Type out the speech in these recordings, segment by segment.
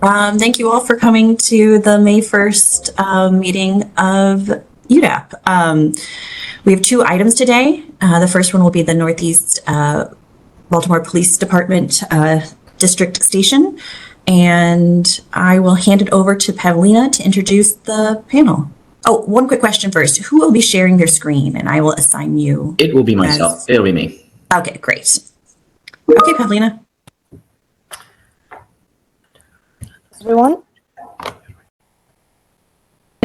Thank you all for coming to the May 1st meeting of UDAAP. We have two items today. The first one will be the Northeast Baltimore Police Department District Station, and I will hand it over to Pavlina to introduce the panel. Oh, one quick question first. Who will be sharing their screen? And I will assign you. It will be myself. It'll be me. Okay, great. Okay, Pavlina. Everyone,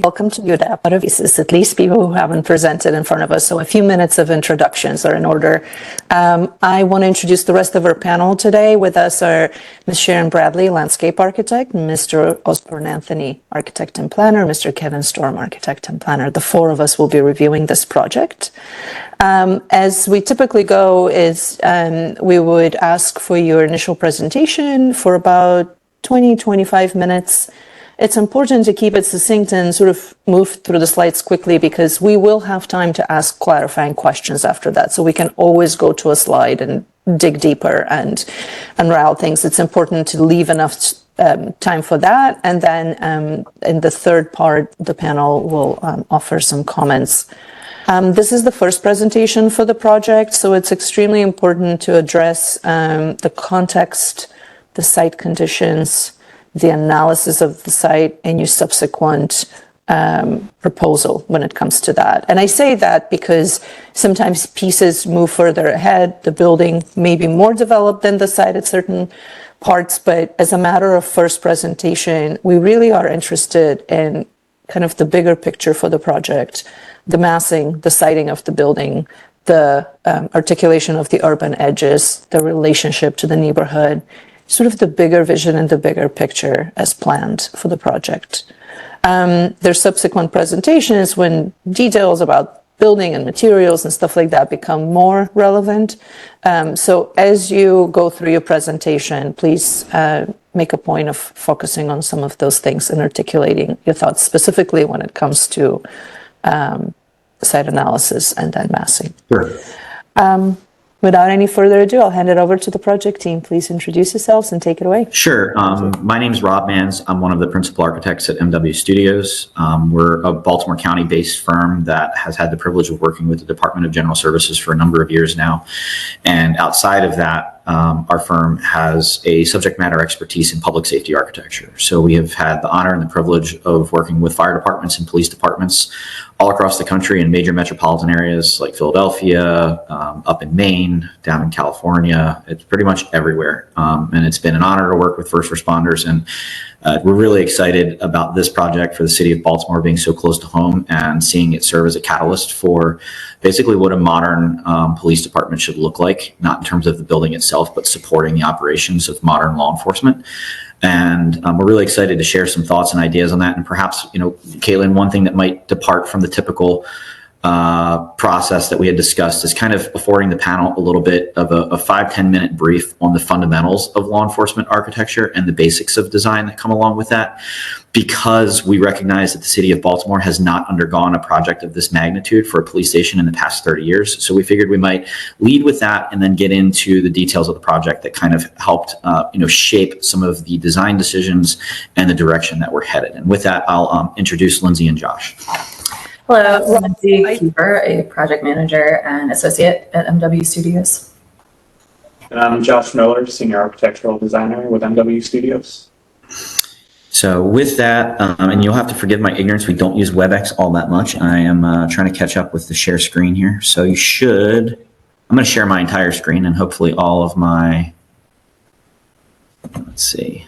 welcome to UDAAP. Out of pieces, at least people who haven't presented in front of us. So a few minutes of introductions are in order. I want to introduce the rest of our panel today. With us are Ms. Sharon Bradley, landscape architect, Mr. Osborne Anthony, architect and planner, Mr. Kevin Storm, architect and planner. The four of us will be reviewing this project. As we typically go is we would ask for your initial presentation for about 20-25 minutes. It's important to keep it succinct and sort of move through the slides quickly because we will have time to ask clarifying questions after that. So we can always go to a slide and dig deeper and unravel things. It's important to leave enough time for that. And then in the third part, the panel will offer some comments. This is the first presentation for the project, so it's extremely important to address the context, the site conditions, the analysis of the site, and your subsequent proposal when it comes to that. And I say that because sometimes pieces move further ahead. The building may be more developed than the site at certain parts, but as a matter of first presentation, we really are interested in kind of the bigger picture for the project, the massing, the siting of the building, the articulation of the urban edges, the relationship to the neighborhood, sort of the bigger vision and the bigger picture as planned for the project. There's subsequent presentations when details about building and materials and stuff like that become more relevant. So as you go through your presentation, please make a point of focusing on some of those things and articulating your thoughts specifically when it comes to site analysis and then massing. Sure. Without any further ado, I'll hand it over to the project team. Please introduce yourselves and take it away. Sure. My name is Rob Mans. I'm one of the principal architects at MW Studios. We're a Baltimore County-based firm that has had the privilege of working with the Department of General Services for a number of years now. And outside of that, our firm has a subject matter expertise in public safety architecture. So we have had the honor and the privilege of working with fire departments and police departments all across the country in major metropolitan areas like Philadelphia, up in Maine, down in California. It's pretty much everywhere. And it's been an honor to work with first responders. And we're really excited about this project for the city of Baltimore being so close to home and seeing it serve as a catalyst for basically what a modern police department should look like, not in terms of the building itself, but supporting the operations of modern law enforcement. And we're really excited to share some thoughts and ideas on that. And perhaps, you know, Caitlin, one thing that might depart from the typical process that we had discussed is kind of affording the panel a little bit of a 5-10 minute brief on the fundamentals of law enforcement architecture and the basics of design that come along with that, because we recognize that the city of Baltimore has not undergone a project of this magnitude for a police station in the past 30 years. So we figured we might lead with that and then get into the details of the project that kind of helped shape some of the design decisions and the direction that we're headed. And with that, I'll introduce Lindsay and Josh. Hello, I'm Lindsay Keeper, a project manager and associate at MW Studios. And I'm Josh Miller, senior architectural designer with MW Studios. So with that, and you'll have to forgive my ignorance, we don't use WebEx all that much. I am trying to catch up with the share screen here. So you should, I'm going to share my entire screen and hopefully all of my, let's see,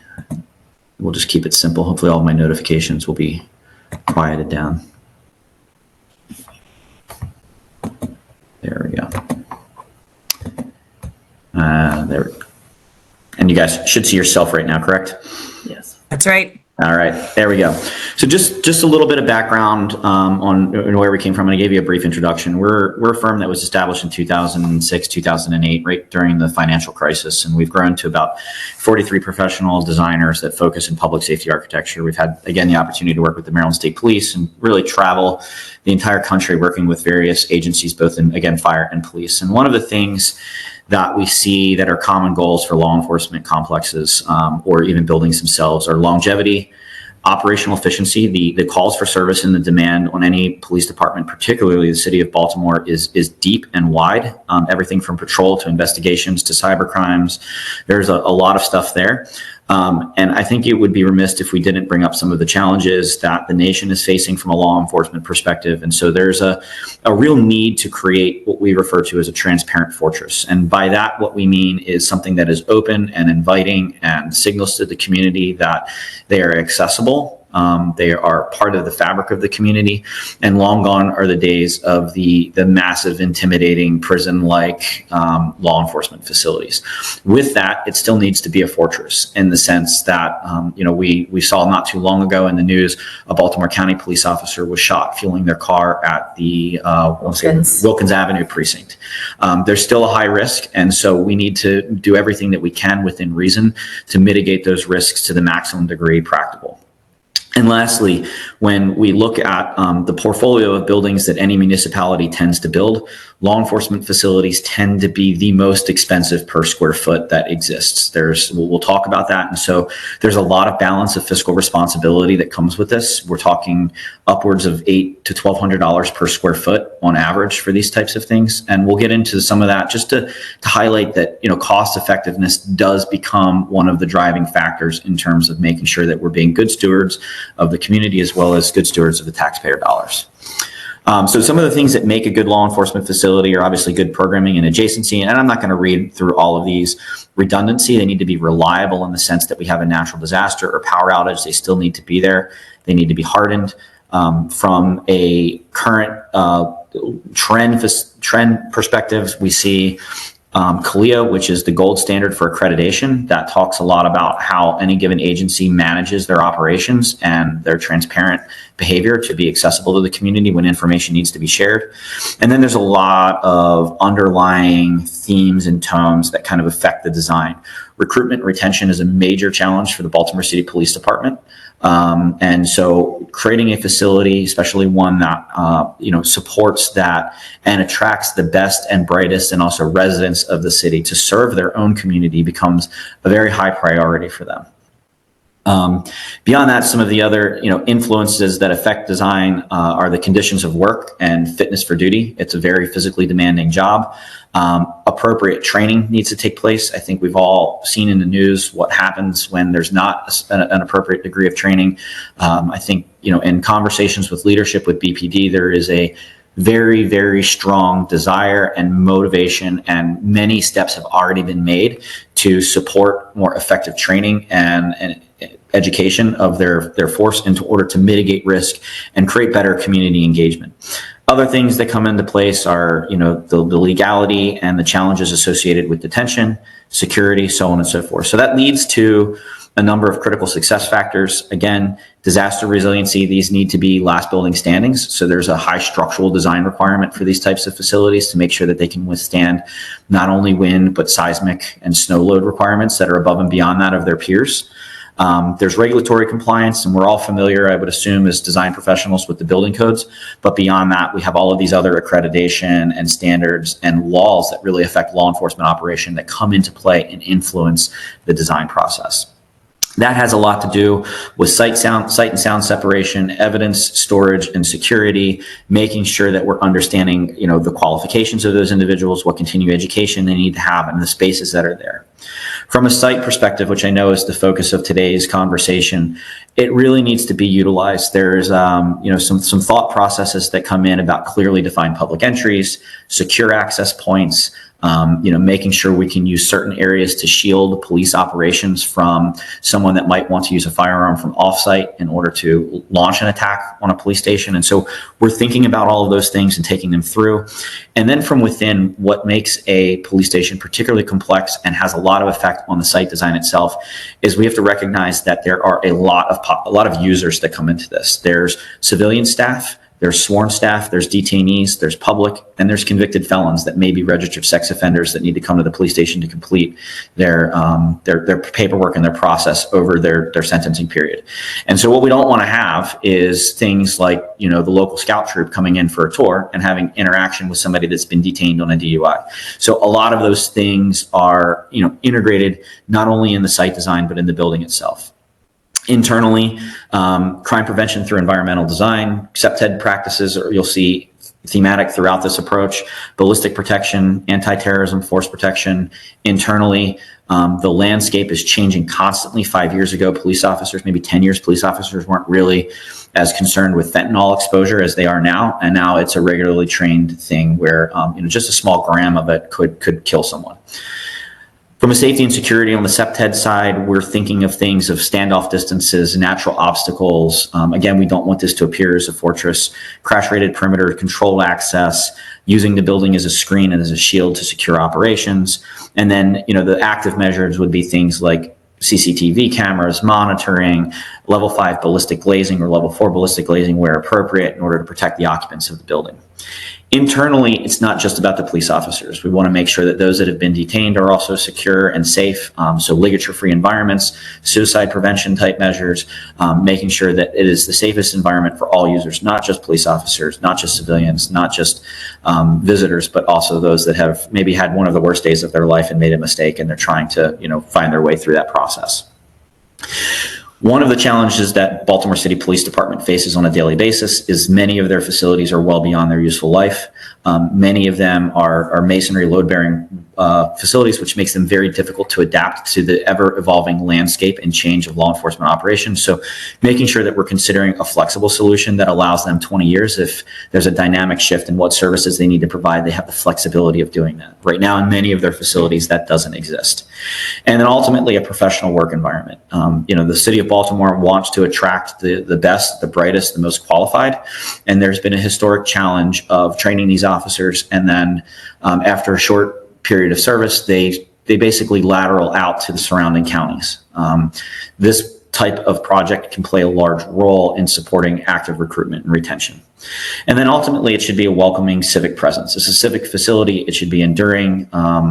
we'll just keep it simple. Hopefully all of my notifications will be quieted down. There we go. There. And you guys should see yourself right now, correct? Yes. That's right. All right, there we go. So just a little bit of background on where we came from. I'm going to give you a brief introduction. We're a firm that was established in 2006, 2008, right during the financial crisis, and we've grown to about 43 professional designers that focus in public safety architecture. We've had, again, the opportunity to work with the Maryland State Police and really travel the entire country working with various agencies, both in, again, fire and police. And one of the things that we see that are common goals for law enforcement complexes or even buildings themselves are longevity, operational efficiency. The calls for service and the demand on any police department, particularly the city of Baltimore, is deep and wide. Everything from patrol to investigations to cyber crimes. There's a lot of stuff there. And I think it would be remiss if we didn't bring up some of the challenges that the nation is facing from a law enforcement perspective. And so there's a real need to create what we refer to as a transparent fortress. And by that, what we mean is something that is open and inviting and signals to the community that they are accessible. They are part of the fabric of the community, and long gone are the days of the massive, intimidating prison-like law enforcement facilities. With that, it still needs to be a fortress in the sense that we saw not too long ago in the news a Baltimore County police officer was shot fueling their car at the Wilkins Avenue precinct. There's still a high risk, and so we need to do everything that we can within reason to mitigate those risks to the maximum degree practicable. And lastly, when we look at the portfolio of buildings that any municipality tends to build, law enforcement facilities tend to be the most expensive per square foot that exists. We'll talk about that. And so there's a lot of balance of fiscal responsibility that comes with this. We're talking upwards of $800 to $1,200 per square foot on average for these types of things. And we'll get into some of that just to highlight that, cost effectiveness does become one of the driving factors in terms of making sure that we're being good stewards of the community as well as good stewards of the taxpayer dollars. So some of the things that make a good law enforcement facility are obviously good programming and adjacency. And I'm not going to read through all of these. Redundancy, they need to be reliable in the sense that we have a natural disaster or power outage. They still need to be there. They need to be hardened. From a current trend perspective, we see CALIA, which is the gold standard for accreditation. That talks a lot about how any given agency manages their operations and their transparent behavior to be accessible to the community when information needs to be shared. And then there's a lot of underlying themes and tones that kind of affect the design. Recruitment and retention is a major challenge for the Baltimore City Police Department. And so creating a facility, especially one that, supports that and attracts the best and brightest and also residents of the city to serve their own community becomes a very high priority for them. Beyond that, some of the other, influences that affect design are the conditions of work and fitness for duty. It's a very physically demanding job. Appropriate training needs to take place. I think we've all seen in the news what happens when there's not an appropriate degree of training. I think, in conversations with leadership with BPD, there is a very, very strong desire and motivation, and many steps have already been made to support more effective training and education of their force in order to mitigate risk and create better community engagement. Other things that come into place are, the legality and the challenges associated with detention, security, so on and so forth. So that leads to a number of critical success factors. Again, disaster resiliency, these need to be last building standings. So there's a high structural design requirement for these types of facilities to make sure that they can withstand not only wind, but seismic and snow load requirements that are above and beyond that of their peers. There's regulatory compliance, and we're all familiar, I would assume, as design professionals with the building codes. But beyond that, we have all of these other accreditation and standards and laws that really affect law enforcement operation that come into play and influence the design process. That has a lot to do with sight and sound separation, evidence storage and security, making sure that we're understanding, the qualifications of those individuals, what continuing education they need to have, and the spaces that are there. From a site perspective, which I know is the focus of today's conversation, it really needs to be utilized. There's, some thought processes that come in about clearly defined public entries, secure access points, making sure we can use certain areas to shield police operations from someone that might want to use a firearm from offsite in order to launch an attack on a police station. And so we're thinking about all of those things and taking them through. And then from within, what makes a police station particularly complex and has a lot of effect on the site design itself is we have to recognize that there are a lot of users that come into this. There's civilian staff, there's sworn staff, there's detainees, there's public, and there's convicted felons that may be registered sex offenders that need to come to the police station to complete their paperwork and their process over their sentencing period. And so what we don't want to have is things like, the local scout troop coming in for a tour and having interaction with somebody that's been detained on a DUI. So a lot of those things are, integrated not only in the site design, but in the building itself. Internally, crime prevention through environmental design, CPTED practices, or you'll see thematic throughout this approach, ballistic protection, anti-terrorism, force protection. Internally, the landscape is changing constantly. 5 years ago, police officers, maybe 10 years, police officers weren't really as concerned with fentanyl exposure as they are now. And now it's a regularly trained thing where, just a small gram of it could kill someone. From a safety and security on the CPTED side, we're thinking of things of standoff distances, natural obstacles. Again, we don't want this to appear as a fortress. Crash-rated perimeter, controlled access, using the building as a screen and as a shield to secure operations. And then, the active measures would be things like CCTV cameras, monitoring, level 5 ballistic glazing or level 4 ballistic glazing where appropriate in order to protect the occupants of the building. Internally, it's not just about the police officers. We want to make sure that those that have been detained are also secure and safe. So ligature-free environments, suicide prevention type measures, making sure that it is the safest environment for all users, not just police officers, not just civilians, not just visitors, but also those that have maybe had one of the worst days of their life and made a mistake, and they're trying to, find their way through that process. One of the challenges that Baltimore City Police Department faces on a daily basis is many of their facilities are well beyond their useful life. Many of them are masonry load-bearing facilities, which makes them very difficult to adapt to the ever-evolving landscape and change of law enforcement operations. So making sure that we're considering a flexible solution that allows them 20 years, if there's a dynamic shift in what services they need to provide, they have the flexibility of doing that. Right now, in many of their facilities, that doesn't exist. And then ultimately, a professional work environment. The city of Baltimore wants to attract the best, the brightest, the most qualified. And there's been a historic challenge of training these officers. And then after a short period of service, they basically lateral out to the surrounding counties. This type of project can play a large role in supporting active recruitment and retention. And then ultimately, it should be a welcoming civic presence. It's a civic facility. It should be enduring.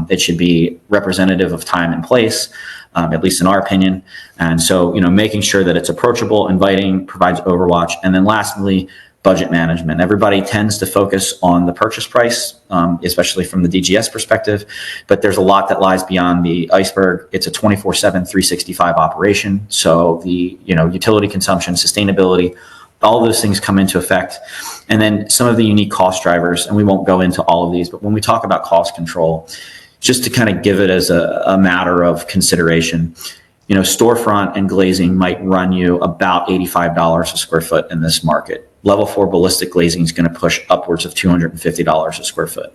It should be representative of time and place, at least in our opinion. And so, making sure that it's approachable, inviting, provides overwatch. And then lastly, budget management. Everybody tends to focus on the purchase price, especially from the DGS perspective, but there's a lot that lies beyond the iceberg. It's a 24/7, 365 operation. So the, utility consumption, sustainability, all of those things come into effect. And then some of the unique cost drivers, and we won't go into all of these, but when we talk about cost control, just to kind of give it as a matter of consideration, storefront and glazing might run you about $85 a square foot in this market. Level 4 ballistic glazing is going to push upwards of $250 a square foot.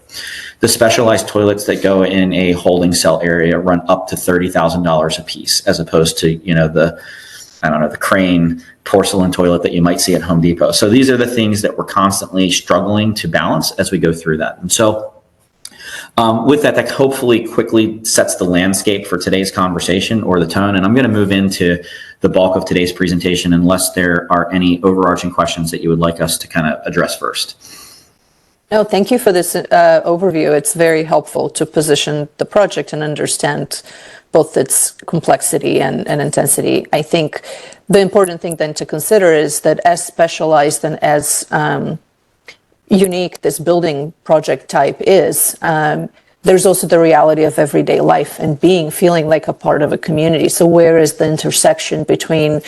The specialized toilets that go in a holding cell area run up to $30,000 a piece, as opposed to, the crane porcelain toilet that you might see at Home Depot. So these are the things that we're constantly struggling to balance as we go through that. And so with that hopefully quickly sets the landscape for today's conversation or the tone. And I'm going to move into the bulk of today's presentation unless there are any overarching questions that you would like us to kind of address first. No, thank you for this overview. It's very helpful to position the project and understand both its complexity and intensity. I think the important thing then to consider is that as specialized and as unique this building project type is, there's also the reality of everyday life and feeling like a part of a community. So where is the intersection between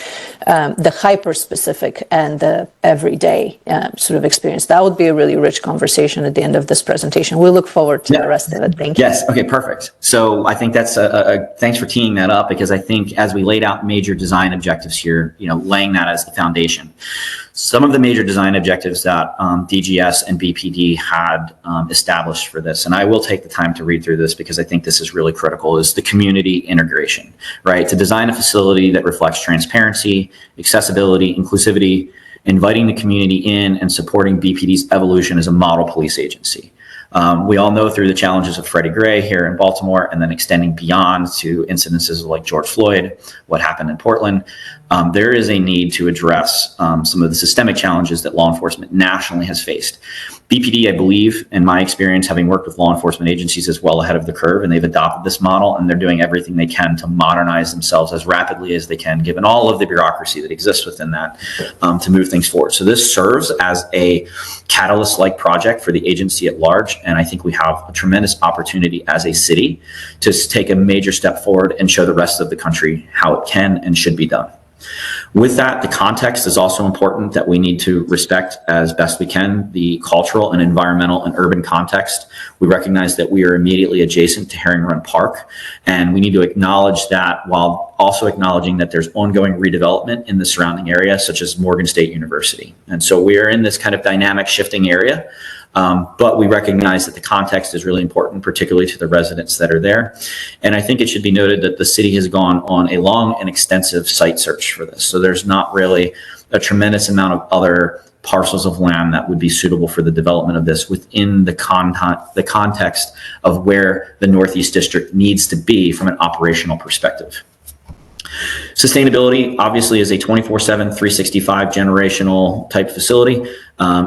the hyper-specific and the everyday sort of experience? That would be a really rich conversation at the end of this presentation. We look forward to the rest of it. Thank you. Yes. Okay, perfect. So I think that's thanks for teeing that up, because I think as we laid out major design objectives here, laying that as the foundation. Some of the major design objectives that DGS and BPD had established for this, and I will take the time to read through this because I think this is really critical, is the community integration, right? To design a facility that reflects transparency, accessibility, inclusivity, inviting the community in and supporting BPD's evolution as a model police agency. We all know through the challenges of Freddie Gray here in Baltimore, and then extending beyond to incidences like George Floyd, what happened in Portland, there is a need to address some of the systemic challenges that law enforcement nationally has faced. BPD, I believe, in my experience, having worked with law enforcement agencies, is well ahead of the curve, and they've adopted this model, and they're doing everything they can to modernize themselves as rapidly as they can, given all of the bureaucracy that exists within that, to move things forward. So this serves as a catalyst-like project for the agency at large, and I think we have a tremendous opportunity as a city to take a major step forward and show the rest of the country how it can and should be done. With that, the context is also important, that we need to respect as best we can the cultural and environmental and urban context. We recognize that we are immediately adjacent to Herring Run Park, and we need to acknowledge that while also acknowledging that there's ongoing redevelopment in the surrounding area, such as Morgan State University. And so we are in this kind of dynamic shifting area. But we recognize that the context is really important, particularly to the residents that are there. And I think it should be noted that the city has gone on a long and extensive site search for this. So there's not really a tremendous amount of other parcels of land that would be suitable for the development of this within the context of where the Northeast District needs to be from an operational perspective. Sustainability obviously is a 24/7, 365 generational type facility.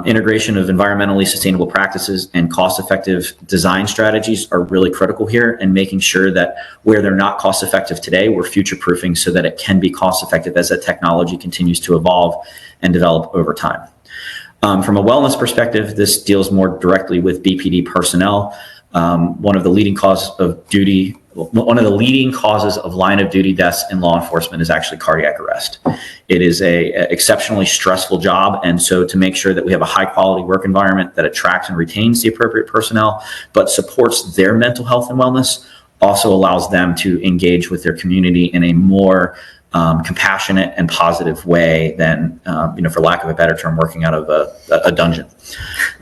Integration of environmentally sustainable practices and cost-effective design strategies are really critical here, and making sure that where they're not cost-effective today, we're future-proofing so that it can be cost-effective as that technology continues to evolve and develop over time. From a wellness perspective, this deals more directly with BPD personnel. One of the leading causes of line of duty deaths in law enforcement is actually cardiac arrest. It is a exceptionally stressful job, and so to make sure that we have a high quality work environment that attracts and retains the appropriate personnel, but supports their mental health and wellness, also allows them to engage with their community in a more compassionate and positive way than, for lack of a better term, working out of a dungeon.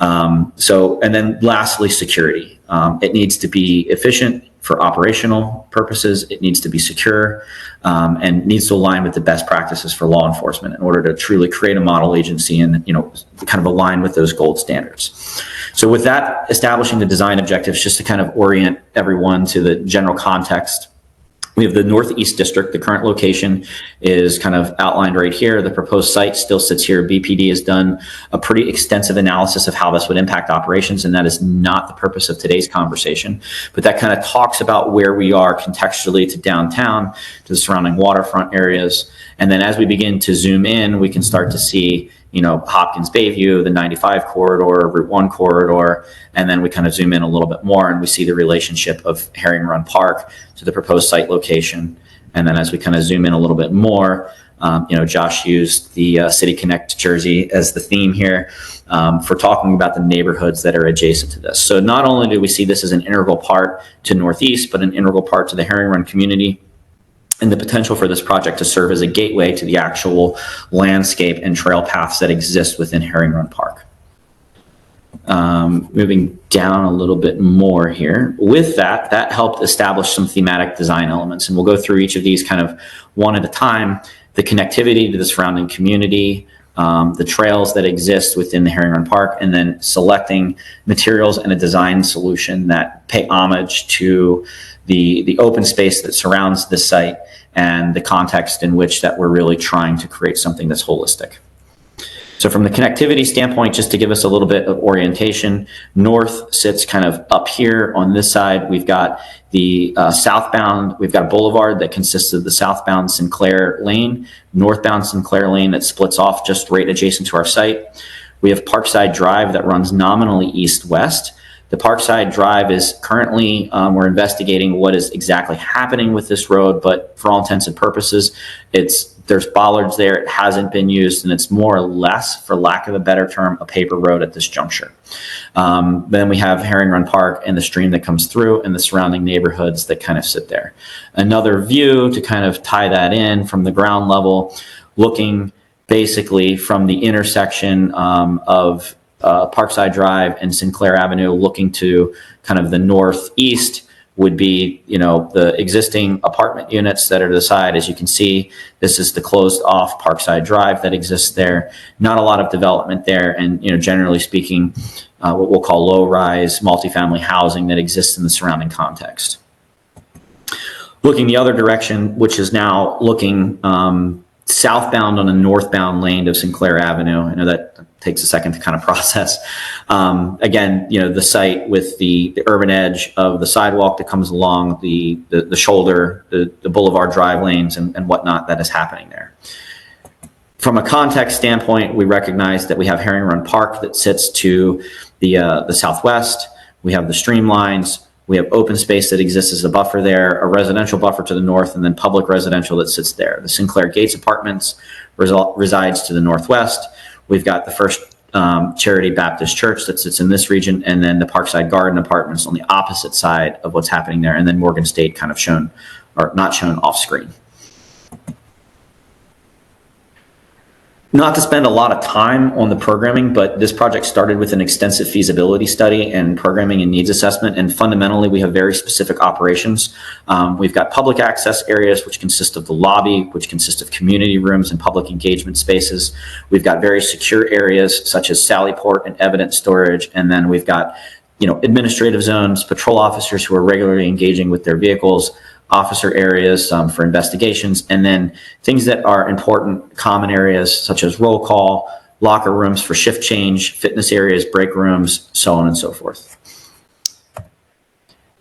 And then lastly, security. It needs to be efficient for operational purposes. It needs to be secure, and needs to align with the best practices for law enforcement in order to truly create a model agency and, kind of align with those gold standards. So with that, establishing the design objectives, just to kind of orient everyone to the general context. We have the Northeast District. The current location is kind of outlined right here. The proposed site still sits here. BPD has done a pretty extensive analysis of how this would impact operations, and that is not the purpose of today's conversation. But that kind of talks about where we are contextually to downtown, to the surrounding waterfront areas. And then as we begin to zoom in, we can start to see, Hopkins Bayview, the 95 corridor, Route 1 corridor, and then we kind of zoom in a little bit more and we see the relationship of Herring Run Park to the proposed site location. And then as we kind of zoom in a little bit more, Josh used the City Connect jersey as the theme here for talking about the neighborhoods that are adjacent to this. So not only do we see this as an integral part to Northeast, but an integral part to the Herring Run community, and the potential for this project to serve as a gateway to the actual landscape and trail paths that exist within Herring Run Park. Moving down a little bit more here. With that helped establish some thematic design elements, and we'll go through each of these kind of one at a time. The connectivity to the surrounding community, the trails that exist within the Herring Run Park, and then selecting materials and a design solution that pay homage to the open space that surrounds the site and the context in which that we're really trying to create something that's holistic. So from the connectivity standpoint, just to give us a little bit of orientation, north sits kind of up here on this side. We've got the southbound, we've got a boulevard that consists of the southbound Sinclair Lane, northbound Sinclair Lane that splits off just right adjacent to our site. We have Parkside Drive that runs nominally east-west. The Parkside Drive is currently, we're investigating what is exactly happening with this road, but for all intents and purposes, there's bollards there, it hasn't been used, and it's more or less, for lack of a better term, a paper road at this juncture. Then we have Herring Run Park and the stream that comes through and the surrounding neighborhoods that kind of sit there. Another view to kind of tie that in from the ground level, looking basically from the intersection of Parkside Drive and Sinclair Avenue, looking to kind of the northeast would be, the existing apartment units that are to the side. As you can see, this is the closed off Parkside Drive that exists there. Not a lot of development there. And, generally speaking, what we'll call low rise multifamily housing that exists in the surrounding context. Looking the other direction, which is now looking southbound on a northbound lane of Sinclair Avenue. I know that takes a second to kind of process. Again, the site with the urban edge of the sidewalk that comes along the shoulder, the boulevard drive lanes and whatnot that is happening there. From a context standpoint, we recognize that we have Herring Run Park that sits to the southwest. We have the streamlines. We have open space that exists as a buffer there, a residential buffer to the north, and then public residential that sits there. The Sinclair Gates Apartments resides to the northwest. We've got the First Charity Baptist Church that sits in this region, and then the Parkside Garden Apartments on the opposite side of what's happening there, and then Morgan State kind of shown, or not shown off screen. Not to spend a lot of time on the programming, but this project started with an extensive feasibility study and programming and needs assessment. And fundamentally, we have very specific operations. We've got public access areas, which consist of the lobby, which consist of community rooms and public engagement spaces. We've got very secure areas such as Sally Port and evidence storage. And then we've got, administrative zones, patrol officers who are regularly engaging with their vehicles, officer areas for investigations, and then things that are important common areas such as roll call, locker rooms for shift change, fitness areas, break rooms, so on and so forth.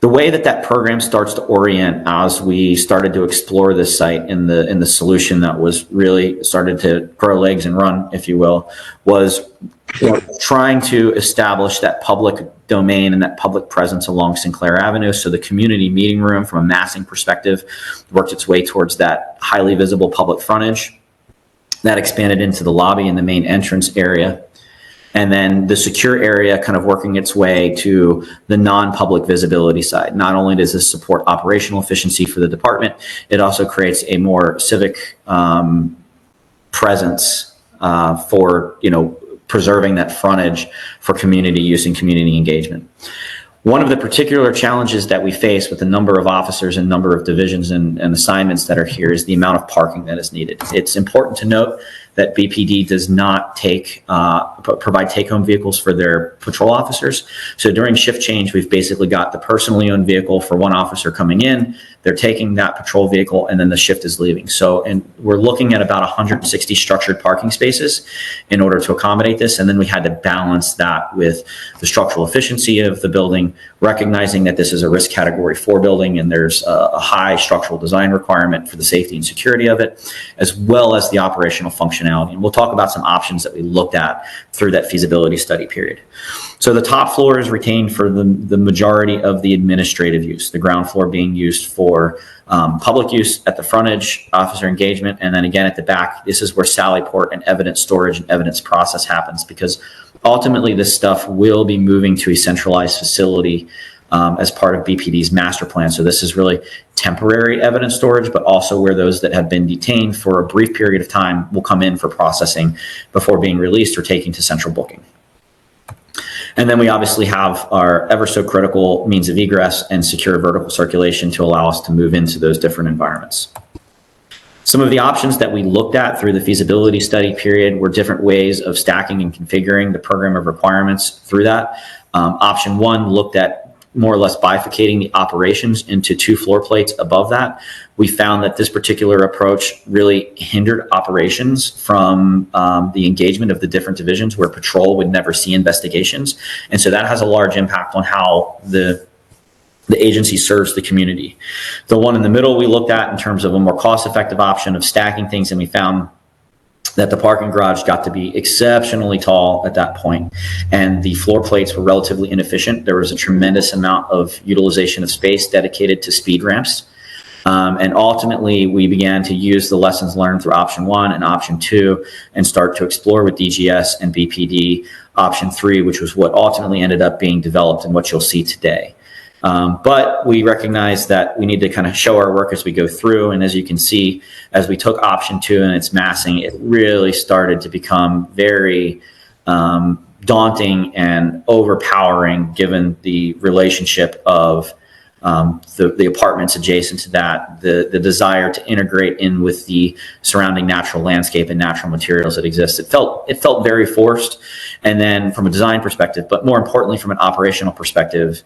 The way that program starts to orient as we started to explore this site in the solution that was really started to grow legs and run, if you will, was trying to establish that public domain and that public presence along Sinclair Avenue. So the community meeting room from a massing perspective worked its way towards that highly visible public frontage. That expanded into the lobby and the main entrance area. And then the secure area kind of working its way to the non-public visibility side. Not only does this support operational efficiency for the department, it also creates a more civic presence for, preserving that frontage for community use and community engagement. One of the particular challenges that we face with the number of officers and number of divisions and assignments that are here is the amount of parking that is needed. It's important to note that BPD does not provide take-home vehicles for their patrol officers. So during shift change, we've basically got the personally owned vehicle for one officer coming in, they're taking that patrol vehicle, and then the shift is leaving. And we're looking at about 160 structured parking spaces in order to accommodate this. And then we had to balance that with the structural efficiency of the building, recognizing that this is a risk category 4 building and there's a high structural design requirement for the safety and security of it, as well as the operational functionality. And we'll talk about some options that we looked at through that feasibility study period. So the top floor is retained for the majority of the administrative use, the ground floor being used for public use at the frontage, officer engagement, and then again at the back, this is where Sally Port and evidence storage and evidence process happens, because ultimately this stuff will be moving to a centralized facility as part of BPD's master plan. So this is really temporary evidence storage, but also where those that have been detained for a brief period of time will come in for processing before being released or taken to central booking. And then we obviously have our ever so critical means of egress and secure vertical circulation to allow us to move into those different environments. Some of the options that we looked at through the feasibility study period were different ways of stacking and configuring the program of requirements through that. Option 1 looked at more or less bifurcating the operations into 2 floor plates above that. We found that this particular approach really hindered operations from the engagement of the different divisions, where patrol would never see investigations. And so that has a large impact on how the agency serves the community. The one in the middle we looked at in terms of a more cost-effective option of stacking things, and we found that the parking garage got to be exceptionally tall at that point, and the floor plates were relatively inefficient. There was a tremendous amount of utilization of space dedicated to speed ramps. And ultimately, we began to use the lessons learned through option 1 and option 2 and start to explore with DGS and BPD option 3, which was what ultimately ended up being developed and what you'll see today. But we recognize that we need to kind of show our work as we go through. And as you can see, as we took option 2 and its massing, it really started to become very daunting and overpowering, given the relationship of the apartments adjacent to that, the desire to integrate in with the surrounding natural landscape and natural materials that exist. It felt very forced. And then from a design perspective, but more importantly, from an operational perspective,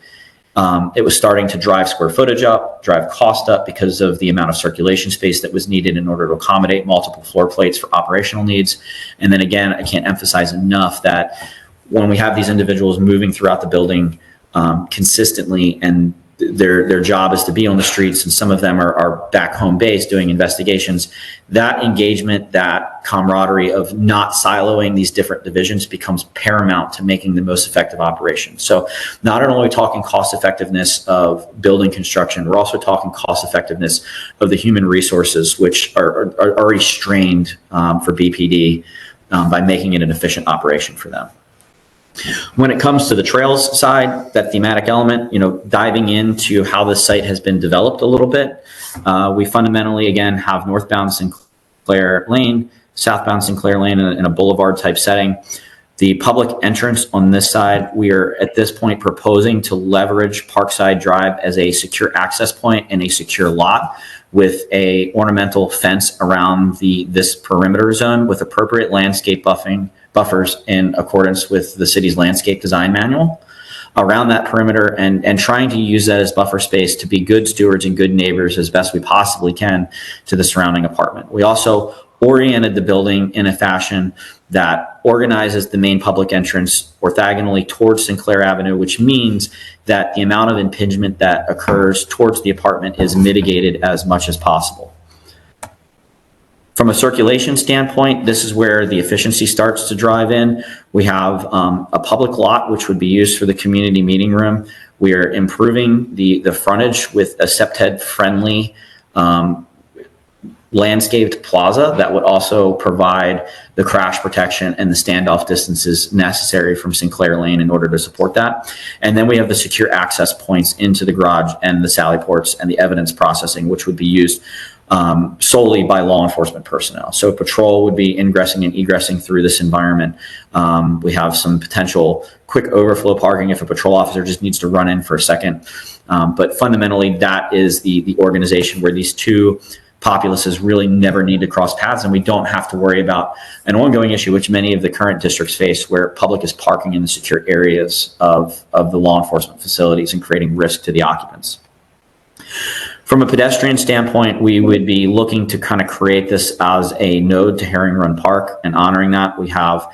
It was starting to drive square footage up, drive cost up because of the amount of circulation space that was needed in order to accommodate multiple floor plates for operational needs. And then again, I can't emphasize enough that when we have these individuals moving throughout the building consistently, and their job is to be on the streets, and some of them are back home base doing investigations, that engagement, that camaraderie of not siloing these different divisions becomes paramount to making the most effective operation. So not only are we talking cost effectiveness of building construction, we're also talking cost effectiveness of the human resources, which are already strained for BPD by making it an efficient operation for them. When it comes to the trails side, that thematic element, diving into how the site has been developed a little bit, we fundamentally, again, have northbound Sinclair Lane, southbound Sinclair Lane in a boulevard type setting. The public entrance on this side, we are at this point proposing to leverage Parkside Drive as a secure access point and a secure lot with a ornamental fence around this perimeter zone with appropriate landscape buffers in accordance with the city's landscape design manual around that perimeter, and trying to use that as buffer space to be good stewards and good neighbors as best we possibly can to the surrounding apartment. We also oriented the building in a fashion that organizes the main public entrance orthogonally towards Sinclair Avenue, which means that the amount of impingement that occurs towards the apartment is mitigated as much as possible. From a circulation standpoint, this is where the efficiency starts to drive in. We have a public lot, which would be used for the community meeting room. We are improving the frontage with a septhead-friendly landscaped plaza that would also provide the crash protection and the standoff distances necessary from Sinclair Lane in order to support that. And then we have the secure access points into the garage and the sally ports and the evidence processing, which would be used solely by law enforcement personnel. So patrol would be ingressing and egressing through this environment. We have some potential quick overflow parking if a patrol officer just needs to run in for a second. But fundamentally, that is the organization where these two populaces really never need to cross paths, and we don't have to worry about an ongoing issue which many of the current districts face, where public is parking in the secure areas of the law enforcement facilities and creating risk to the occupants. From a pedestrian standpoint, we would be looking to kind of create this as a node to Herring Run Park, and honoring that, we have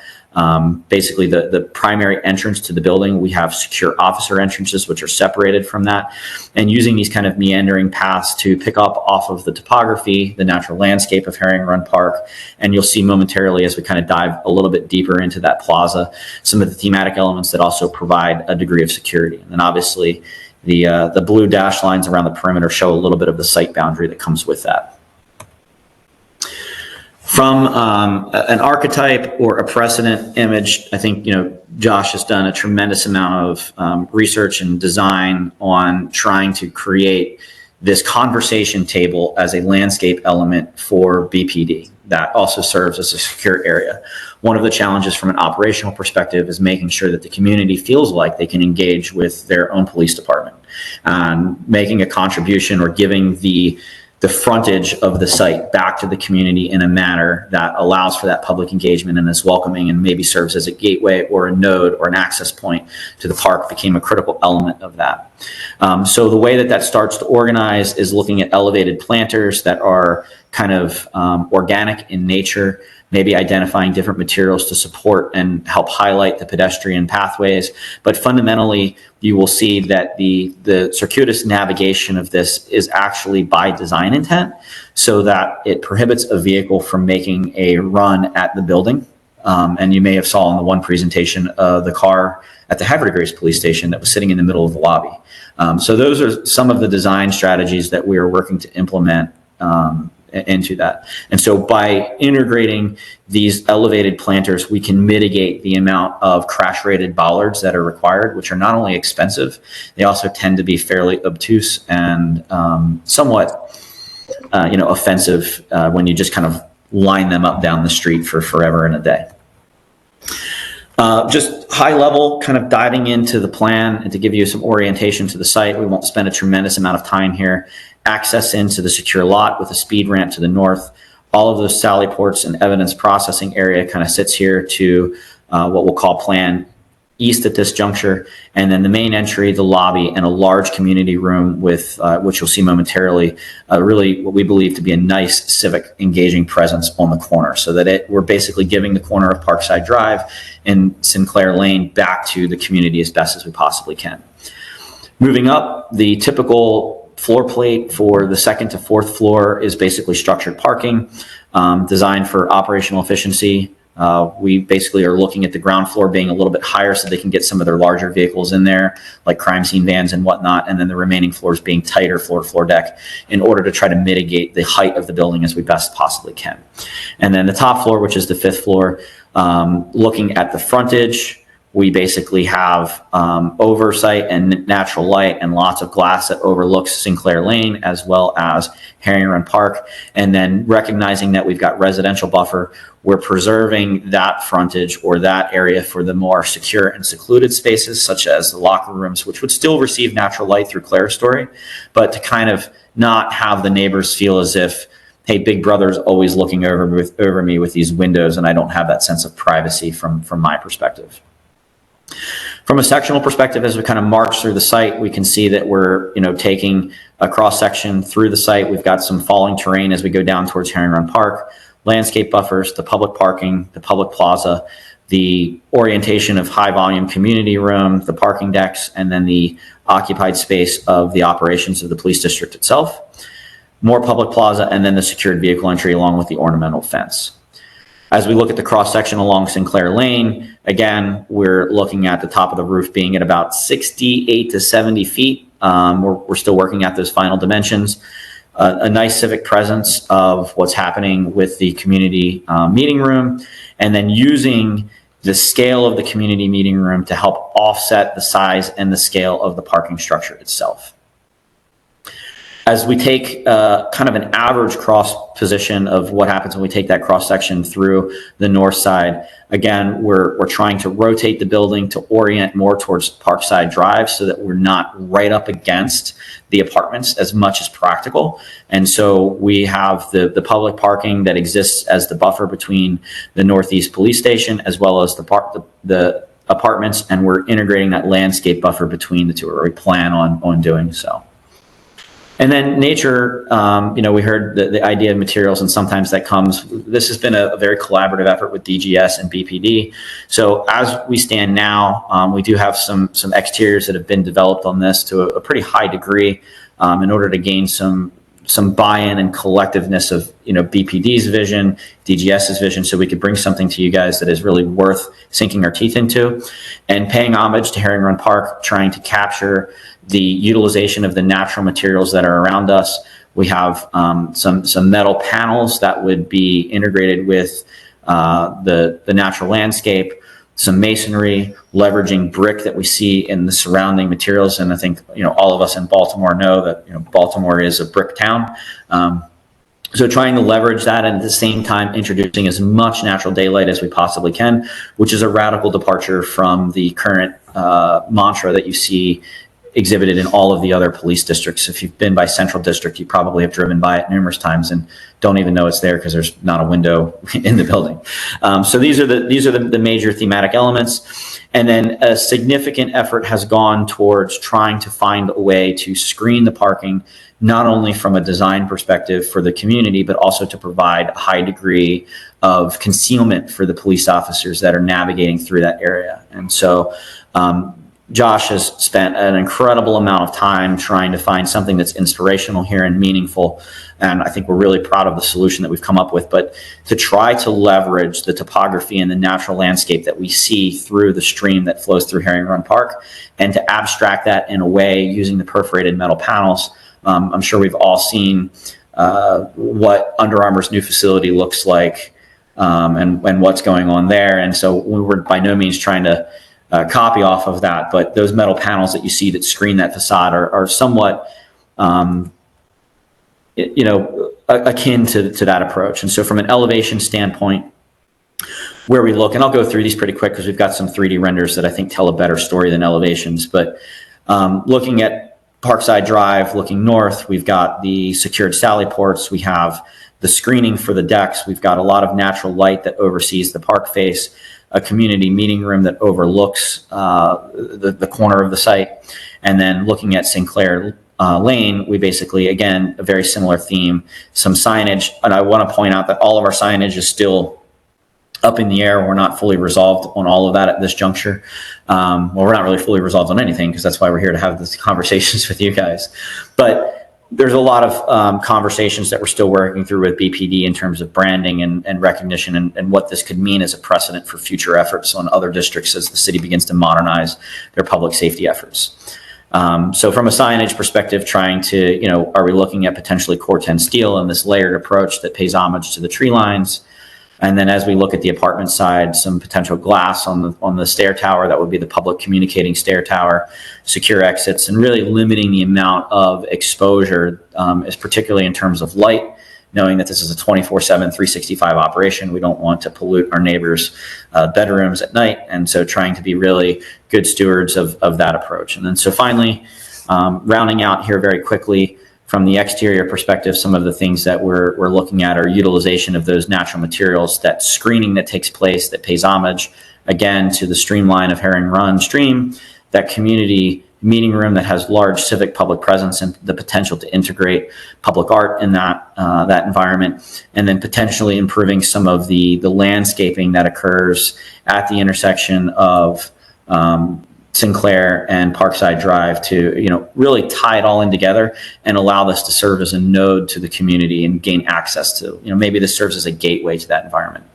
basically the primary entrance to the building. We have secure officer entrances, which are separated from that, and using these kind of meandering paths to pick up off of the topography, the natural landscape of Herring Run Park. And you'll see momentarily, as we kind of dive a little bit deeper into that plaza, some of the thematic elements that also provide a degree of security. And then obviously the blue dash lines around the perimeter show a little bit of the site boundary that comes with that. From an archetype or a precedent image, I think, Josh has done a tremendous amount of research and design on trying to create this conversation table as a landscape element for BPD that also serves as a secure area. One of the challenges from an operational perspective is making sure that the community feels like they can engage with their own police department, making a contribution or giving the frontage of the site back to the community in a manner that allows for that public engagement and is welcoming and maybe serves as a gateway or a node or an access point to the park became a critical element of that. So the way that starts to organize is looking at elevated planters that are kind of organic in nature, maybe identifying different materials to support and help highlight the pedestrian pathways. But fundamentally, you will see that the circuitous navigation of this is actually by design intent, so that it prohibits a vehicle from making a run at the building. And you may have saw in the one presentation the car at the Havertide Grace Police Station that was sitting in the middle of the lobby. So those are some of the design strategies that we are working to implement into that. And so by integrating these elevated planters, we can mitigate the amount of crash rated bollards that are required, which are not only expensive, they also tend to be fairly obtuse and somewhat offensive when you just kind of line them up down the street for forever and a day. Just high level, kind of diving into the plan and to give you some orientation to the site. We won't spend a tremendous amount of time here. Access into the secure lot with a speed ramp to the north. All of those sally ports and evidence processing area kind of sits here to what we'll call plan east at this juncture, and then the main entry, the lobby, and a large community room with, which you'll see momentarily, really what we believe to be a nice civic engaging presence on the corner, so that we're basically giving the corner of Parkside Drive and Sinclair Lane back to the community as best as we possibly can. Moving up, the typical floor plate for the second to fourth floor is basically structured parking, designed for operational efficiency. We basically are looking at the ground floor being a little bit higher so they can get some of their larger vehicles in there, like crime scene vans and whatnot, and then the remaining floors being tighter floor-to-floor deck in order to try to mitigate the height of the building as we best possibly can. And then the top floor, which is the fifth floor, looking at the frontage, we basically have oversight and natural light and lots of glass that overlooks Sinclair Lane as well as Herring Run Park. And then recognizing that we've got residential buffer, we're preserving that frontage or that area for the more secure and secluded spaces, such as the locker rooms, which would still receive natural light through clerestory, but to kind of not have the neighbors feel as if, hey, Big Brother's always looking over me with these windows, and I don't have that sense of privacy from my perspective. From a sectional perspective, as we kind of march through the site, we can see that we're, taking a cross section through the site. We've got some falling terrain as we go down towards Herring Run Park, landscape buffers, the public parking, the public plaza, the orientation of high volume community room, the parking decks, and then the occupied space of the operations of the police district itself, more public plaza, and then the secured vehicle entry along with the ornamental fence. As we look at the cross section along Sinclair Lane, again, we're looking at the top of the roof being at about 68 to 70 feet. We're still working at those final dimensions. A nice civic presence of what's happening with the community meeting room, and then using the scale of the community meeting room to help offset the size and the scale of the parking structure itself. As we take kind of an average cross position of what happens when we take that cross section through the north side, again, we're trying to rotate the building to orient more towards Parkside Drive so that we're not right up against the apartments as much as practical. And so we have the public parking that exists as the buffer between the Northeast Police Station as well as the apartments, and we're integrating that landscape buffer between the two, or we plan on doing so. And then nature, we heard the idea of materials, and sometimes that comes, this has been a very collaborative effort with DGS and BPD. So as we stand now, we do have some exteriors that have been developed on this to a pretty high degree in order to gain some buy-in and collectiveness of, BPD's vision, DGS's vision, so we could bring something to you guys that is really worth sinking our teeth into, and paying homage to Herring Run Park, trying to capture the utilization of the natural materials that are around us. We have some metal panels that would be integrated with the natural landscape, some masonry, leveraging brick that we see in the surrounding materials. And I think, all of us in Baltimore know that, Baltimore is a brick town. So trying to leverage that, and at the same time introducing as much natural daylight as we possibly can, which is a radical departure from the current mantra that you see exhibited in all of the other police districts. If you've been by Central District, you probably have driven by it numerous times and don't even know it's there because there's not a window in the building. So these are the major thematic elements. And then a significant effort has gone towards trying to find a way to screen the parking, not only from a design perspective for the community, but also to provide a high degree of concealment for the police officers that are navigating through that area. And so Josh has spent an incredible amount of time trying to find something that's inspirational here and meaningful. And I think we're really proud of the solution that we've come up with. But to try to leverage the topography and the natural landscape that we see through the stream that flows through Herring Run Park, and to abstract that in a way using the perforated metal panels. I'm sure we've all seen what Under Armour's new facility looks like and what's going on there. And so we were by no means trying to copy off of that, but those metal panels that you see that screen that facade are somewhat, akin to that approach. And so from an elevation standpoint, where we look, and I'll go through these pretty quick because we've got some 3D renders that I think tell a better story than elevations, but looking at Parkside Drive, looking north, we've got the secured sally ports, we have the screening for the decks, we've got a lot of natural light that oversees the park face. a community meeting room that overlooks the corner of the site. And then looking at Sinclair Lane, we basically, again, a very similar theme, some signage. And I want to point out that all of our signage is still up in the air. We're not fully resolved on all of that at this juncture. Well, we're not really fully resolved on anything, because that's why we're here to have these conversations with you guys. But there's a lot of conversations that we're still working through with BPD in terms of branding and recognition, and what this could mean as a precedent for future efforts on other districts as the city begins to modernize their public safety efforts. So from a signage perspective, trying to, are we looking at potentially Corten steel and this layered approach that pays homage to the tree lines? And then as we look at the apartment side, some potential glass on the stair tower, that would be the public communicating stair tower, secure exits, and really limiting the amount of exposure, is particularly in terms of light, knowing that this is a 24/7, 365 operation. We don't want to pollute our neighbors' bedrooms at night. And so trying to be really good stewards of that approach. And then so finally, rounding out here very quickly, from the exterior perspective, some of the things that we're looking at are utilization of those natural materials, that screening that takes place that pays homage, again, to the streamline of Herring Run Stream, that community meeting room that has large civic public presence and the potential to integrate public art in that environment, and then potentially improving some of the landscaping that occurs at the intersection of Sinclair and Parkside Drive to, really tie it all in together and allow this to serve as a node to the community and gain access to, maybe this serves as a gateway to that environment.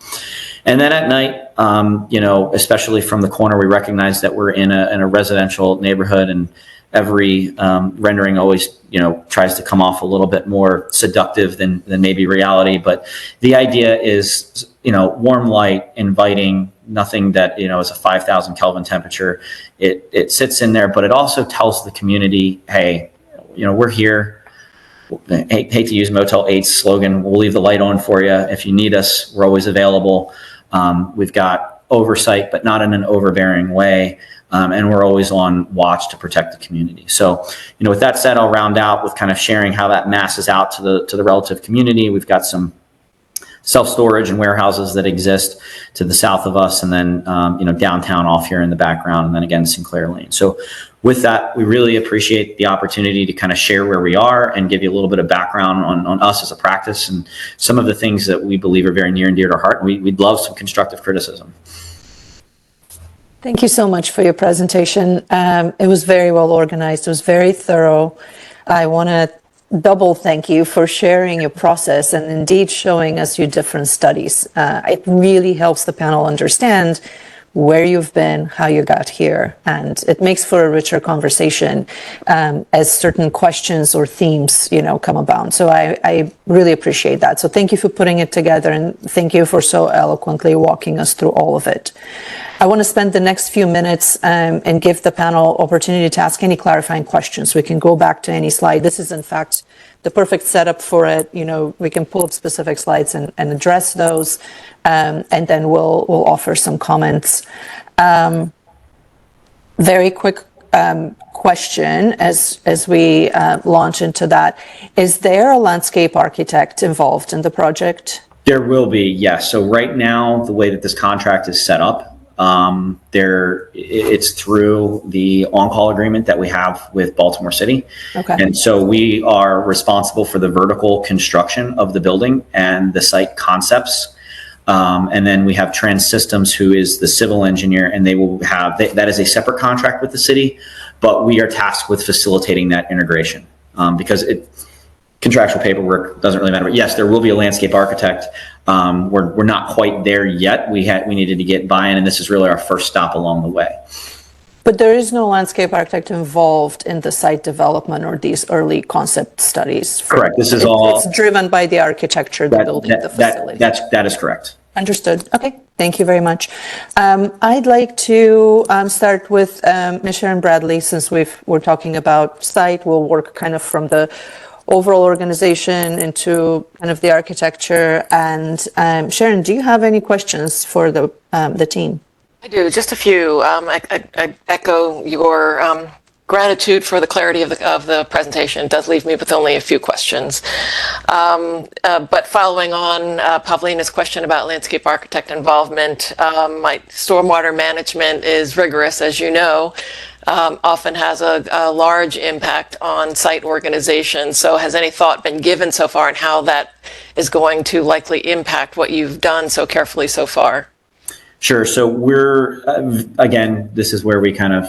And then at night, especially from the corner, we recognize that we're in a residential neighborhood, and every rendering always, tries to come off a little bit more seductive than maybe reality. But the idea is, warm light, inviting, nothing that, is a 5,000 Kelvin temperature. It sits in there, but it also tells the community, hey, we're here. Hate to use Motel 8's slogan, we'll leave the light on for you. If you need us, we're always available. We've got oversight, but not in an overbearing way. And we're always on watch to protect the community. So, with that said, I'll round out with kind of sharing how that masses out to the relative community. We've got some self-storage and warehouses that exist to the south of us, and then, downtown off here in the background, and then again, Sinclair Lane. So with that, we really appreciate the opportunity to kind of share where we are and give you a little bit of background on us as a practice and some of the things that we believe are very near and dear to our heart. We'd love some constructive criticism. Thank you so much for your presentation. It was very well organized. It was very thorough. I want to double thank you for sharing your process and indeed showing us your different studies. It really helps the panel understand where you've been, how you got here, and it makes for a richer conversation as certain questions or themes, come about. So I really appreciate that. So thank you for putting it together, and thank you for so eloquently walking us through all of it. I want to spend the next few minutes and give the panel opportunity to ask any clarifying questions. We can go back to any slide. This is, in fact, the perfect setup for it. We can pull up specific slides and address those, and then we'll offer some comments. Very quick question as we launch into that. Is there a landscape architect involved in the project? There will be, yes. So right now, the way that this contract is set up, it's through the on-call agreement that we have with Baltimore City. Okay. And so we are responsible for the vertical construction of the building and the site concepts. And then we have Trans Systems, who is the civil engineer, and they will have, that is a separate contract with the city, but we are tasked with facilitating that integration because contractual paperwork doesn't really matter. But yes, there will be a landscape architect. We're not quite there yet. We needed to get buy-in, and this is really our first stop along the way. But there is no landscape architect involved in the site development or these early concept studies. Correct. This is all. It's driven by the architecture, the building, the facility. That is correct. Understood. Okay. Thank you very much. I'd like to start with Ms. Sharon Bradley, since we're talking about site. We'll work kind of from the overall organization into kind of the architecture. And Sharon, do you have any questions for the team? I do, just a few. I echo your gratitude for the clarity of the presentation. It does leave me with only a few questions. But following on Pavlina's question about landscape architect involvement, my stormwater management is rigorous, as you know, often has a large impact on site organization. So has any thought been given so far on how that is going to likely impact what you've done so carefully so far? Sure. So we're, again, this is where we kind of,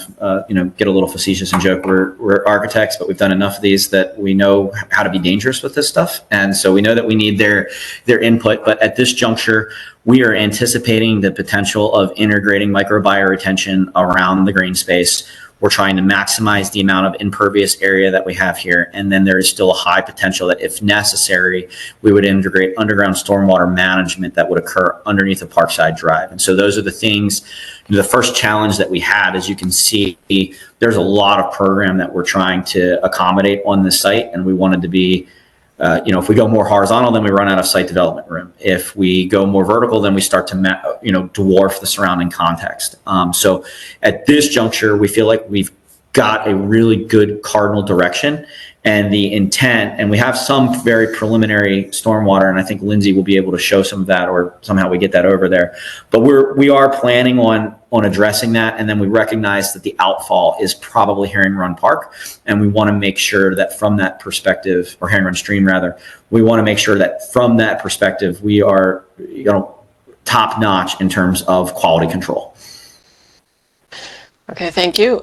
get a little facetious and joke. We're architects, but we've done enough of these that we know how to be dangerous with this stuff. And so we know that we need their input. But at this juncture, we are anticipating the potential of integrating microbiome retention around the green space. We're trying to maximize the amount of impervious area that we have here. And then there is still a high potential that if necessary, we would integrate underground stormwater management that would occur underneath the Parkside Drive. And so those are the things, the first challenge that we had, as you can see, there's a lot of program that we're trying to accommodate on the site. And we wanted to be, if we go more horizontal, then we run out of site development room. If we go more vertical, then we start to, dwarf the surrounding context. So at this juncture, we feel like we've got a really good cardinal direction and the intent, and we have some very preliminary stormwater, and I think Lindsay will be able to show some of that, or somehow we get that over there. But we are planning on addressing that, and then we recognize that the outfall is probably Herring Run Park, and we want to make sure that from that perspective, or Herring Run Stream rather, we want to make sure that from that perspective we are, top notch in terms of quality control. Okay, thank you.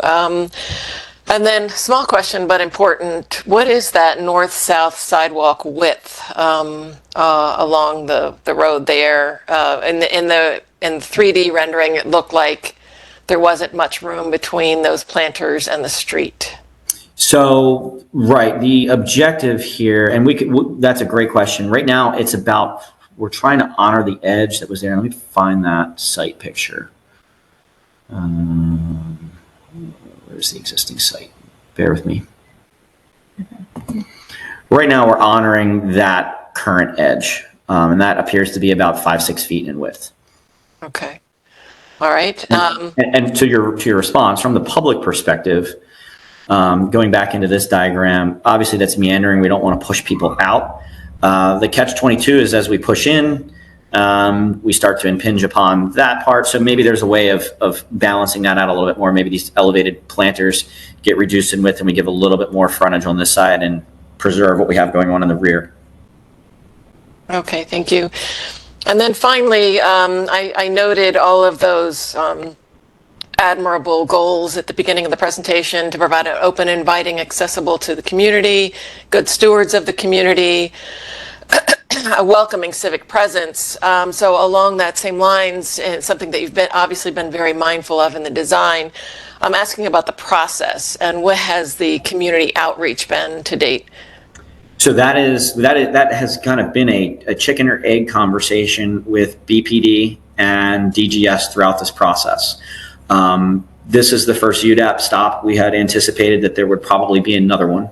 And then, small question, but important. What is that north-south sidewalk width along the road there? In the 3D rendering, it looked like there wasn't much room between those planters and the street. So, right, the objective here, and that's a great question. Right now, it's about, we're trying to honor the edge that was there. Let me find that site picture. Where's the existing site? Bear with me. Right now, we're honoring that current edge, and that appears to be about 5-6 feet in width. Okay. All right. And to your response, from the public perspective, going back into this diagram, obviously that's meandering. We don't want to push people out. The catch-22 is as we push in, we start to impinge upon that part. So maybe there's a way of balancing that out a little bit more. Maybe these elevated planters get reduced in width and we give a little bit more frontage on this side and preserve what we have going on in the rear. Okay, thank you. And then finally, I noted all of those admirable goals at the beginning of the presentation to provide an open, inviting, accessible to the community, good stewards of the community, a welcoming civic presence. So along that same lines, and something that you've obviously been very mindful of in the design, I'm asking about the process and what has the community outreach been to date? So that has kind of been a chicken or egg conversation with BPD and DGS throughout this process. This is the first UDAAP stop. We had anticipated that there would probably be another one.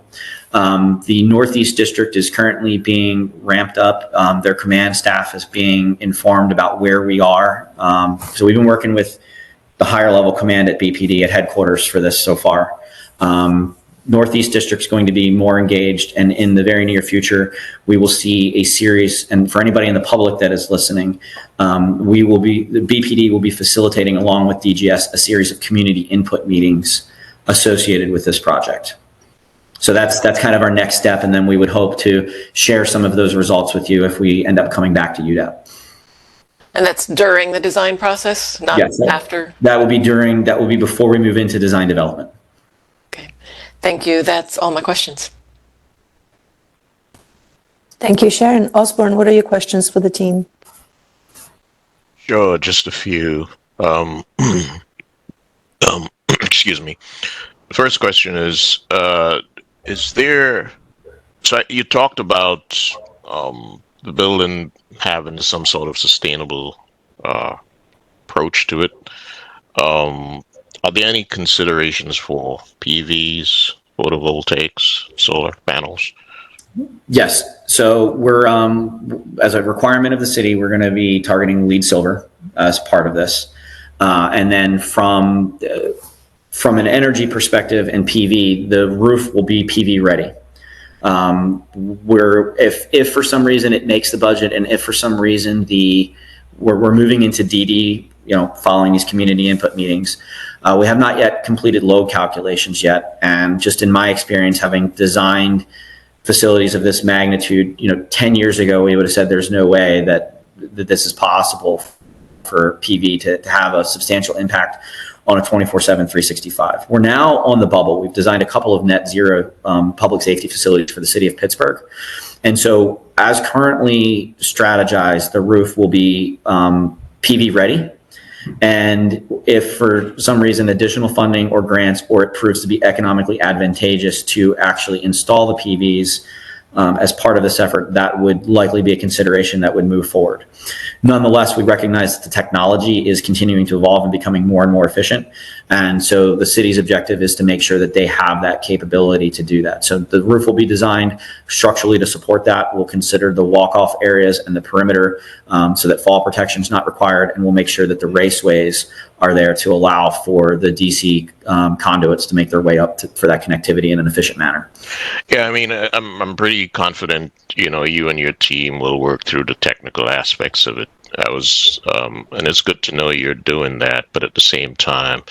The Northeast District is currently being ramped up. Their command staff is being informed about where we are. So we've been working with the higher level command at BPD at headquarters for this so far. Northeast District is going to be more engaged, and in the very near future, we will see a series, and for anybody in the public that is listening, the BPD will be facilitating along with DGS a series of community input meetings associated with this project. So that's kind of our next step, and then we would hope to share some of those results with you if we end up coming back to UDAAP. And that's during the design process, not after? That will be before we move into design development. Okay, thank you. That's all my questions. Thank you, Sharon. Osborne, what are your questions for the team? Sure, just a few. Excuse me. The first question is there, so you talked about the building having some sort of sustainable approach to it. Are there any considerations for PVs, photovoltaics, solar panels? Yes. So we're, as a requirement of the city, we're going to be targeting LEED Silver as part of this. And then from From an energy perspective and PV, the roof will be PV ready. If for some reason it makes the budget, and if for some reason we're moving into DD, following these community input meetings, we have not yet completed load calculations yet. And just in my experience, having designed facilities of this magnitude, 10 years ago, we would have said there's no way that this is possible for PV to have a substantial impact on a 24/7, 365. We're now on the bubble. We've designed a couple of net zero public safety facilities for the city of Pittsburgh. And so as currently strategized, the roof will be PV ready. And if for some reason additional funding or grants, or it proves to be economically advantageous to actually install the PVs as part of this effort, that would likely be a consideration that would move forward. Nonetheless, we recognize that the technology is continuing to evolve and becoming more and more efficient. And so the city's objective is to make sure that they have that capability to do that. So the roof will be designed structurally to support that. We'll consider the walk-off areas and the perimeter so that fall protection is not required. And we'll make sure that the raceways are there to allow for the DC conduits to make their way up for that connectivity in an efficient manner. Yeah, I mean, I'm pretty confident, you and your team will work through the technical aspects of it. And it's good to know you're doing that, but at the same time,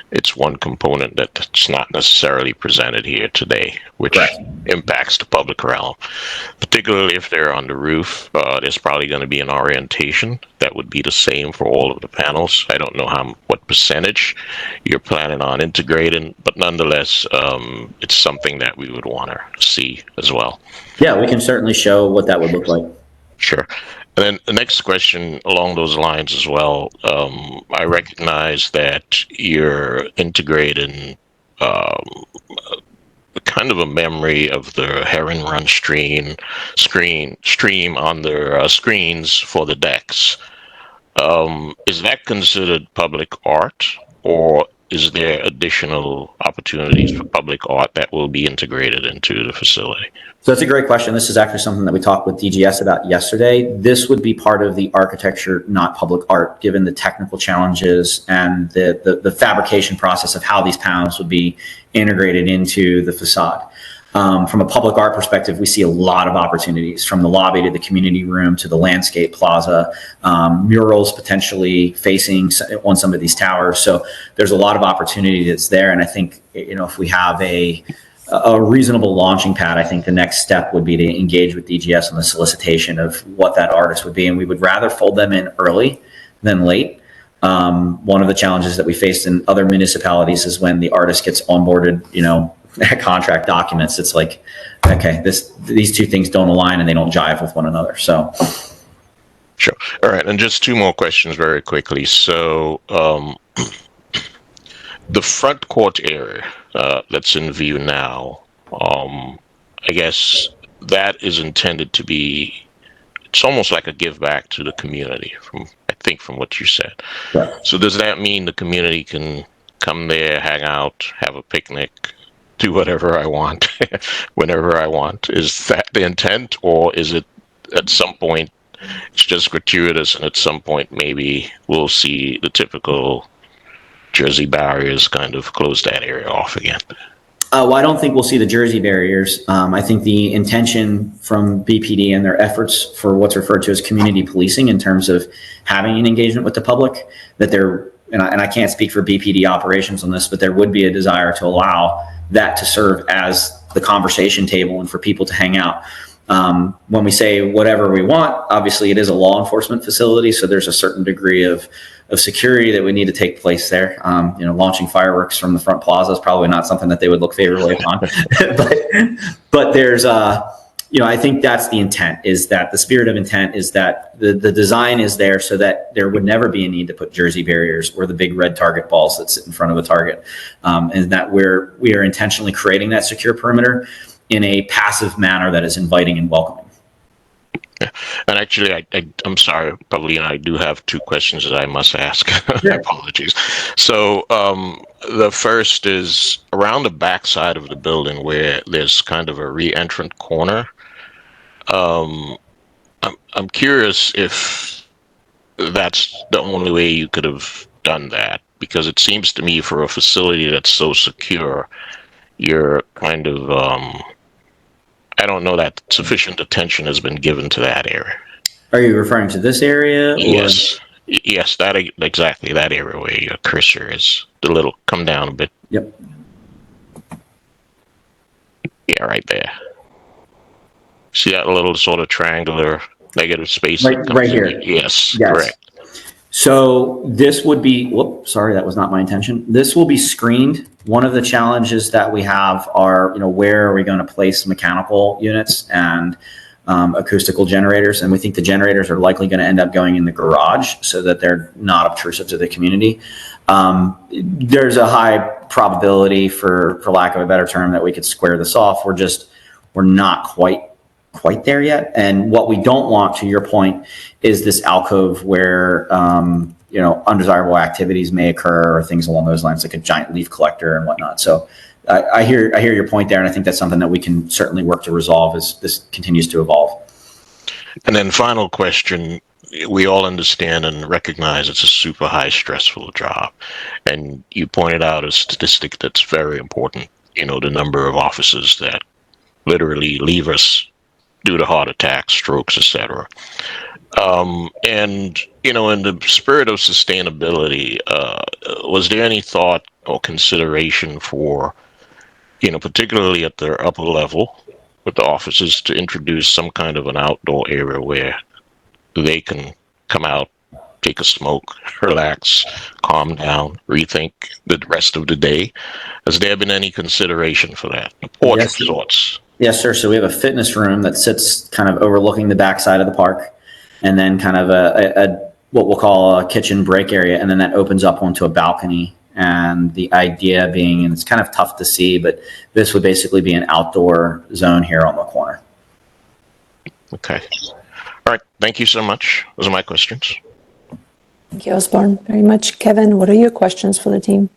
it's one component that's not necessarily presented here today, which Correct. impacts the public realm. Particularly if they're on the roof, there's probably going to be an orientation that would be the same for all of the panels. I don't know what percentage you're planning on integrating, but nonetheless, it's something that we would want to see as well. Yeah, we can certainly show what that would look like. Sure. And then the next question along those lines as well, I recognize that you're integrating kind of a memory of the Heron Run stream on the screens for the decks. Is that considered public art, or is there additional opportunities for public art that will be integrated into the facility? So that's a great question. This is actually something that we talked with DGS about yesterday. This would be part of the architecture, not public art, given the technical challenges and the fabrication process of how these panels would be integrated into the facade. From a public art perspective, we see a lot of opportunities, from the lobby to the community room to the landscape plaza, murals potentially facing on some of these towers. So there's a lot of opportunity that's there. And I think, if we have a reasonable launching pad, I think the next step would be to engage with DGS on the solicitation of what that artist would be. And we would rather fold them in early than late. One of the challenges that we faced in other municipalities is when the artist gets onboarded, contract documents, it's like, okay, these two things don't align and they don't jive with one another. So sure. All right, and just two more questions very quickly. So the front court area that's in view now, I guess that is intended to be, it's almost like a give back to the community, from what you said. right. So does that mean the community can come there, hang out, have a picnic, do whatever I want, whenever I want? Is that the intent, or is it at some point it's just gratuitous, and at some point maybe we'll see the typical Jersey barriers kind of close that area off again? Well, I don't think we'll see the Jersey barriers. I think the intention from BPD and their efforts for what's referred to as community policing, in terms of having an engagement with the public, that there, and I can't speak for BPD operations on this, but there would be a desire to allow that to serve as the conversation table and for people to hang out. When we say whatever we want, obviously it is a law enforcement facility, so there's a certain degree of security that would need to take place there. Launching fireworks from the front plaza is probably not something that they would look favorably upon. but there's, I think that's the intent, is that the spirit of intent is that the design is there so that there would never be a need to put Jersey barriers or the big red target balls that sit in front of a target. And that we are intentionally creating that secure perimeter in a passive manner that is inviting and welcoming. Yeah. And actually, I'm sorry, Paulina, I do have two questions that I must ask. Yeah. Apologies. So the first is around the back side of the building where there's kind of a re-entrant corner. I'm curious if that's the only way you could have done that, Because it seems to me for a facility that's so secure, you're kind of, I don't know that sufficient attention has been given to that area. Are you referring to this area? Or? Yes. Yes, that exactly that area where your cursor is. The little come down a bit. Yep. Yeah, right there. See that little sort of triangular negative space? that comes Right in? here. Yes, Yes. correct. So this would be, sorry, that was not my intention. This will be screened. One of the challenges that we have are, where are we going to place mechanical units and acoustical generators? And we think the generators are likely going to end up going in the garage so that they're not obtrusive to the community. There's a high probability, for lack of a better term, that we could square this off. We're not quite there yet. And what we don't want, to your point, is this alcove where undesirable activities may occur or things along those lines, like a giant leaf collector and whatnot. So I hear your point there, and I think that's something that we can certainly work to resolve as this continues to evolve. And then final question, we all understand and recognize it's a super high stressful job. And you pointed out a statistic that's very important, the number of officers that literally leave us due to heart attacks, strokes, etc. And, in the spirit of sustainability, was there any thought or consideration for, particularly at the upper level with the officers, to introduce some kind of an outdoor area where they can come out, take a smoke, relax, calm down, rethink the rest of the day? Has there been any consideration for that? Porch resorts. Yes, sir. So we have a fitness room that sits kind of overlooking the backside of the park, and then kind of a what we'll call a kitchen break area, and then that opens up onto a balcony. And the idea being, and it's kind of tough to see, but this would basically be an outdoor zone here on the corner. Okay. All right. Thank you so much. Those are my questions. Thank you, Osborne, very much. Kevin, what are your questions for the team?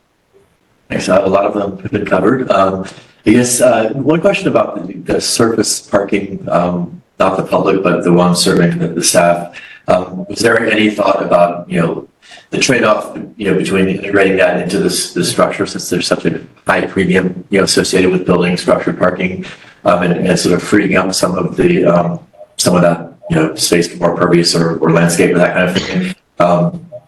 Thanks. A lot of them have been covered. I guess one question about the surface parking, not the public, but the ones serving the staff. Was there any thought about, the trade-off, between integrating that into the structure, since there's such a high premium, associated with building structured parking, and sort of freeing up some of that, space for more pervious or landscape or that kind of thing?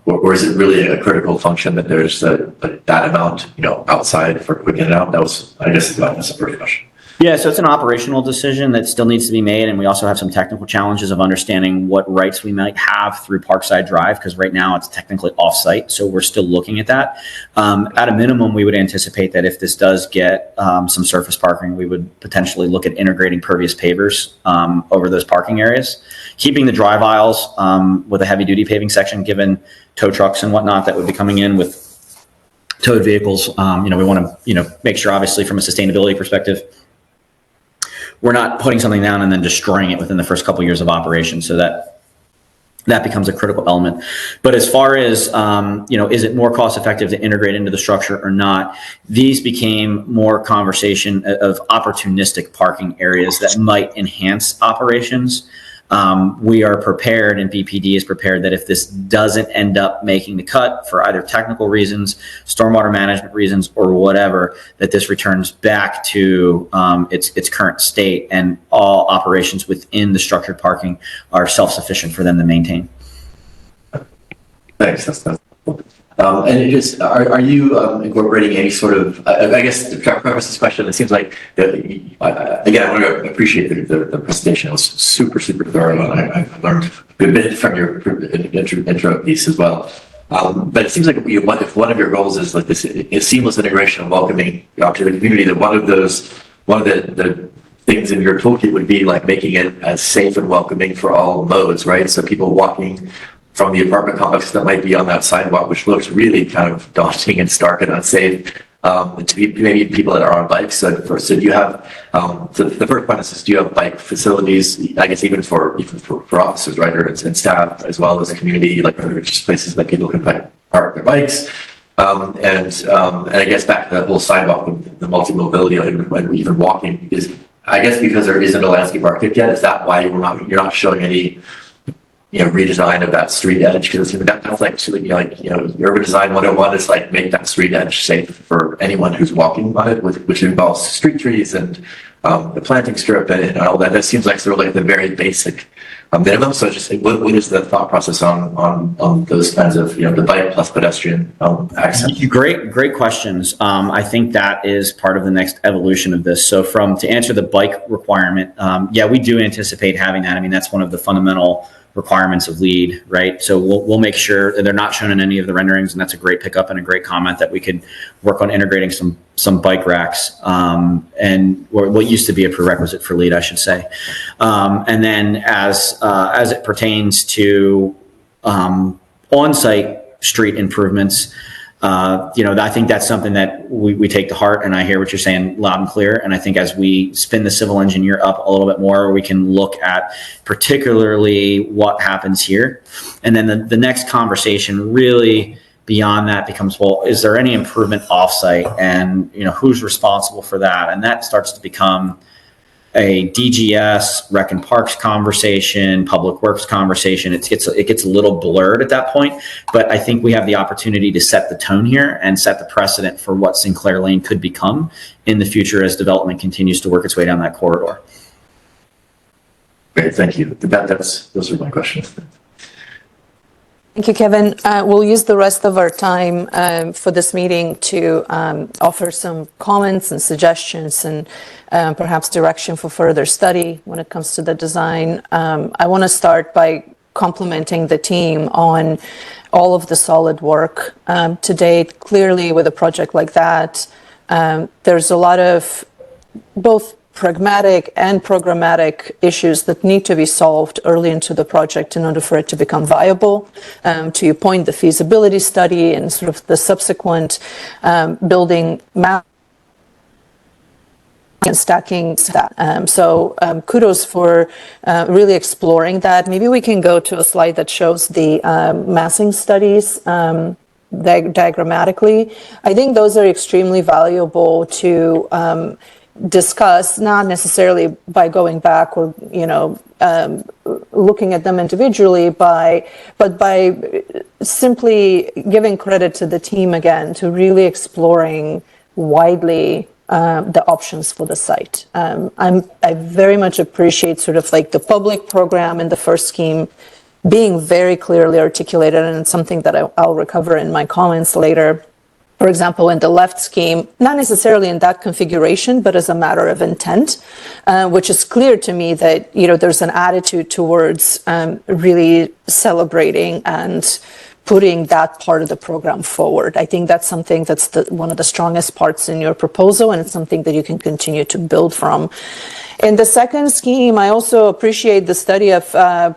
Or is it really a critical function that there's that amount, outside for quick in and out? That's the first question. Yeah, so it's an operational decision that still needs to be made, and we also have some technical challenges of understanding what rights we might have through Parkside Drive, because right now it's technically off-site, so we're still looking at that. At a minimum, we would anticipate that if this does get some surface parking, we would potentially look at integrating pervious pavers over those parking areas, keeping the drive aisles with a heavy-duty paving section, given tow trucks and whatnot that would be coming in with towed vehicles. We want to make sure, obviously, from a sustainability perspective, we're not putting something down and then destroying it within the first couple of years of operation. So that becomes a critical element. But as far as, is it more cost effective to integrate into the structure or not? These became more conversation of opportunistic parking areas that might enhance operations. We are prepared, and BPD is prepared, that if this doesn't end up making the cut for either technical reasons, stormwater management reasons, or whatever, that this returns back to its current state, and all operations within the structured parking are self-sufficient for them to maintain. Thanks. That's and it just, are you incorporating any sort of, I guess to preface this question, it seems like, again, I want to appreciate the presentation. It was super, super thorough, and I learned a good bit from your intro piece as well. But it seems like if one of your goals is like this seamless integration of welcoming to the community, that one of the things in your toolkit would be like making it as safe and welcoming for all modes, right? So people walking from the apartment complex that might be on that sidewalk, which looks really kind of daunting and stark and unsafe, to maybe people that are on bikes. So do you have, the first point is, do you have bike facilities, I guess even for officers, right, and staff, as well as the community, like just places that people can park their bikes? And I guess back to that whole sidewalk, the multi-mobility, and even walking, is, I guess because there isn't a landscape architect yet, is that why you're not showing any redesign of that street edge, because that's like, urban design 101 is like make that street edge safe for anyone who's walking by it, which involves street trees and the planting strip and all that. That seems like sort of like the very basic minimum. So just what is the thought process on those kinds of, the bike plus pedestrian access? Great questions. I think that is part of the next evolution of this. So to answer the bike requirement, yeah, we do anticipate having that. I mean, that's one of the fundamental requirements of LEED, right? So we'll make sure that they're not shown in any of the renderings, and that's a great pickup and a great comment that we could work on integrating some bike racks, and what used to be a prerequisite for LEED, I should say. And then as it pertains to on-site street improvements, I think that's something that we take to heart, and I hear what you're saying loud and clear. And I think as we spin the civil engineer up a little bit more, we can look at particularly what happens here. And then the next conversation really beyond that becomes, well, is there any improvement offsite, and who's responsible for that? And that starts to become a DGS, Rec and Parks conversation, Public Works conversation. It gets a little blurred at that point, but I think we have the opportunity to set the tone here and set the precedent for what Sinclair Lane could become in the future as development continues to work its way down that corridor. Great, thank you. Those are my questions. Thank you, Kevin. We'll use the rest of our time for this meeting to offer some comments and suggestions and perhaps direction for further study when it comes to the design. I want to start by complimenting the team on all of the solid work to date. Clearly, with a project like that, there's a lot of both pragmatic and programmatic issues that need to be solved early into the project in order for it to become viable. To your point, the feasibility study and sort of the subsequent building map and stacking that. So kudos for really exploring that. Maybe we can go to a slide that shows the massing studies diagrammatically. I think those are extremely valuable to discuss, not necessarily by going back or looking at them individually, but by simply giving credit to the team again to really exploring widely the options for the site. I very much appreciate sort of like the public program in the first scheme being very clearly articulated, and it's something that I'll recover in my comments later. For example, in the left scheme, not necessarily in that configuration, but as a matter of intent, which is clear to me that, there's an attitude towards really celebrating and putting that part of the program forward. I think that's something that's one of the strongest parts in your proposal, and it's something that you can continue to build from. In the second scheme, I also appreciate the study of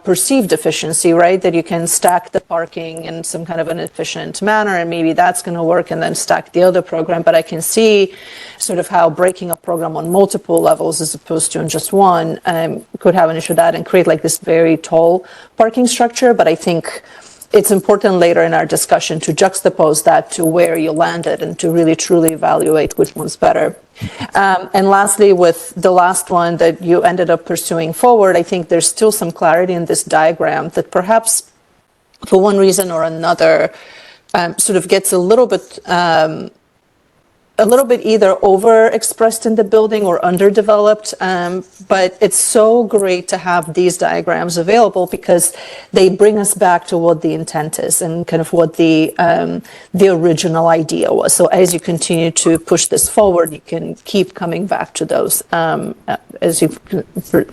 perceived efficiency, right? That you can stack the parking in some kind of an efficient manner, and maybe that's going to work, and then stack the other program. But I can see sort of how breaking a program on multiple levels as opposed to on just one could have an issue with that and create like this very tall parking structure. But I think it's important later in our discussion to juxtapose that to where you landed and to really truly evaluate which one's better. And lastly, with the last one that you ended up pursuing forward, I think there's still some clarity in this diagram that perhaps for one reason or another sort of gets a little bit either overexpressed in the building or underdeveloped, but it's so great to have these diagrams available because they bring us back to what the intent is and kind of what the original idea was. So as you continue to push this forward, you can keep coming back to those as you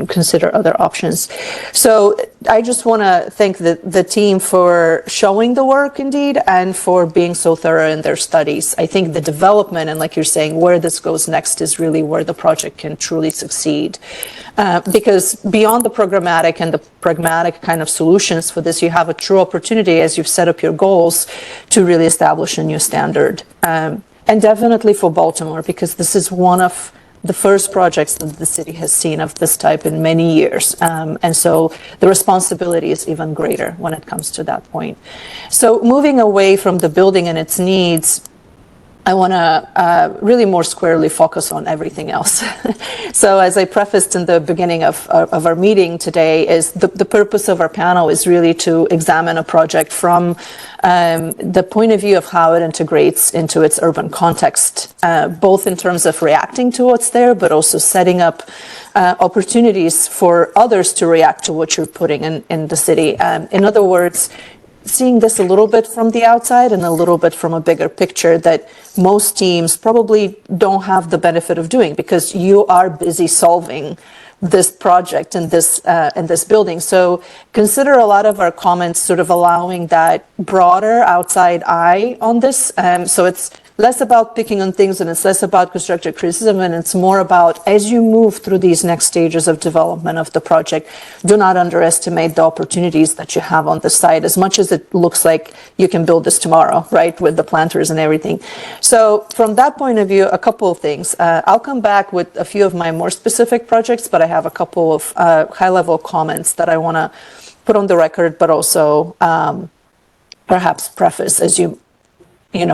consider other options. So I just want to thank the team for showing the work indeed and for being so thorough in their studies. I think the development and like you're saying, where this goes next is really where the project can truly succeed. Because beyond the programmatic and the pragmatic kind of solutions for this, you have a true opportunity as you've set up your goals to really establish a new standard. And definitely for Baltimore, because this is one of the first projects that the city has seen of this type in many years. And so the responsibility is even greater when it comes to that point. So moving away from the building and its needs, I want to really more squarely focus on everything else. So as I prefaced in the beginning of our meeting today, is the purpose of our panel is really to examine a project from the point of view of how it integrates into its urban context, both in terms of reacting to what's there, but also setting up opportunities for others to react to what you're putting in the city. In other words, seeing this a little bit from the outside and a little bit from a bigger picture that most teams probably don't have the benefit of doing because you are busy solving this project and this building. So consider a lot of our comments sort of allowing that broader outside eye on this. So it's less about picking on things and it's less about constructive criticism and it's more about as you move through these next stages of development of the project, do not underestimate the opportunities that you have on the site as much as it looks like you can build this tomorrow, right, with the planters and everything. So from that point of view, a couple of things. I'll come back with a few of my more specific projects, but I have a couple of high-level comments that I want to put on the record, but also perhaps preface as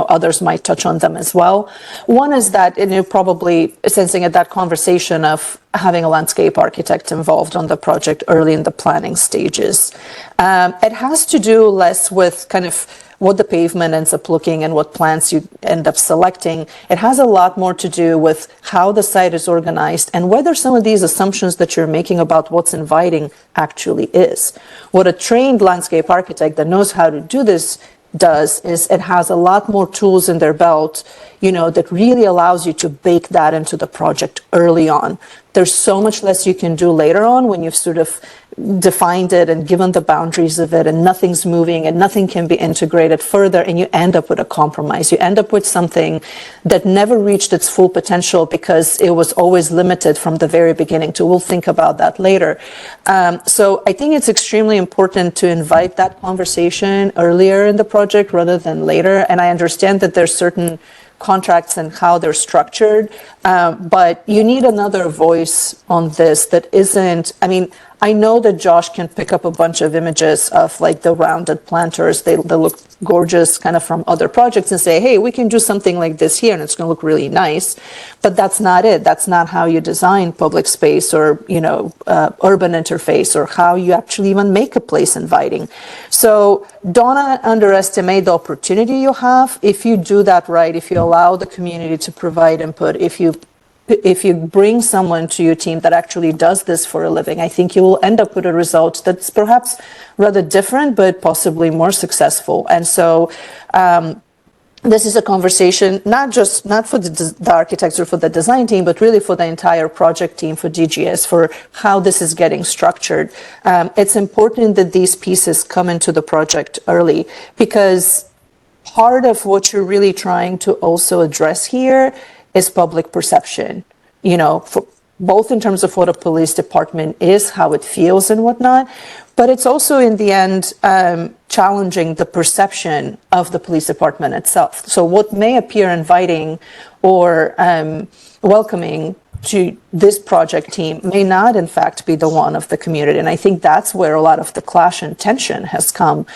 others might touch on them as well. One is that, and you're probably sensing at that conversation of having a landscape architect involved on the project early in the planning stages. It has to do less with kind of what the pavement ends up looking and what plants you end up selecting. It has a lot more to do with how the site is organized and whether some of these assumptions that you're making about what's inviting actually is. What a trained landscape architect that knows how to do this does is it has a lot more tools in their belt, that really allows you to bake that into the project early on. There's so much less you can do later on when you've sort of defined it and given the boundaries of it and nothing's moving and nothing can be integrated further and you end up with a compromise. You end up with something that never reached its full potential because it was always limited from the very beginning. So we'll think about that later. So I think it's extremely important to invite that conversation earlier in the project rather than later. And I understand that there's certain contracts and how they're structured, but you need another voice on this that isn't, I know that Josh can pick up a bunch of images of like the rounded planters. They look gorgeous kind of from other projects and say, hey, we can do something like this here and it's going to look really nice. But that's not it. That's not how you design public space or, urban interface or how you actually even make a place inviting. So don't underestimate the opportunity you have if you do that right, if you allow the community to provide input, if you bring someone to your team that actually does this for a living, I think you will end up with a result that's perhaps rather different, but possibly more successful. And so this is a conversation, not for the architects or for the design team, but really for the entire project team, for DGS, for how this is getting structured. It's important that these pieces come into the project early because part of what you're really trying to also address here is public perception, for both in terms of what a police department is, how it feels and whatnot, but it's also in the end challenging the perception of the police department itself. So what may appear inviting or welcoming to this project team may not in fact be the one of the community. And I think that's where a lot of the clash and tension has come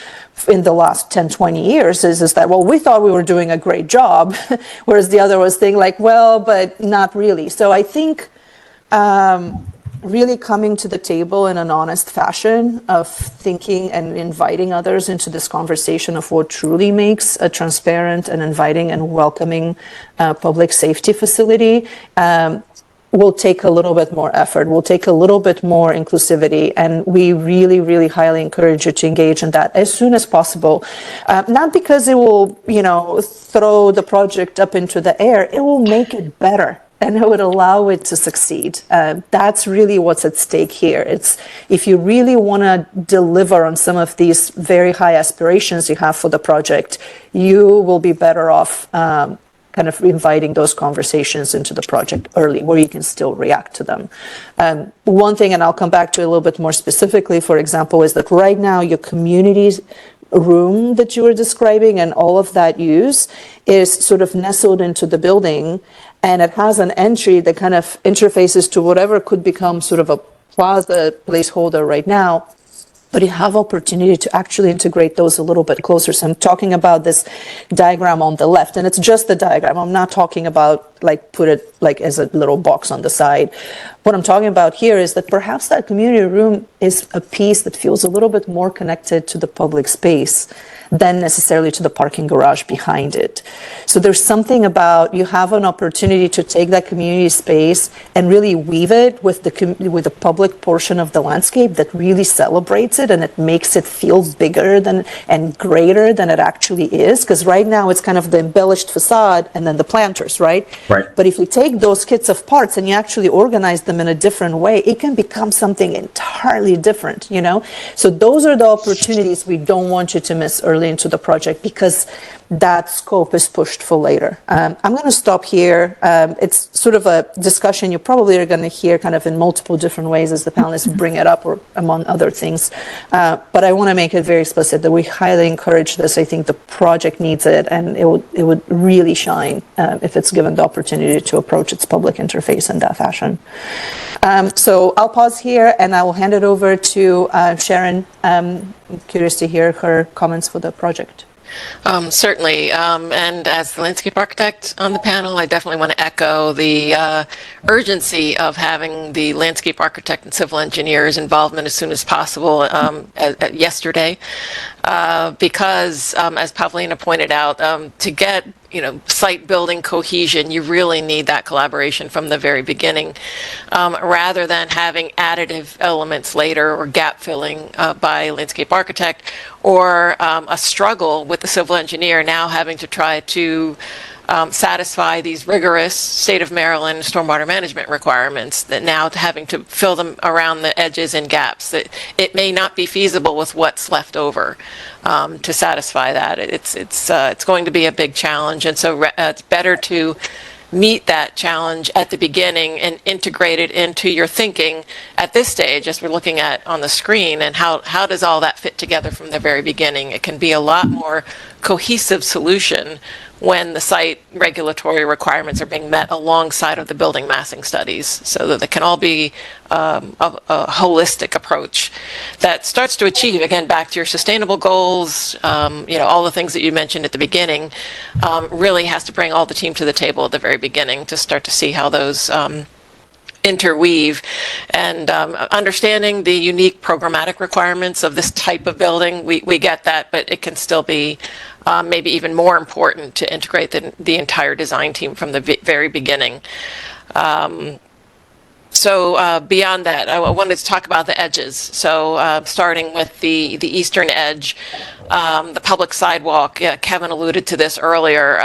in the last 10, 20 years is that, well, we thought we were doing a great job, whereas the other was thinking like, well, but not really. So I think really coming to the table in an honest fashion of thinking and inviting others into this conversation of what truly makes a transparent and inviting and welcoming public safety facility will take a little bit more effort, will take a little bit more inclusivity, and we really, really highly encourage you to engage in that as soon as possible. Not because it will, throw the project up into the air, it will make it better. And it would allow it to succeed. That's really what's at stake here. It's if you really want to deliver on some of these very high aspirations you have for the project, you will be better off kind of inviting those conversations into the project early where you can still react to them. One thing, and I'll come back to it a little bit more specifically, for example, is that right now your community's room that you were describing and all of that use is sort of nestled into the building, and it has an entry that kind of interfaces to whatever could become sort of a plaza placeholder right now. but you have opportunity to actually integrate those a little bit closer. So I'm talking about this diagram on the left, and it's just the diagram. I'm not talking about like put it like as a little box on the side. What I'm talking about here is that perhaps that community room is a piece that feels a little bit more connected to the public space than necessarily to the parking garage behind it. So there's something about you have an opportunity to take that community space and really weave it with the public portion of the landscape that really celebrates it, and it makes it feel bigger than and greater than it actually is. Because right now it's kind of the embellished facade and then the planters, right? Right. But if you take those kits of parts and you actually organize them in a different way, it can become something entirely different, you know? So those are the opportunities we don't want you to miss early into the project, because that scope is pushed for later. I'm going to stop here. It's sort of a discussion you probably are going to hear kind of in multiple different ways as the panelists bring it up, or among other things. But I want to make it very explicit that we highly encourage this. I think the project needs it, and it would really shine if it's given the opportunity to approach its public interface in that fashion. So I'll pause here, and I will hand it over to Sharon. I'm curious to hear her comments for the project. Certainly. And as the landscape architect on the panel, I definitely want to echo the urgency of having the landscape architect and civil engineers' involvement as soon as possible yesterday. Because, as Pavlina pointed out, to get site building cohesion, you really need that collaboration from the very beginning, rather than having additive elements later or gap filling by landscape architect, or a struggle with the civil engineer now having to try to satisfy these rigorous state of Maryland stormwater management requirements, that now having to fill them around the edges and gaps, that it may not be feasible with what's left over to satisfy that. It's going to be a big challenge, and so it's better to meet that challenge at the beginning and integrate it into your thinking at this stage, as we're looking at on the screen, and how does all that fit together from the very beginning. It can be a lot more cohesive solution when the site regulatory requirements are being met alongside of the building massing studies, so that they can all be a holistic approach that starts to achieve, again, back to your sustainable goals, all the things that you mentioned at the beginning, really has to bring all the team to the table at the very beginning to start to see how those interweave, and understanding the unique programmatic requirements of this type of building. We get that, but it can still be maybe even more important to integrate the entire design team from the very beginning. So beyond that, I wanted to talk about the edges. So starting with the eastern edge, the public sidewalk, Kevin alluded to this earlier,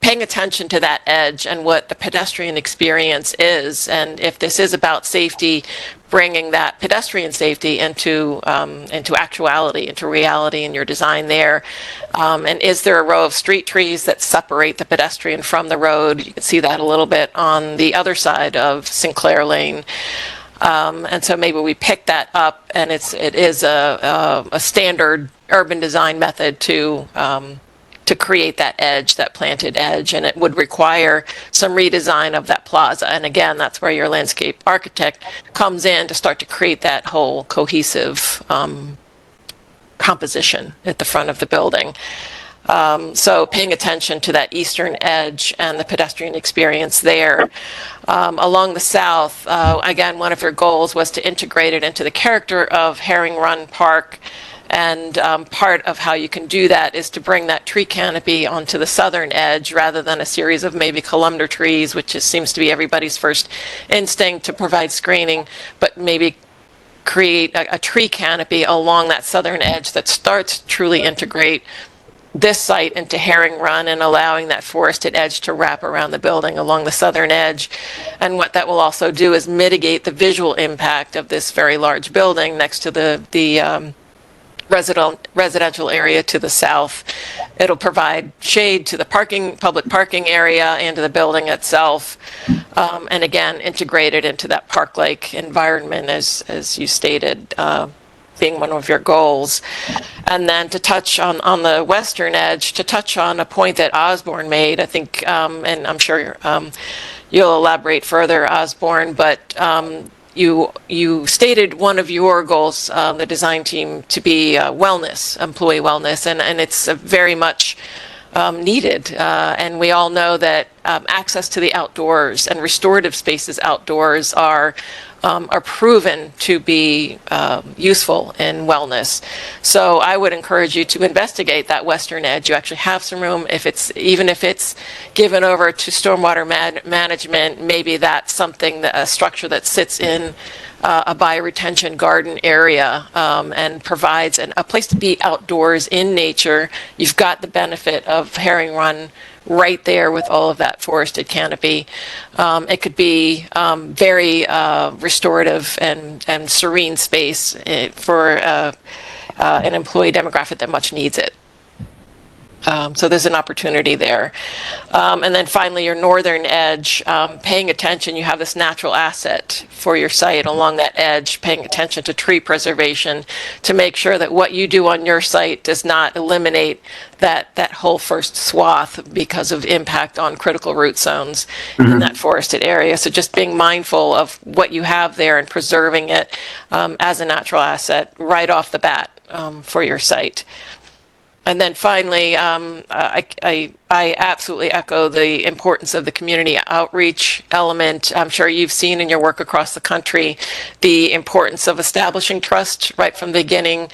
paying attention to that edge and what the pedestrian experience is, and if this is about safety, bringing that pedestrian safety into actuality, into reality in your design there. And is there a row of street trees that separate the pedestrian from the road? You can see that a little bit on the other side of Sinclair Lane. And so maybe we pick that up, and it is a standard urban design method to create that edge, that planted edge, and it would require some redesign of that plaza. And again, that's where your landscape architect comes in to start to create that whole cohesive composition at the front of the building. So paying attention to that eastern edge and the pedestrian experience there. Along the south, again, one of your goals was to integrate it into the character of Herring Run Park. And part of how you can do that is to bring that tree canopy onto the southern edge, rather than a series of maybe columnar trees, which seems to be everybody's first instinct to provide screening, but maybe create a tree canopy along that southern edge that starts to truly integrate this site into Herring Run, and allowing that forested edge to wrap around the building along the southern edge. And what that will also do is mitigate the visual impact of this very large building next to the residential area to the south. It'll provide shade to the public parking area and to the building itself, and again, integrated into that park-like environment, as you stated, being one of your goals. And then to touch on the western edge, to touch on a point that Osborne made, I think, and I'm sure you'll elaborate further, Osborne, but you stated one of your goals, the design team, to be wellness, employee wellness, and it's very much needed. And we all know that access to the outdoors and restorative spaces outdoors are proven to be useful in wellness. So I would encourage you to investigate that western edge. You actually have some room. Even if it's given over to stormwater management, maybe that's something, a structure that sits in a bioretention garden area and provides a place to be outdoors in nature. You've got the benefit of Herring Run right there with all of that forested canopy. It could be very restorative and serene space for an employee demographic that much needs it. So there's an opportunity there. And then finally, your northern edge, paying attention, you have this natural asset for your site along that edge, paying attention to tree preservation to make sure that what you do on your site does not eliminate that whole first swath because of impact on critical root zones in that forested area. So just being mindful of what you have there and preserving it as a natural asset right off the bat for your site. And then finally, I absolutely echo the importance of the community outreach element. I'm sure you've seen in your work across the country the importance of establishing trust right from the beginning,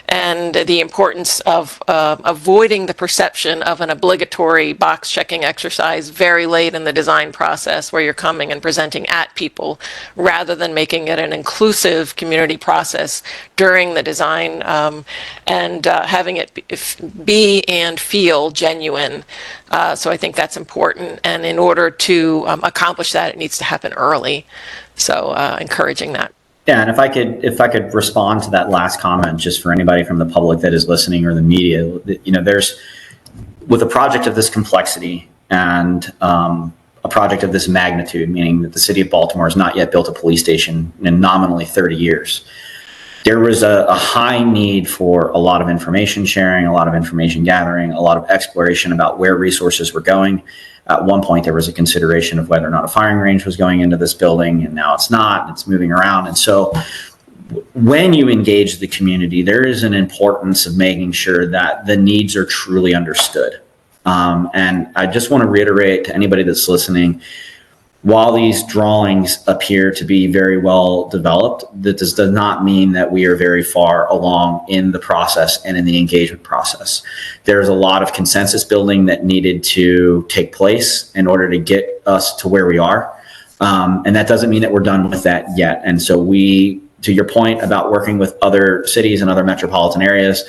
and the importance of avoiding the perception of an obligatory box checking exercise very late in the design process where you're coming and presenting at people, rather than making it an inclusive community process during the design and having it be and feel genuine. So I think that's important. And in order to accomplish that, it needs to happen early. So encouraging that. Yeah, and if I could respond to that last comment, just for anybody from the public that is listening or the media, there's, with a project of this complexity and a project of this magnitude, meaning that the city of Baltimore has not yet built a police station in nominally 30 years. There was a high need for a lot of information sharing, a lot of information gathering, a lot of exploration about where resources were going. At one point, there was a consideration of whether or not a firing range was going into this building, and now it's not, and it's moving around. And so when you engage the community, there is an importance of making sure that the needs are truly understood. And I just want to reiterate to anybody that's listening, while these drawings appear to be very well developed, that does not mean that we are very far along in the process and in the engagement process. There's a lot of consensus building that needed to take place in order to get us to where we are. And that doesn't mean that we're done with that yet. And so to your point about working with other cities and other metropolitan areas,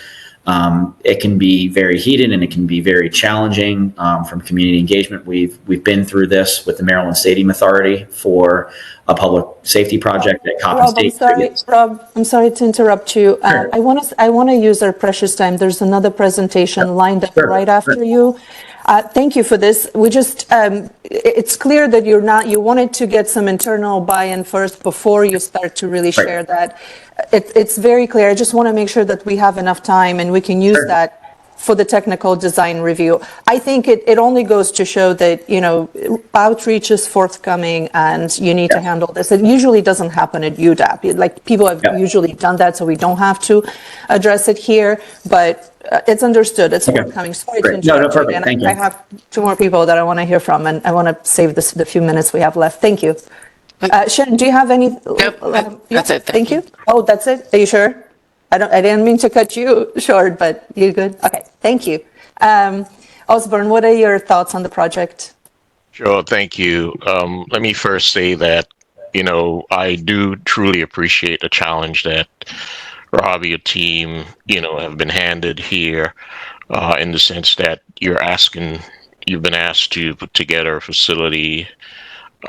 it can be very heated and it can be very challenging from community engagement. We've been through this with the Maryland Stadium Authority for a public safety project at Coppin State. Rob, I'm sorry to interrupt you. Sure. I want to use our precious time. There's another presentation lined up right after you. Thank you for this. We just, it's clear that you wanted to get some internal buy-in first before you start to really share that. It's very clear. I just want to make sure that we have enough time and we can use that for the technical design review. I think it only goes to show that, outreach is forthcoming and you need to handle this. It usually doesn't happen at UDAAP. Like, people have usually done that, so we don't have to address it here, but it's understood. It's forthcoming. Sorry to interrupt you. And Thank you. I have two more people that I want to hear from, and I want to save the few minutes we have left. Thank you. Sharon, do you have any? Yep, that's it. Thank you. Oh, that's it? Are you sure? I didn't mean to cut you short, but you good? Okay, thank you. Osborne, what are your thoughts on the project? Sure, thank you. Let me first say that, I do truly appreciate the challenge that Rob, your team, have been handed here, in the sense that you've been asked to put together a facility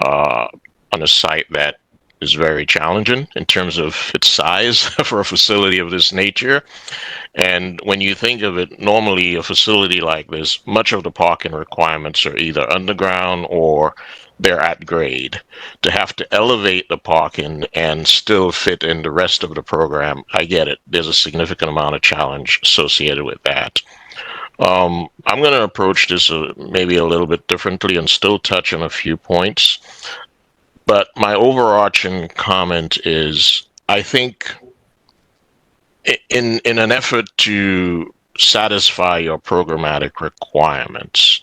on a site that is very challenging in terms of its size for a facility of this nature. And when you think of it, normally a facility like this, much of the parking requirements are either underground or they're at grade. To have to elevate the parking and still fit in the rest of the program, I get it. There's a significant amount of challenge associated with that. I'm going to approach this maybe a little bit differently and still touch on a few points. But my overarching comment is, I think in an effort to satisfy your programmatic requirements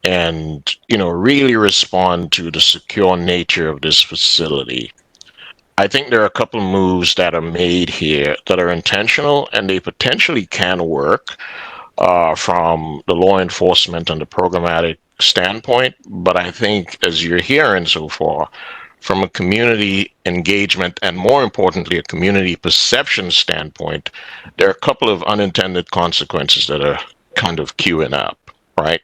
and, really respond to the secure nature of this facility, I think there are a couple of moves that are made here that are intentional, and they potentially can work from the law enforcement and the programmatic standpoint. But I think, as you're hearing so far, from a community engagement and, more importantly, a community perception standpoint, there are a couple of unintended consequences that are kind of queuing up, right?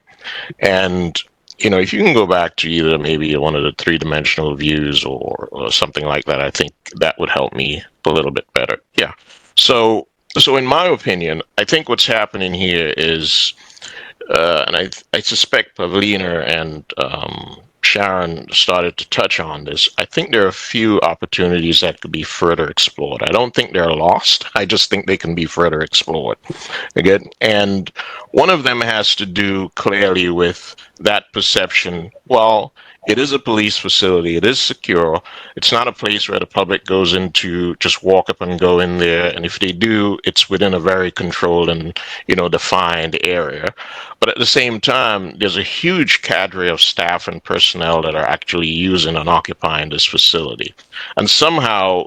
And if you can go back to either maybe one of the three-dimensional views or something like that, I think that would help me a little bit better. Yeah. So in my opinion, I think what's happening here is, and I suspect Pavlina and Sharon started to touch on this, I think there are a few opportunities that could be further explored. I don't think they're lost. I just think they can be further explored. Again, and one of them has to do clearly with that perception. Well, it is a police facility. It is secure. It's not a place where the public goes into just walk up and go in there. And if they do, it's within a very controlled and, defined area. But at the same time, there's a huge cadre of staff and personnel that are actually using and occupying this facility. And somehow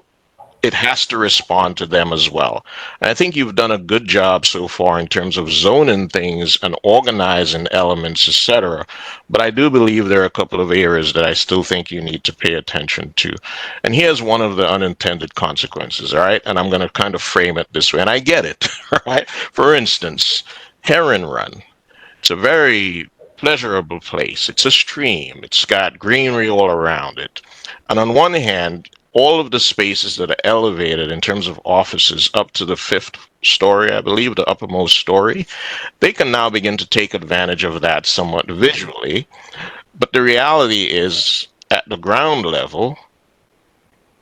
it has to respond to them as well. And I think you've done a good job so far in terms of zoning things and organizing elements, etc. But I do believe there are a couple of areas that I still think you need to pay attention to. And here's one of the unintended consequences, all right? And I'm going to kind of frame it this way, and I get it, right? For instance, Heron Run. It's a very pleasurable place. It's a stream. It's got greenery all around it. And on one hand, all of the spaces that are elevated in terms of offices up to the 5th story, I believe, the uppermost story, they can now begin to take advantage of that somewhat visually. But the reality is, at the ground level,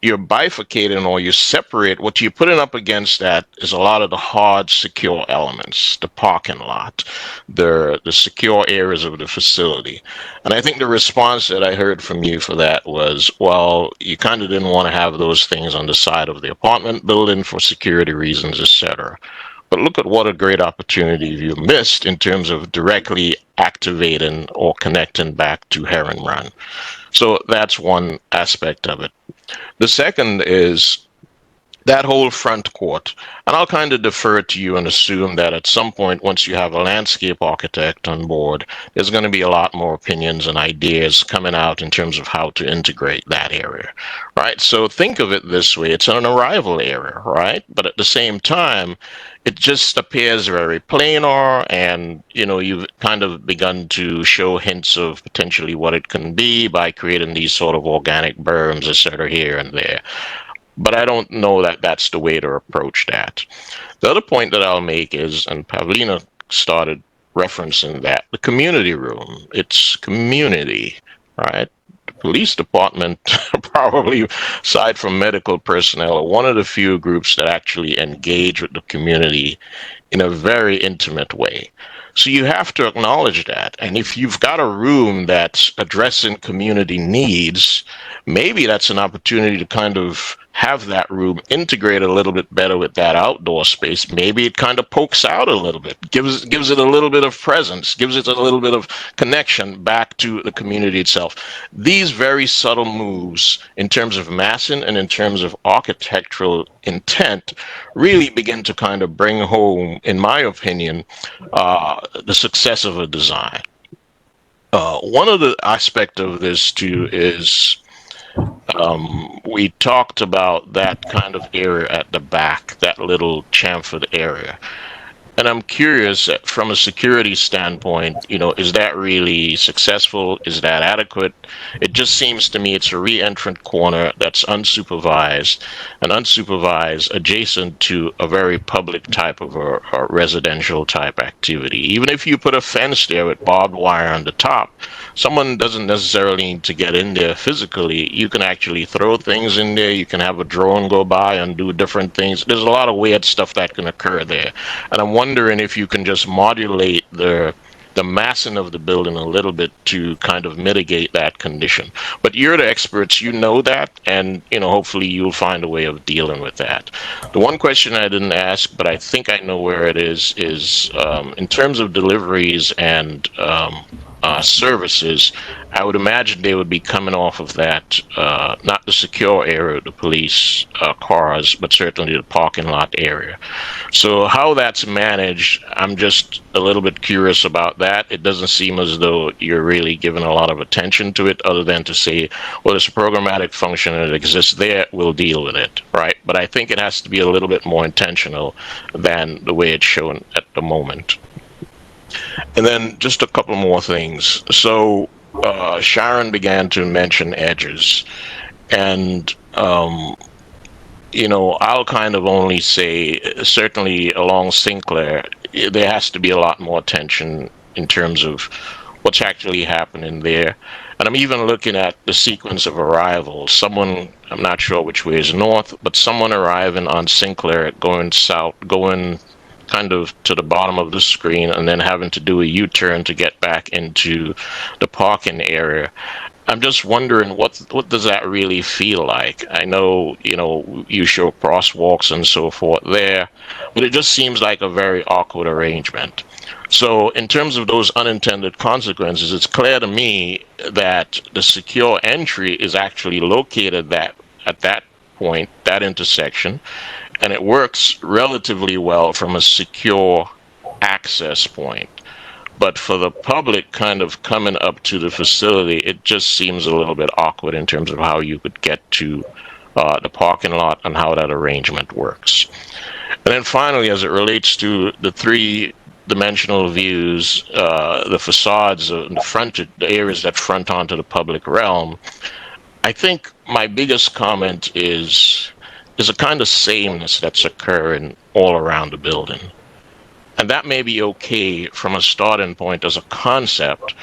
you're bifurcating or you separate. What you're putting up against that is a lot of the hard, secure elements, the parking lot, the secure areas of the facility. And I think the response that I heard from you for that was, well, you kind of didn't want to have those things on the side of the apartment building for security reasons, etc. But look at what a great opportunity you missed in terms of directly activating or connecting back to Heron Run. So that's one aspect of it. The second is that whole front court. And I'll kind of defer to you and assume that at some point, once you have a landscape architect on board, there's going to be a lot more opinions and ideas coming out in terms of how to integrate that area, right? So think of it this way. It's an arrival area, right? But at the same time, it just appears very planar, and you've kind of begun to show hints of potentially what it can be by creating these sort of organic berms, etc., here and there. But I don't know that that's the way to approach that. The other point that I'll make is, and Pavlina started referencing that, the community room. It's community, right? The police department, probably aside from medical personnel, are one of the few groups that actually engage with the community in a very intimate way. So you have to acknowledge that. And if you've got a room that's addressing community needs, maybe that's an opportunity to kind of have that room integrate a little bit better with that outdoor space. Maybe it kind of pokes out a little bit, gives it a little bit of presence, gives it a little bit of connection back to the community itself. These very subtle moves in terms of massing and in terms of architectural intent really begin to kind of bring home, in my opinion, the success of a design. One of the aspects of this too is we talked about that kind of area at the back, that little chamfered area. And I'm curious, from a security standpoint, is that really successful? Is that adequate? It just seems to me it's a re-entrant corner that's unsupervised, and unsupervised adjacent to a very public type of a residential type activity. Even if you put a fence there with barbed wire on the top, someone doesn't necessarily need to get in there physically. You can actually throw things in there. You can have a drone go by and do different things. There's a lot of weird stuff that can occur there. And I'm wondering if you can just modulate the the massing of the building a little bit to kind of mitigate that condition. But you're the experts, you know that, and hopefully you'll find a way of dealing with that. The one question I didn't ask, but I think I know where it is in terms of deliveries and services. I would imagine they would be coming off of that, not the secure area of the police cars, but certainly the parking lot area. So how that's managed, I'm just a little bit curious about that. It doesn't seem as though you're really giving a lot of attention to it, other than to say, well, it's a programmatic function and it exists there, we'll deal with it, right? But I think it has to be a little bit more intentional than the way it's shown at the moment. And then just a couple more things. So Sharon began to mention edges, and I'll kind of only say, certainly along Sinclair, there has to be a lot more attention in terms of what's actually happening there. And I'm even looking at the sequence of arrivals. Someone, I'm not sure which way is north, but someone arriving on Sinclair going south, going kind of to the bottom of the screen, and then having to do a U-turn to get back into the parking area. I'm just wondering, what does that really feel like? I know, you show crosswalks and so forth there, but it just seems like a very awkward arrangement. So in terms of those unintended consequences, it's clear to me that the secure entry is actually located at that point, that intersection, and it works relatively well from a secure access point. But for the public kind of coming up to the facility, it just seems a little bit awkward in terms of how you could get to the parking lot and how that arrangement works. And then finally, as it relates to the three-dimensional views, the facades, the areas that front onto the public realm, I think my biggest comment is a kind of sameness that's occurring all around the building. And that may be okay from a starting point as a concept,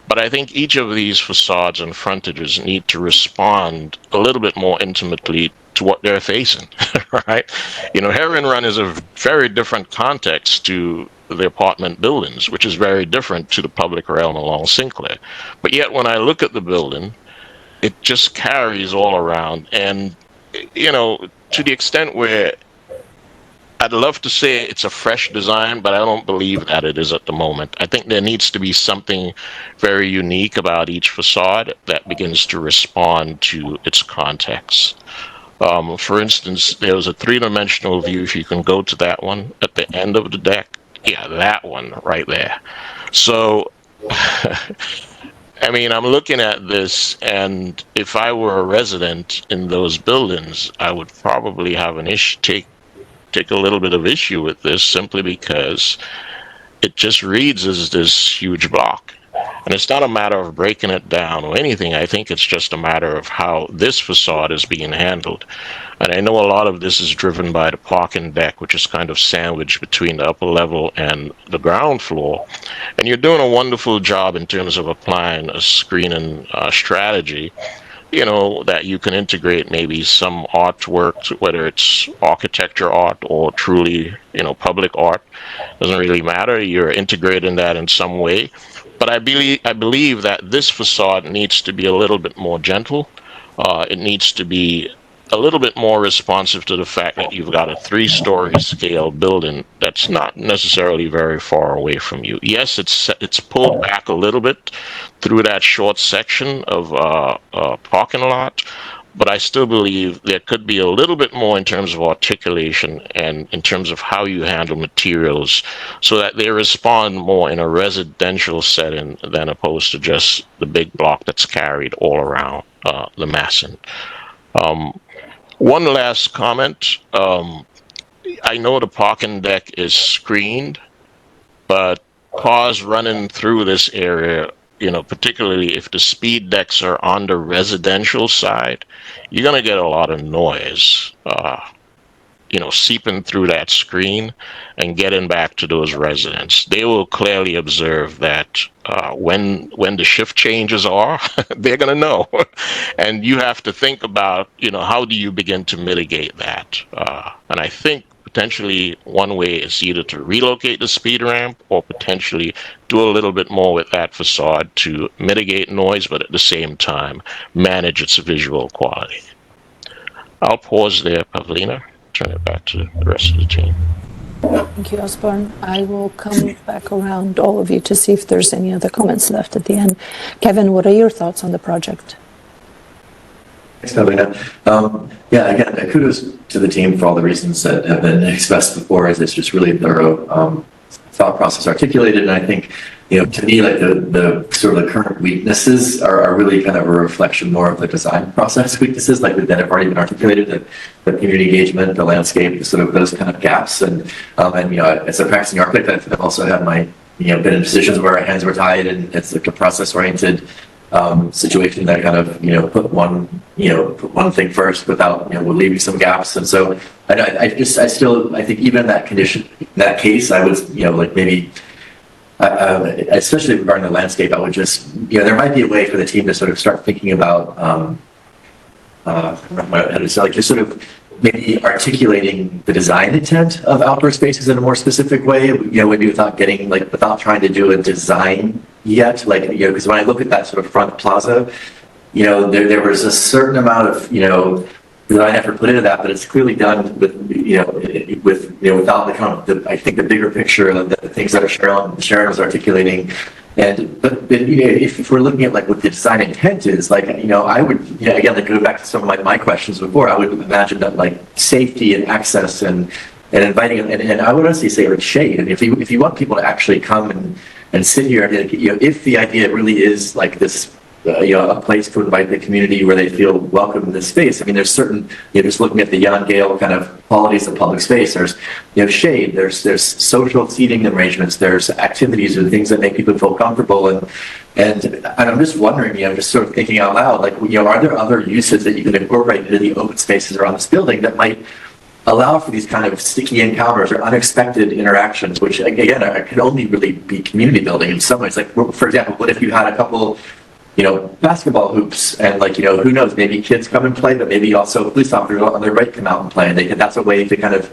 but I think each of these facades and frontages need to respond a little bit more intimately to what they're facing, right? Heron Run is a very different context to the apartment buildings, which is very different to the public realm along Sinclair. But yet when I look at the building, it just carries all around. And, to the extent where I'd love to say it's a fresh design, but I don't believe that it is at the moment. I think there needs to be something very unique about each facade that begins to respond to its context. For instance, there was a three-dimensional view, if you can go to that one at the end of the deck. Yeah, that one right there. So, I mean, I'm looking at this, and if I were a resident in those buildings, I would probably have an issue, take a little bit of issue with this, simply because it just reads as this huge block. And it's not a matter of breaking it down or anything. I think it's just a matter of how this facade is being handled. And I know a lot of this is driven by the parking deck, which is kind of sandwiched between the upper level and the ground floor. And you're doing a wonderful job in terms of applying a screening strategy, that you can integrate maybe some artwork, whether it's architecture art or truly, public art. Doesn't really matter. You're integrating that in some way. But I believe that this facade needs to be a little bit more gentle. It needs to be a little bit more responsive to the fact that you've got a 3-story scale building that's not necessarily very far away from you. Yes, it's pulled back a little bit through that short section of parking lot, but I still believe there could be a little bit more in terms of articulation and in terms of how you handle materials, so that they respond more in a residential setting than opposed to just the big block that's carried all around the massing. One last comment. I know the parking deck is screened, but cars running through this area, particularly if the speed decks are on the residential side, you're going to get a lot of noise, seeping through that screen and getting back to those residents. They will clearly observe that when the shift changes are, they're going to know. And you have to think about, how do you begin to mitigate that? And I think potentially one way is either to relocate the speed ramp or potentially do a little bit more with that facade to mitigate noise, but at the same time manage its visual quality. I'll pause there, Pavlina. Turn it back to the rest of the team. Thank you, Osborne. I will come back around all of you to see if there's any other comments left at the end. Kevin, what are your thoughts on the project? Thanks, Pavlina. Yeah, again, kudos to the team for all the reasons that have been expressed before. It's just really thorough thought process articulated, and I think, to me, like the sort of the current weaknesses are really kind of a reflection more of the design process weaknesses, like that have already been articulated, the community engagement, the landscape, sort of those kind of gaps, and as a practicing architect, I've also had been in positions where our hands were tied, and it's like a process-oriented situation that kind of put one thing first without leaving some gaps. And so I think even in that condition, in that case, I would like maybe especially regarding the landscape, I would just there might be a way for the team to sort of start thinking about just sort of maybe articulating the design intent of outdoor spaces in a more specific way, maybe without trying to do a design yet, because when I look at that sort of front plaza, there was a certain amount of, design effort put into that, but it's clearly done without the kind of, I think the bigger picture of the things that Sharon was articulating. But if we're looking at what the design intent is, I would, again, go back to some of my questions before, I would imagine that safety and access and inviting, and I would honestly say shade. And if you want people to actually come and sit here, if the idea really is this, a place to invite the community where they feel welcome in this space. I mean, there's certain, just looking at the Jan Gale kind of qualities of public space, there's, shade, there's social seating arrangements, there's activities and things that make people feel comfortable. And I'm just wondering, just sort of thinking out loud, are there other uses that you can incorporate into the open spaces around this building that might allow for these kind of sticky encounters or unexpected interactions, which again, could only really be community building in some ways. For example, what if you had a couple basketball hoops and who knows, maybe kids come and play, but maybe also police officers on their right come out and play, and that's a way to kind of,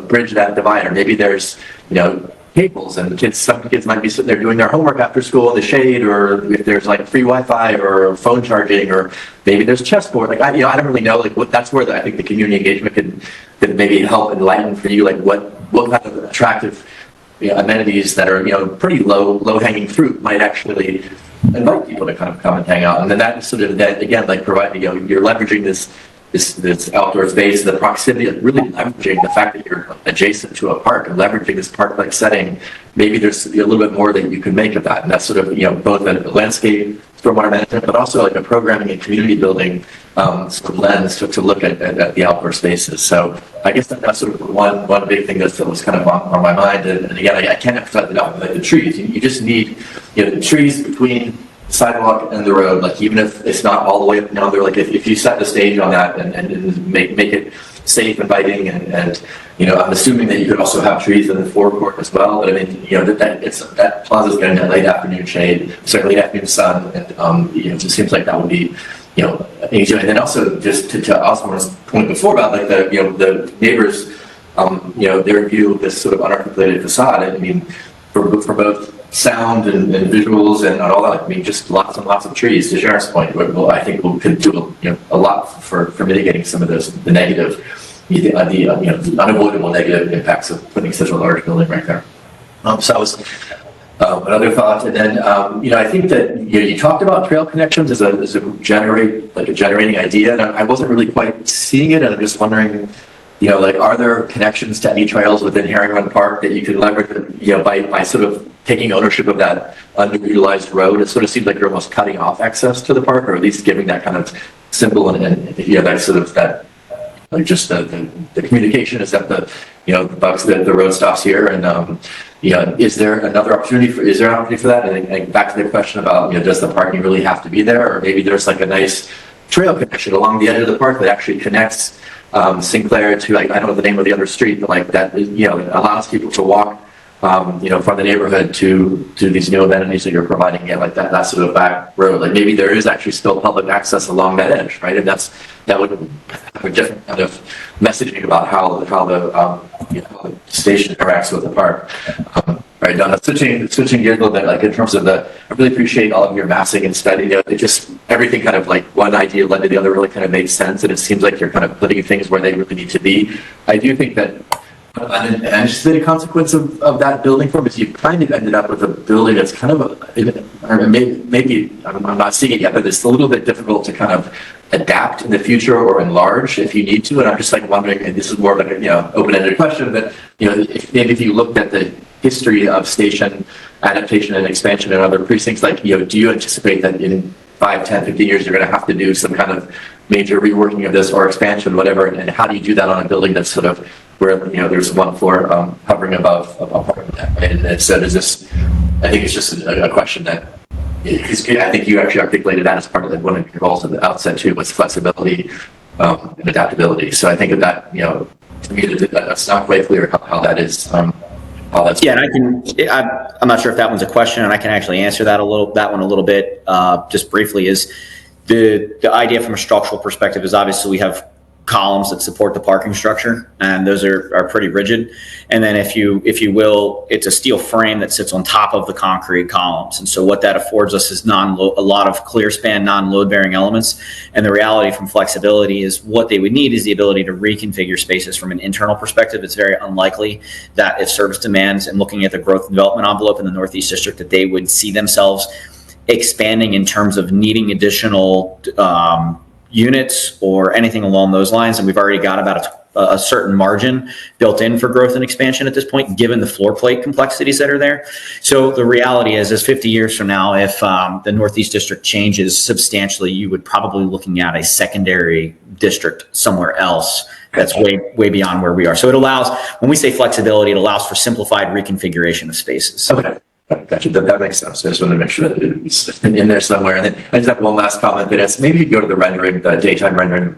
bridge that divide. Or maybe there's, tables and some kids might be sitting there doing their homework after school in the shade, or if there's free Wi-Fi or phone charging, or maybe there's chessboard. I don't really know, that's where I think the community engagement could maybe help enlighten for you, what kind of attractive amenities that are, pretty low hanging fruit might actually invite people to kind of come and hang out. And then that sort of, that again, providing, you're leveraging this outdoor space, the proximity, really leveraging the fact that you're adjacent to a park and leveraging this park-like setting. Maybe there's a little bit more that you can make of that. And that's sort of, both a landscape, stormwater management, but also a programming and community building sort of lens to look at the outdoor spaces. So I guess that's sort of one big thing that was kind of on my mind. And again, I can't emphasize enough, the trees. You just need, the trees between the sidewalk and the road, even if it's not all the way up and down there, if you set the stage on that and make it safe, inviting, and I'm assuming that you could also have trees in the forecourt as well. But I mean, that plaza's getting that late afternoon shade, certainly late afternoon sun, and it just seems like that would be, easier. And then also just to Osborne's point before about the neighbors, their view of this sort of unarticulated facade. I mean, for both sound and visuals and all that. I mean, just lots and lots of trees. To Sharon's point, I think could do a lot for mitigating some of the negative, the unavoidable negative impacts of putting such a large building right there. So that was another thought. And then I think that you talked about trail connections as a generating idea, and I wasn't really quite seeing it, and I'm just wondering. Are there connections to any trails within Herring Run Park that you can leverage, by sort of taking ownership of that underutilized road? It sort of seems like you're almost cutting off access to the park, or at least giving that kind of symbol and that sort of that, just the communication is that the road stops here, and is there another opportunity for that? And back to the question about does the parking really have to be there, or maybe there's a nice trail connection along the edge of the park that actually connects Sinclair to I don't know the name of the other street, but that allows people to walk from the neighborhood to these new amenities that you're providing, like that sort of back road. Like maybe there is actually still public access along that edge, right? And that would have a different kind of messaging about how the station interacts with the park. Right, now switching gears a little bit, like in terms of I really appreciate all of your massing and study. It just, everything kind of like one idea led to the other really kind of made sense, and it seems like you're kind of putting things where they really need to be. I do think that an anticipated consequence of that building form is you kind of ended up with a building that's kind of, or maybe I'm not seeing it yet, but it's a little bit difficult to kind of adapt in the future or enlarge if you need to. And I'm just like wondering, and this is more of like a open-ended question, but if you looked at the history of station adaptation and expansion in other precincts, like, do you anticipate that in 5, 10, 15 years, you're going to have to do some kind of major reworking of this or expansion, whatever, and how do you do that on a building that's sort of where, there's one floor hovering above that, right? And so does this, I think it's just a question that, I think you actually articulated that as part of one of your goals at the outset too, was flexibility and adaptability. So I think that, to me, that's not quite clear how that is. Yeah, and I'm not sure if that one's a question, and I can actually answer that one a little bit, just briefly. Is the idea from a structural perspective is obviously we have columns that support the parking structure, and those are pretty rigid. And then if you will, it's a steel frame that sits on top of the concrete columns. And so what that affords us is a lot of clear span, non-load bearing elements. And the reality from flexibility is what they would need is the ability to reconfigure spaces from an internal perspective. It's very unlikely that if service demands, and looking at the growth and development envelope in the Northeast District, that they would see themselves expanding in terms of needing additional units or anything along those lines. And we've already got about a certain margin built in for growth and expansion at this point, given the floor plate complexities that are there. So the reality is 50 years from now, if the Northeast District changes substantially, you would probably looking at a secondary district somewhere else that's way beyond where we are. So it allows, when we say flexibility, it allows for simplified reconfiguration of spaces. Okay. Gotcha. That makes sense. I just wanted to make sure that it's in there somewhere. And then I just have one last comment that is, maybe you go to the rendering, the daytime rendering,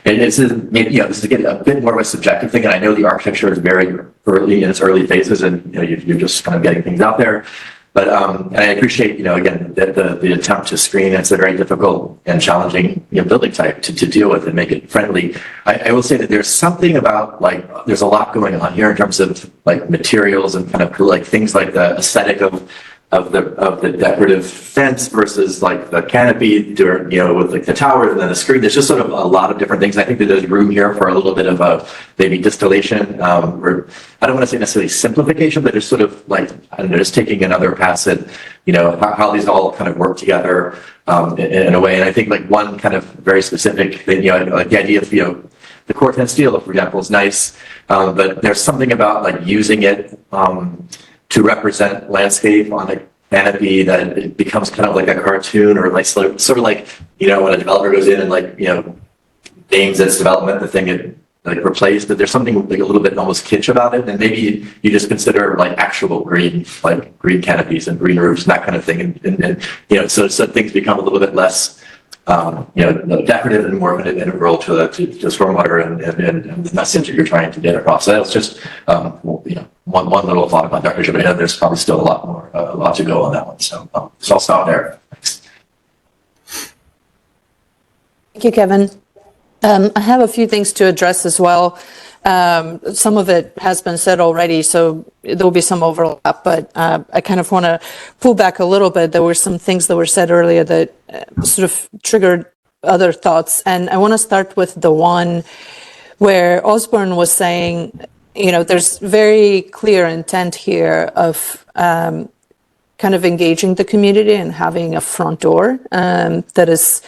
and it's maybe, this is again a bit more of a subjective thing. And I know the architecture is very early in its early phases, and you're just kind of getting things out there. But and I appreciate, again, the attempt to screen. It's a very difficult and challenging building type to deal with and make it friendly. I will say that there's something about, like, there's a lot going on here in terms of like materials and kind of like things like the aesthetic of the decorative fence versus like the canopy, with like the towers and then the screen. There's just sort of a lot of different things. I think that there's room here for a little bit of a maybe distillation, or I don't want to say necessarily simplification, but just sort of like, I don't know, just taking another pass at, how these all kind of work together in a way. And I think like one kind of very specific thing, like the idea of, the Corten steel, for example, is nice, but there's something about like using it to represent landscape on a canopy that it becomes kind of like a cartoon, or like sort of like, when a developer goes in and like, names its development, the thing it like replaced, but there's something like a little bit almost kitsch about it. And maybe you just consider like actual green, like green canopies and green roofs and that kind of thing. And so things become a little bit less, decorative and more of an integral to stormwater and the message that you're trying to get across. So that was just, one little thought about decoration, but there's probably still a lot to go on that one. So I'll stop there. Thanks. Thank you, Kevin. I have a few things to address as well. Some of it has been said already, so there'll be some overlap, but I kind of want to pull back a little bit. There were some things that were said earlier that sort of triggered other thoughts. And I want to start with the one where Osborne was saying, there's very clear intent here of kind of engaging the community and having a front door that is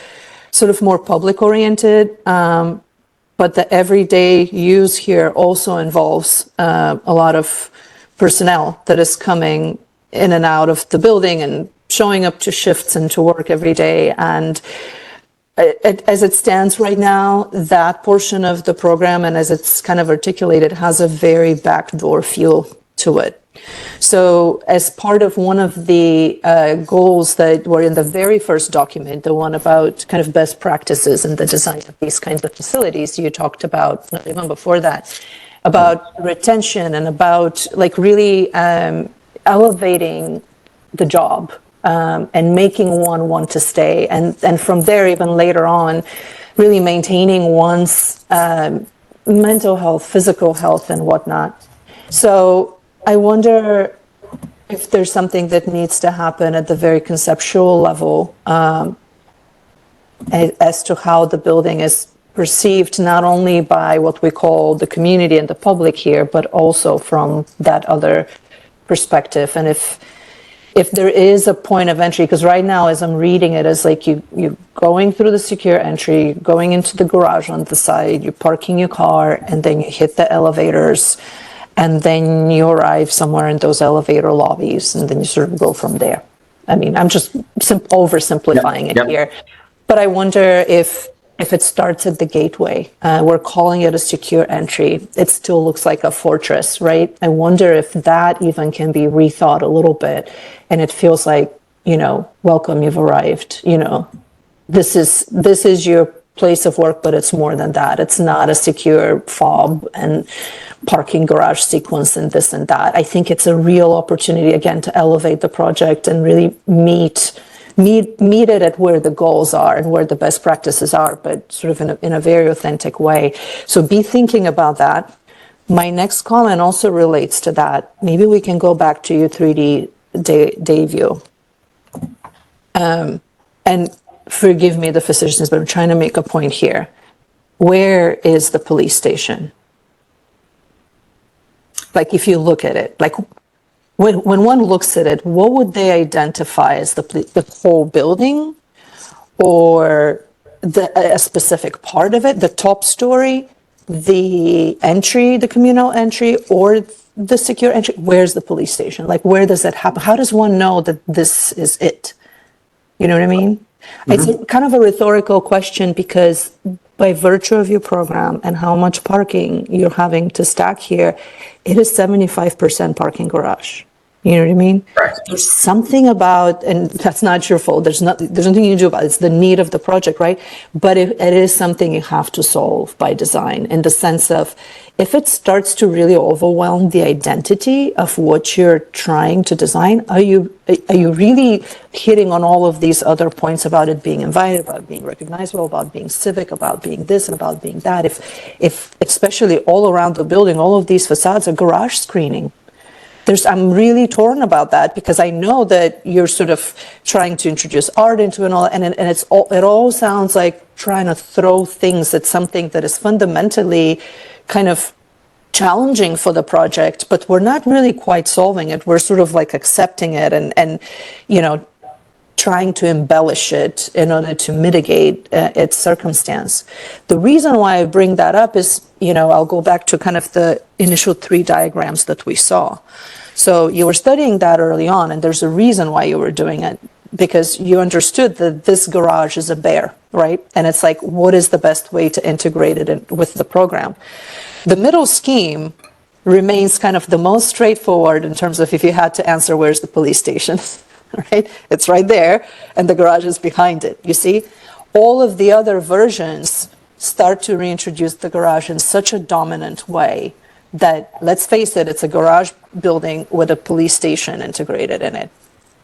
sort of more public oriented. But the everyday use here also involves a lot of personnel that is coming in and out of the building and showing up to shifts and to work every day. And as it stands right now, that portion of the program, and as it's kind of articulated, has a very backdoor feel to it. So as part of one of the goals that were in the very first document, the one about kind of best practices in the design of these kinds of facilities, you talked about, not even before that, about retention and about like really elevating the job and making one want to stay. And from there, even later on, really maintaining one's mental health, physical health, and whatnot. So I wonder if there's something that needs to happen at the very conceptual level as to how the building is perceived, not only by what we call the community and the public here, but also from that other perspective. And if there is a point of entry, because right now as I'm reading it, it's like you going through the secure entry, going into the garage on the side, you're parking your car, and then you hit the elevators, and then you arrive somewhere in those elevator lobbies, and then you sort of go from there. I mean, I'm just oversimplifying it here, but I wonder if it starts at the gateway. We're calling it a secure entry. It still looks like a fortress, right? I wonder if that even can be rethought a little bit, and it feels like, welcome, you've arrived. This is your place of work, but it's more than that. It's not a secure fob and parking garage sequence and this and that. I think it's a real opportunity, again, to elevate the project and really meet it at where the goals are and where the best practices are, but sort of in a very authentic way. So be thinking about that. My next comment also relates to that. Maybe we can go back to your 3D day view. And forgive me, the physicians, but I'm trying to make a point here. Where is the police station? Like, if you look at it, like when one looks at it, what would they identify as the whole building, or a specific part of it, the top story, the entry, the communal entry, or the secure entry? Where's the police station? Like, where does that happen? How does one know that this is it? You know what I mean? It's kind of a rhetorical question, because by virtue of your program and how much parking you're having to stack here, it is 75% parking garage. You know what I mean? Right. There's something about, and that's not your fault. There's nothing you can do about it. It's the need of the project, right? But it is something you have to solve by design, in the sense of, if it starts to really overwhelm the identity of what you're trying to design, are you really hitting on all of these other points about it being invited, about being recognizable, about being civic, about being this and about being that? If especially all around the building, all of these facades are garage screening. I'm really torn about that, because I know that you're sort of trying to introduce art into it, and it all sounds like trying to throw things at something that is fundamentally kind of challenging for the project, but we're not really quite solving it. We're sort of like accepting it and trying to embellish it in order to mitigate its circumstance. The reason why I bring that up is, I'll go back to kind of the initial 3 diagrams that we saw. So you were studying that early on, and there's a reason why you were doing it, because you understood that this garage is a bear, right? And it's like, what is the best way to integrate it with the program? The middle scheme remains kind of the most straightforward in terms of, if you had to answer, where's the police station? Right? It's right there, and the garage is behind it. You see, all of the other versions start to reintroduce the garage in such a dominant way that, let's face it, it's a garage building with a police station integrated in it.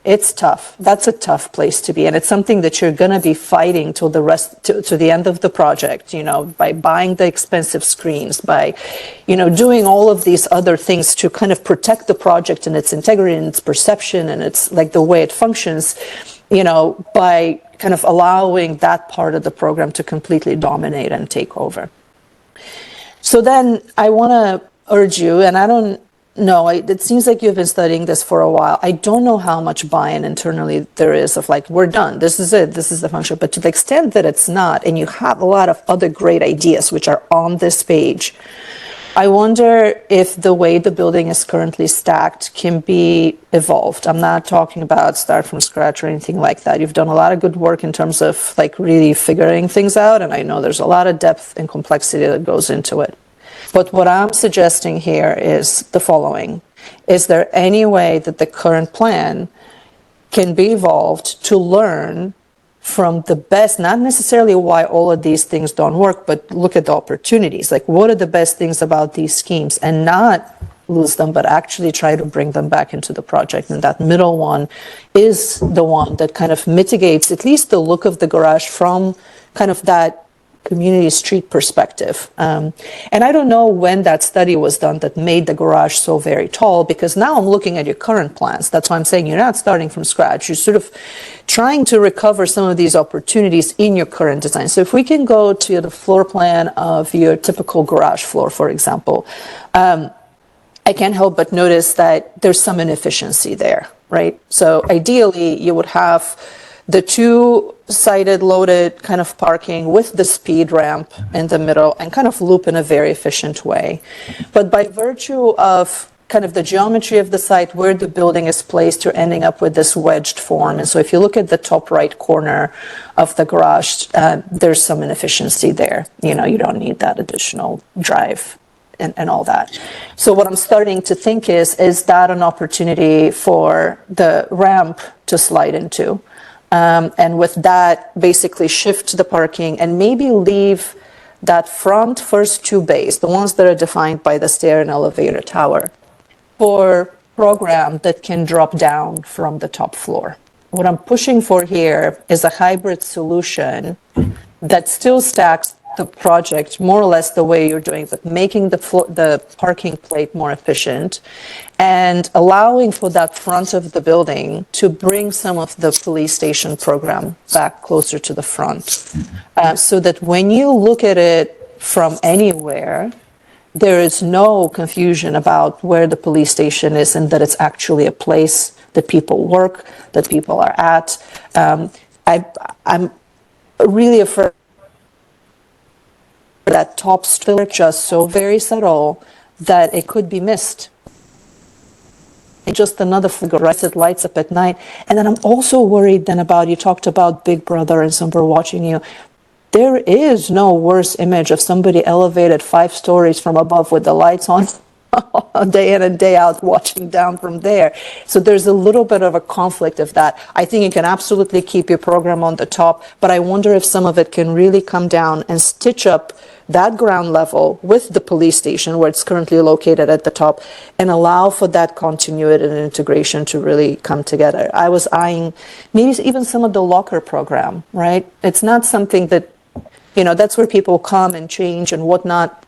It's tough. That's a tough place to be, and it's something that you're going to be fighting till to the end of the project. By buying the expensive screens, by, doing all of these other things to kind of protect the project and its integrity and its perception and its like the way it functions. By kind of allowing that part of the program to completely dominate and take over. So then I want to urge you, and I don't know, it seems like you've been studying this for a while. I don't know how much buy-in internally there is of like, we're done, this is it, this is the function. But to the extent that it's not, and you have a lot of other great ideas which are on this page, I wonder if the way the building is currently stacked can be evolved. I'm not talking about start from scratch or anything like that. You've done a lot of good work in terms of like really figuring things out, and I know there's a lot of depth and complexity that goes into it. But what I'm suggesting here is the following. Is there any way that the current plan can be evolved to learn from the best, not necessarily why all of these things don't work, but look at the opportunities. Like, what are the best things about these schemes, and not lose them, but actually try to bring them back into the project. And that middle one is the one that kind of mitigates at least the look of the garage from kind of that community street perspective. And I don't know when that study was done that made the garage so very tall, because now I'm looking at your current plans. That's why I'm saying you're not starting from scratch. You're sort of trying to recover some of these opportunities in your current design. So if we can go to the floor plan of your typical garage floor, for example, I can't help but notice that there's some inefficiency there, right? So ideally, you would have the two-sided loaded kind of parking with the speed ramp in the middle and kind of loop in a very efficient way. But by virtue of kind of the geometry of the site, where the building is placed, you're ending up with this wedged form. And so if you look at the top right corner of the garage, there's some inefficiency there. You know, you don't need that additional drive and all that. So what I'm starting to think is that an opportunity for the ramp to slide into? And with that, basically shift the parking and maybe leave that front first two bays, the ones that are defined by the stair and elevator tower, for program that can drop down from the top floor. What I'm pushing for here is a hybrid solution that still stacks the project more or less the way you're doing, but making the parking plate more efficient and allowing for that front of the building to bring some of the police station program back closer to the front, so that when you look at it from anywhere, there is no confusion about where the police station is and that it's actually a place that people work, that people are at. I'm really afraid that top still just so very subtle that it could be missed. It's just another figure that lights up at night. And then I'm also worried then about, you talked about Big Brother and somebody watching you. There is no worse image of somebody elevated 5 stories from above with the lights on day in and day out, watching down from there. So there's a little bit of a conflict of that. I think you can absolutely keep your program on the top, but I wonder if some of it can really come down and stitch up that ground level with the police station where it's currently located at the top and allow for that continuity and integration to really come together. I was eyeing maybe even some of the locker program, right? It's not something that, you know, that's where people come and change and whatnot.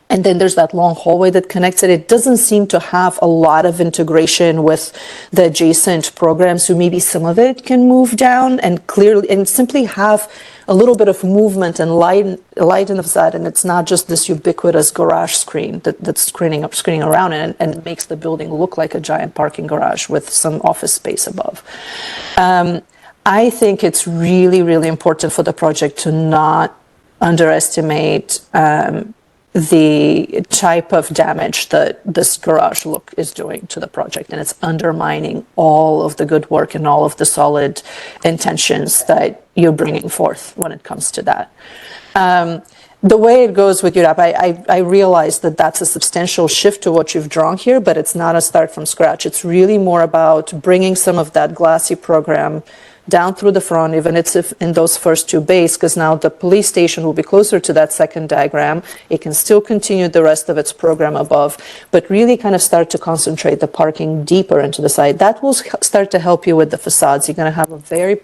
And then there's that long hallway that connects it. It doesn't seem to have a lot of integration with the adjacent programs. So maybe some of it can move down and clearly and simply have a little bit of movement and lighten of that. And it's not just this ubiquitous garage screen that's screening around it and makes the building look like a giant parking garage with some office space above. I think it's really, really important for the project to not underestimate the type of damage that this garage look is doing to the project, and it's undermining all of the good work and all of the solid intentions that you're bringing forth when it comes to that. The way it goes with UDAAP, I realize that that's a substantial shift to what you've drawn here, but it's not a start from scratch. It's really more about bringing some of that glassy program down through the front, even if in those first 2 bays, because now the police station will be closer to that second diagram. It can still continue the rest of its program above, but really kind of start to concentrate the parking deeper into the site. That will start to help you with the facades. You're going to have a very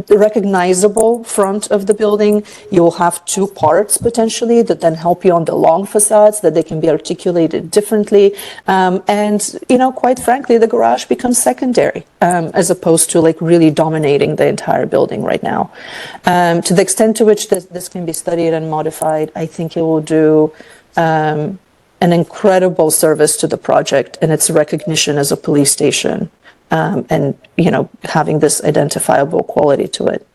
recognizable front of the building. You will have 2 parts potentially that then help you on the long facades, that they can be articulated differently. And, you know, quite frankly, the garage becomes secondary as opposed to like really dominating the entire building right now. To the extent to which this can be studied and modified, I think it will do an incredible service to the project and its recognition as a police station. And, you know, having this identifiable quality to it.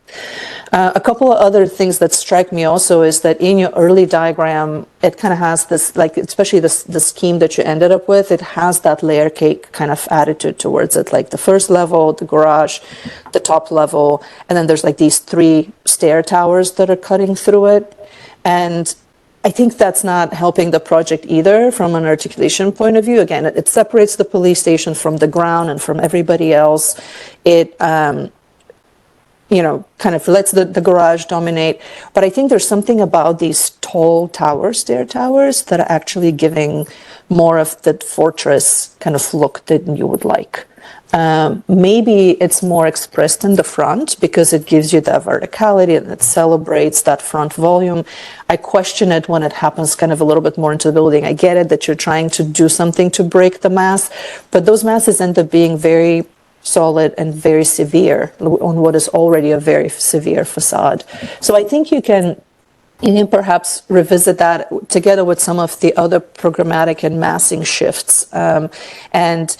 A couple of other things that strike me also is that in your early diagram, it kind of has this, like, especially the scheme that you ended up with, it has that layer cake kind of attitude towards it, like the first level, the garage, the top level, and then there's like these 3 stair towers that are cutting through it. And I think that's not helping the project either from an articulation point of view. Again, it separates the police station from the ground and from everybody else. It, kind of lets the garage dominate. But I think there's something about these tall towers, stair towers, that are actually giving more of the fortress kind of look than you would like. Maybe it's more expressed in the front because it gives you that verticality and it celebrates that front volume. I question it when it happens kind of a little bit more into the building. I get it that you're trying to do something to break the mass, but those masses end up being very solid and very severe on what is already a very severe facade. So I think you can perhaps revisit that together with some of the other programmatic and massing shifts, and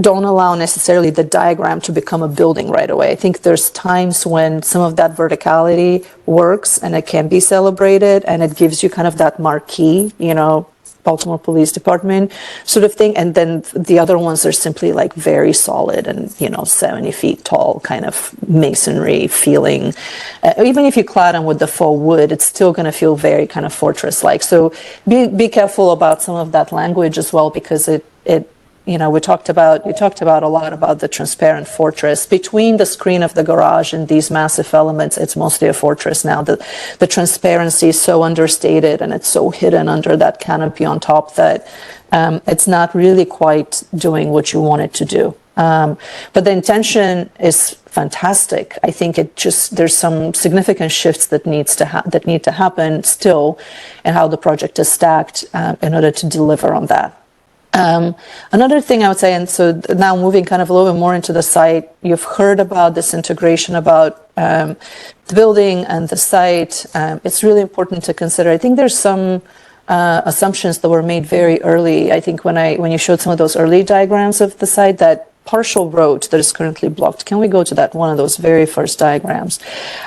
don't allow necessarily the diagram to become a building right away. I think there's times when some of that verticality works and it can be celebrated and it gives you kind of that marquee, Baltimore Police Department sort of thing. And then the other ones are simply like very solid and, 70 feet tall kind of masonry feeling. Even if you clad them with the faux wood, it's still going to feel very kind of fortress-like. So be careful about some of that language as well, because it you talked about a lot about the transparent fortress. Between the screen of the garage and these massive elements, it's mostly a fortress now. The transparency is so understated and it's so hidden under that canopy on top that it's not really quite doing what you want it to do. But the intention is fantastic. I think there's some significant shifts that need to happen still in how the project is stacked in order to deliver on that. Another thing I would say, and so now moving kind of a little bit more into the site, you've heard about this integration about the building and the site. It's really important to consider. I think there's some assumptions that were made very early. I think when you showed some of those early diagrams of the site, that partial road that is currently blocked. Can we go to that one of those very first diagrams?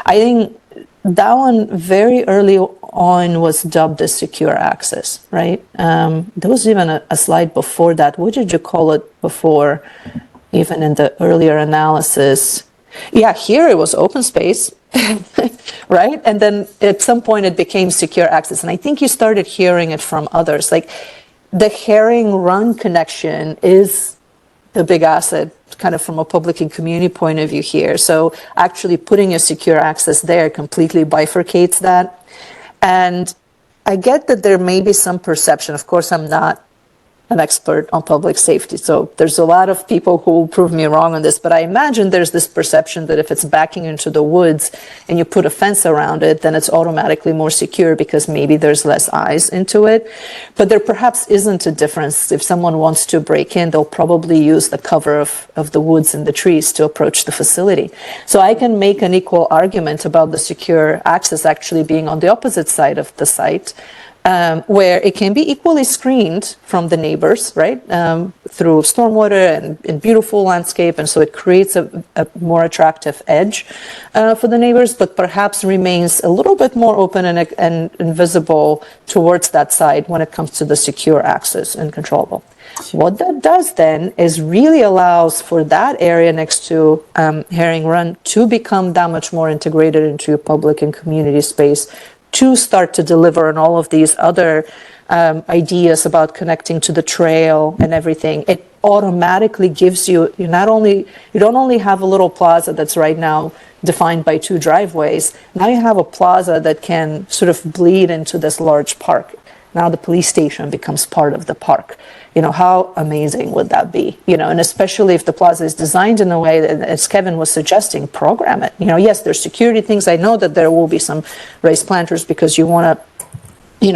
I think that one very early on was dubbed as secure access, right? There was even a slide before that. What did you call it before, even in the earlier analysis? Yeah, here it was open space, right? And then at some point it became secure access. And I think you started hearing it from others. Like the Herring Run connection is the big asset kind of from a public and community point of view here. So actually putting a secure access there completely bifurcates that. And I get that there may be some perception. Of course, I'm not an expert on public safety, so there's a lot of people who will prove me wrong on this, but I imagine there's this perception that if it's backing into the woods and you put a fence around it, then it's automatically more secure because maybe there's less eyes into it. But there perhaps isn't a difference. If someone wants to break in, they'll probably use the cover of the woods and the trees to approach the facility. So I can make an equal argument about the secure access actually being on the opposite side of the site, where it can be equally screened from the neighbors, right, through stormwater and beautiful landscape, and so it creates a more attractive edge for the neighbors, but perhaps remains a little bit more open and visible towards that side when it comes to the secure access and controllable. What that does then is really allows for that area next to Herring Run to become that much more integrated into your public and community space, to start to deliver on all of these other ideas about connecting to the trail and everything. It automatically gives you don't only have a little plaza that's right now defined by two driveways. Now you have a plaza that can sort of bleed into this large park. Now the police station becomes part of the park. How amazing would that be? And especially if the plaza is designed in a way that, as Kevin was suggesting, program it. Yes, there's security things. I know that there will be some raised planters because you want to,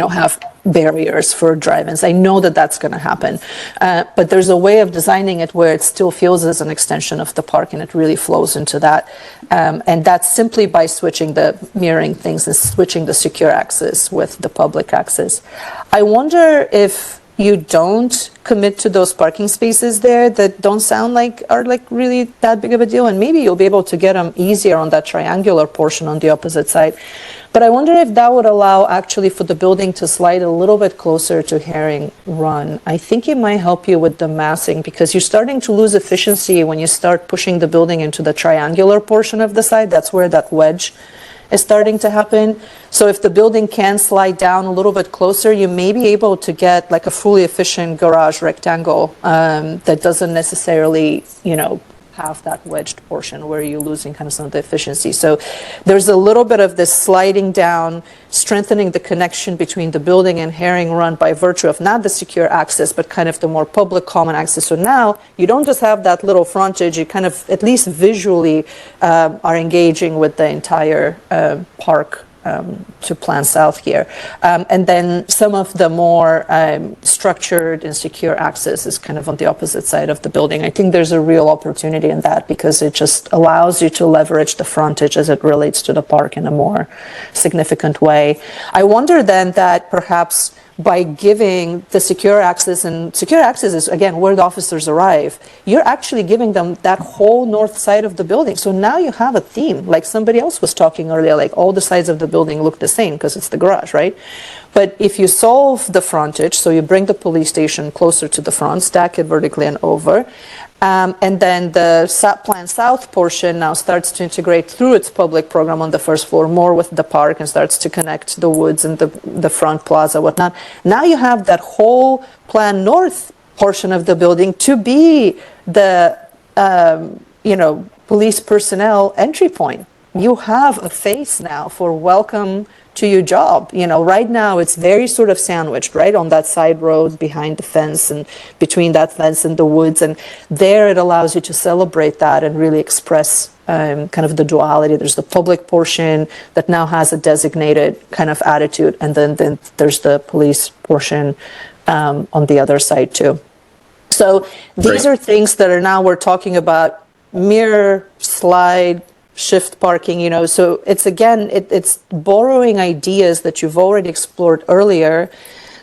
have barriers for drive-ins. I know that that's going to happen. But there's a way of designing it where it still feels as an extension of the park and it really flows into that. And that's simply by mirroring things and switching the secure access with the public access. I wonder if you don't commit to those parking spaces there that don't sound like are like really that big of a deal, and maybe you'll be able to get them easier on that triangular portion on the opposite side. But I wonder if that would allow actually for the building to slide a little bit closer to Herring Run. I think it might help you with the massing because you're starting to lose efficiency when you start pushing the building into the triangular portion of the side. That's where that wedge is starting to happen. So if the building can slide down a little bit closer, you may be able to get like a fully efficient garage rectangle that doesn't necessarily, have that wedged portion where you're losing kind of some of the efficiency. So there's a little bit of this sliding down, strengthening the connection between the building and Herring Run by virtue of not the secure access, but kind of the more public common access. So now you don't just have that little frontage, you kind of at least visually are engaging with the entire park to Plan South here. And then some of the more structured and secure access is kind of on the opposite side of the building. I think there's a real opportunity in that because it just allows you to leverage the frontage as it relates to the park in a more significant way. I wonder then that perhaps by giving the secure access, and secure access is, again, where the officers arrive, you're actually giving them that whole north side of the building. So now you have a theme, like somebody else was talking earlier, like all the sides of the building look the same because it's the garage, right? But if you solve the frontage, so you bring the police station closer to the front, stack it vertically and over, and then the Plan South portion now starts to integrate through its public program on the first floor more with the park and starts to connect the woods and the front plaza, whatnot. Now you have that whole Plan North portion of the building to be the, police personnel entry point. You have a face now for welcome to your job. Right now it's very sort of sandwiched, right, on that side road behind the fence and between that fence and the woods. And there it allows you to celebrate that and really express kind of the duality. There's the public portion that now has a designated kind of attitude. And then there's the police portion on the other side too. So these are things that are now we're talking about mirror, slide, shift parking, so it's again, it's borrowing ideas that you've already explored earlier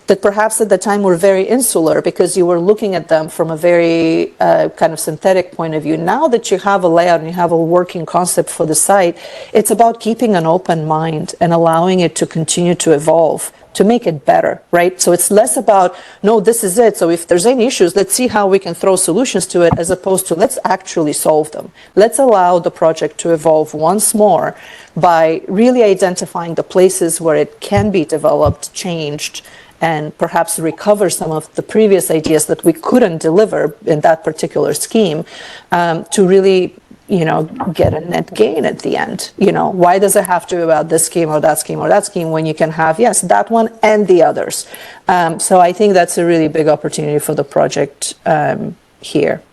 that perhaps at the time were very insular because you were looking at them from a very kind of synthetic point of view. Now that you have a layout and you have a working concept for the site, it's about keeping an open mind and allowing it to continue to evolve, to make it better, right? So it's less about, no, this is it. So if there's any issues, let's see how we can throw solutions to it, as opposed to let's actually solve them. Let's allow the project to evolve once more by really identifying the places where it can be developed, changed, and perhaps recover some of the previous ideas that we couldn't deliver in that particular scheme to really get a net gain at the end. Why does it have to be about this scheme or that scheme or that scheme when you can have, yes, that one and the others? So I think that's a really big opportunity for the project here.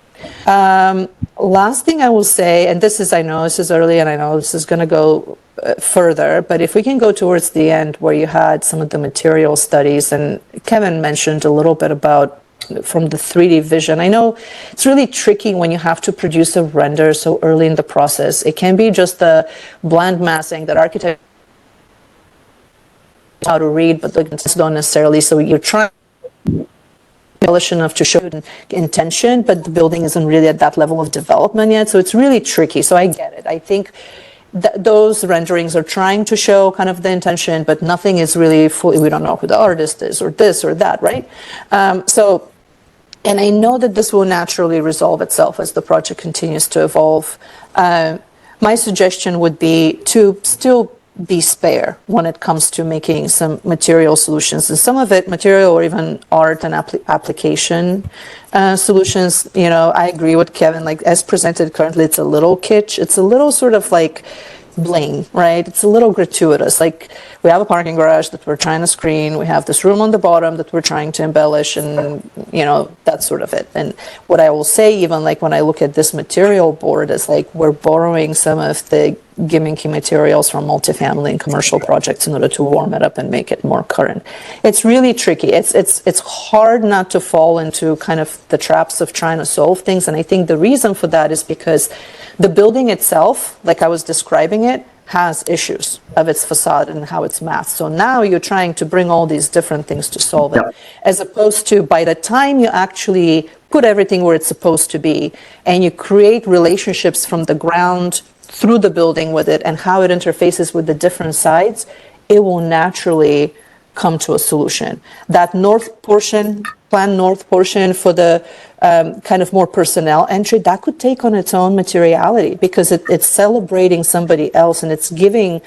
Last thing I will say, and I know this is early and I know this is going to go further, but if we can go towards the end where you had some of the material studies, and Kevin mentioned a little bit about from the 3D vision. I know it's really tricky when you have to produce a render so early in the process. It can be just the bland massing that architects how to read, but don't necessarily. So you're trying embellish enough to show intention, but the building isn't really at that level of development yet. So it's really tricky. So I get it. I think those renderings are trying to show kind of the intention, but nothing is really fully, we don't know who the artist is or this or that, right? And I know that this will naturally resolve itself as the project continues to evolve. My suggestion would be to still be spare when it comes to making some material solutions, and some of it material or even art and application solutions. I agree with Kevin, like as presented currently, it's a little kitsch. It's a little sort of like bling, right? It's a little gratuitous. Like we have a parking garage that we're trying to screen. We have this room on the bottom that we're trying to embellish, and that's sort of it. And what I will say, even like when I look at this material board, is like we're borrowing some of the gimmicky materials from multifamily and commercial projects in order to warm it up and make it more current. It's really tricky. It's hard not to fall into kind of the traps of trying to solve things. And I think the reason for that is because the building itself, like I was describing it, has issues of its facade and how it's masked. So now you're trying to bring all these different things to solve it, as opposed to by the time you actually put everything where it's supposed to be and you create relationships from the ground through the building with it and how it interfaces with the different sides, it will naturally come to a solution. That north portion, Plan North portion for the kind of more personnel entry, that could take on its own materiality because it's celebrating somebody else and it's giving,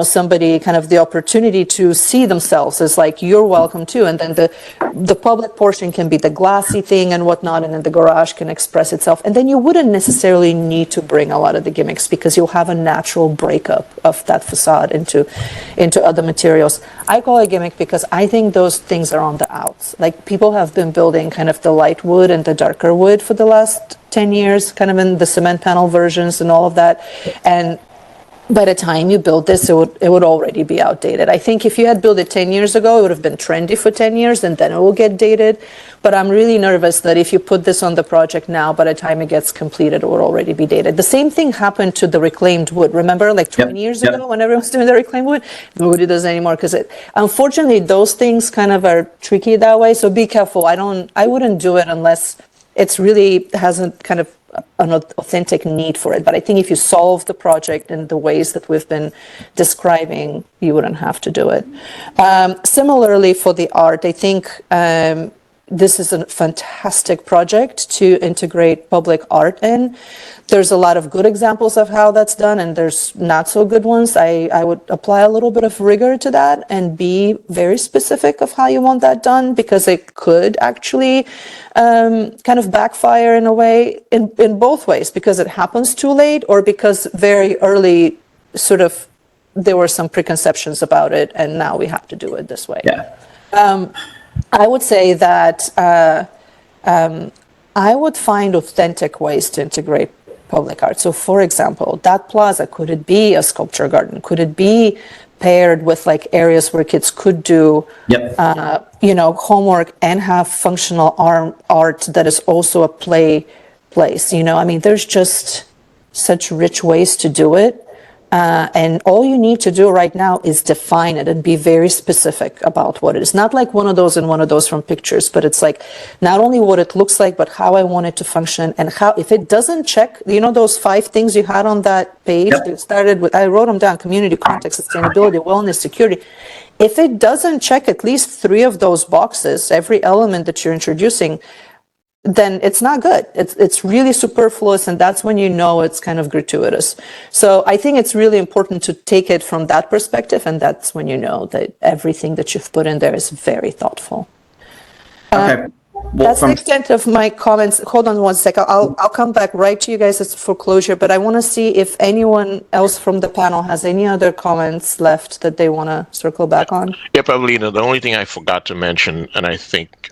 somebody kind of the opportunity to see themselves as like, you're welcome too. And then the public portion can be the glassy thing and whatnot, and then the garage can express itself. And then you wouldn't necessarily need to bring a lot of the gimmicks because you'll have a natural breakup of that facade into other materials. I call it gimmick because I think those things are on the outs. Like, people have been building kind of the light wood and the darker wood for the last 10 years, kind of in the cement panel versions and all of that. And by the time you build this, it would already be outdated. I think if you had built it 10 years ago, it would have been trendy for 10 years and then it will get dated. But I'm really nervous that if you put this on the project now, by the time it gets completed, it will already be dated. The same thing happened to the reclaimed wood. Remember, like 20 years ago, when everyone was doing the reclaimed wood? Nobody does it anymore because unfortunately, those things kind of are tricky that way. So be careful. I wouldn't do it unless it's really hasn't kind of an authentic need for it. But I think if you solve the project in the ways that we've been describing, you wouldn't have to do it. Similarly, for the art, I think this is a fantastic project to integrate public art in. There's a lot of good examples of how that's done, and there's not so good ones. I would apply a little bit of rigor to that and be very specific of how you want that done, because it could actually kind of backfire in a way, in both ways, because it happens too late or because very early sort of there were some preconceptions about it and now we have to do it this way. I would say that I would find authentic ways to integrate public art. So, for example, that plaza, could it be a sculpture garden? Could it be paired with like areas where kids could do, homework and have functional art that is also a play place? I mean, there's just such rich ways to do it. And all you need to do right now is define it and be very specific about what it is. Not like one of those and one of those from pictures, but it's like not only what it looks like, but how I want it to function, and how, if it doesn't check, those 5 things you had on that page that started with, I wrote them down: community, context, sustainability, wellness, security. If it doesn't check at least 3 of those boxes, every element that you're introducing, then it's not good. It's really superfluous, and that's when it's kind of gratuitous. So I think it's really important to take it from that perspective, and that's when that everything that you've put in there is very thoughtful. Okay. That's the extent of my comments. Hold on one second. I'll come back right to you guys for closure, but I want to see if anyone else from the panel has any other comments left that they want to circle back on. Yeah, Pavlina, the only thing I forgot to mention, and I think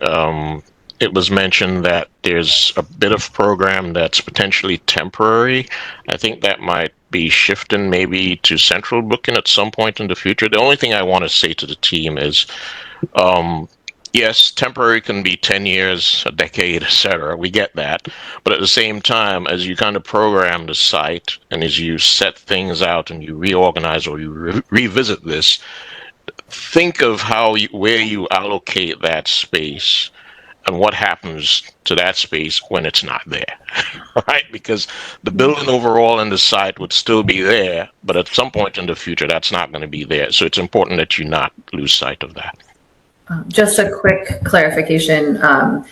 it was mentioned that there's a bit of program that's potentially temporary. I think that might be shifting maybe to central booking at some point in the future. The only thing I want to say to the team is, yes, temporary can be 10 years, a decade, etc. We get that. But at the same time, as you kind of program the site and as you set things out and you reorganize or you revisit this, think of where you allocate that space and what happens to that space when it's not there, right? Because the building overall and the site would still be there, but at some point in the future, that's not going to be there. So it's important that you not lose sight of that. Just a quick clarification.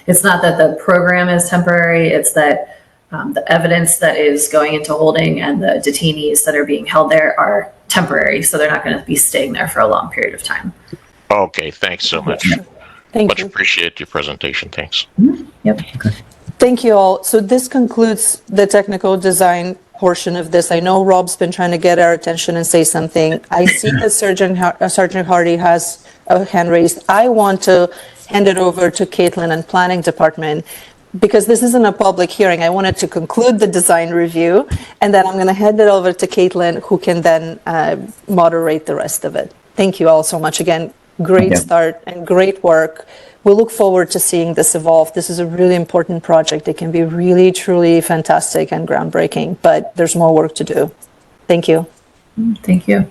It's not that the program is temporary, it's that the evidence that is going into holding and the detainees that are being held there are temporary, so they're not going to be staying there for a long period of time. Okay, thanks so much. Thank you. Much appreciate your presentation. Thanks. Yep. Thank you all. So this concludes the technical design portion of this. I know Rob's been trying to get our attention and say something. I see that Sergeant Hardy has a hand raised. I want to hand it over to Caitlin and Planning Department, because this isn't a public hearing. I wanted to conclude the design review, and then I'm going to hand it over to Caitlin, who can then moderate the rest of it. Thank you all so much again. Great start and great work. We look forward to seeing this evolve. This is a really important project. It can be really, truly fantastic and groundbreaking, but there's more work to do. Thank you. Thank you.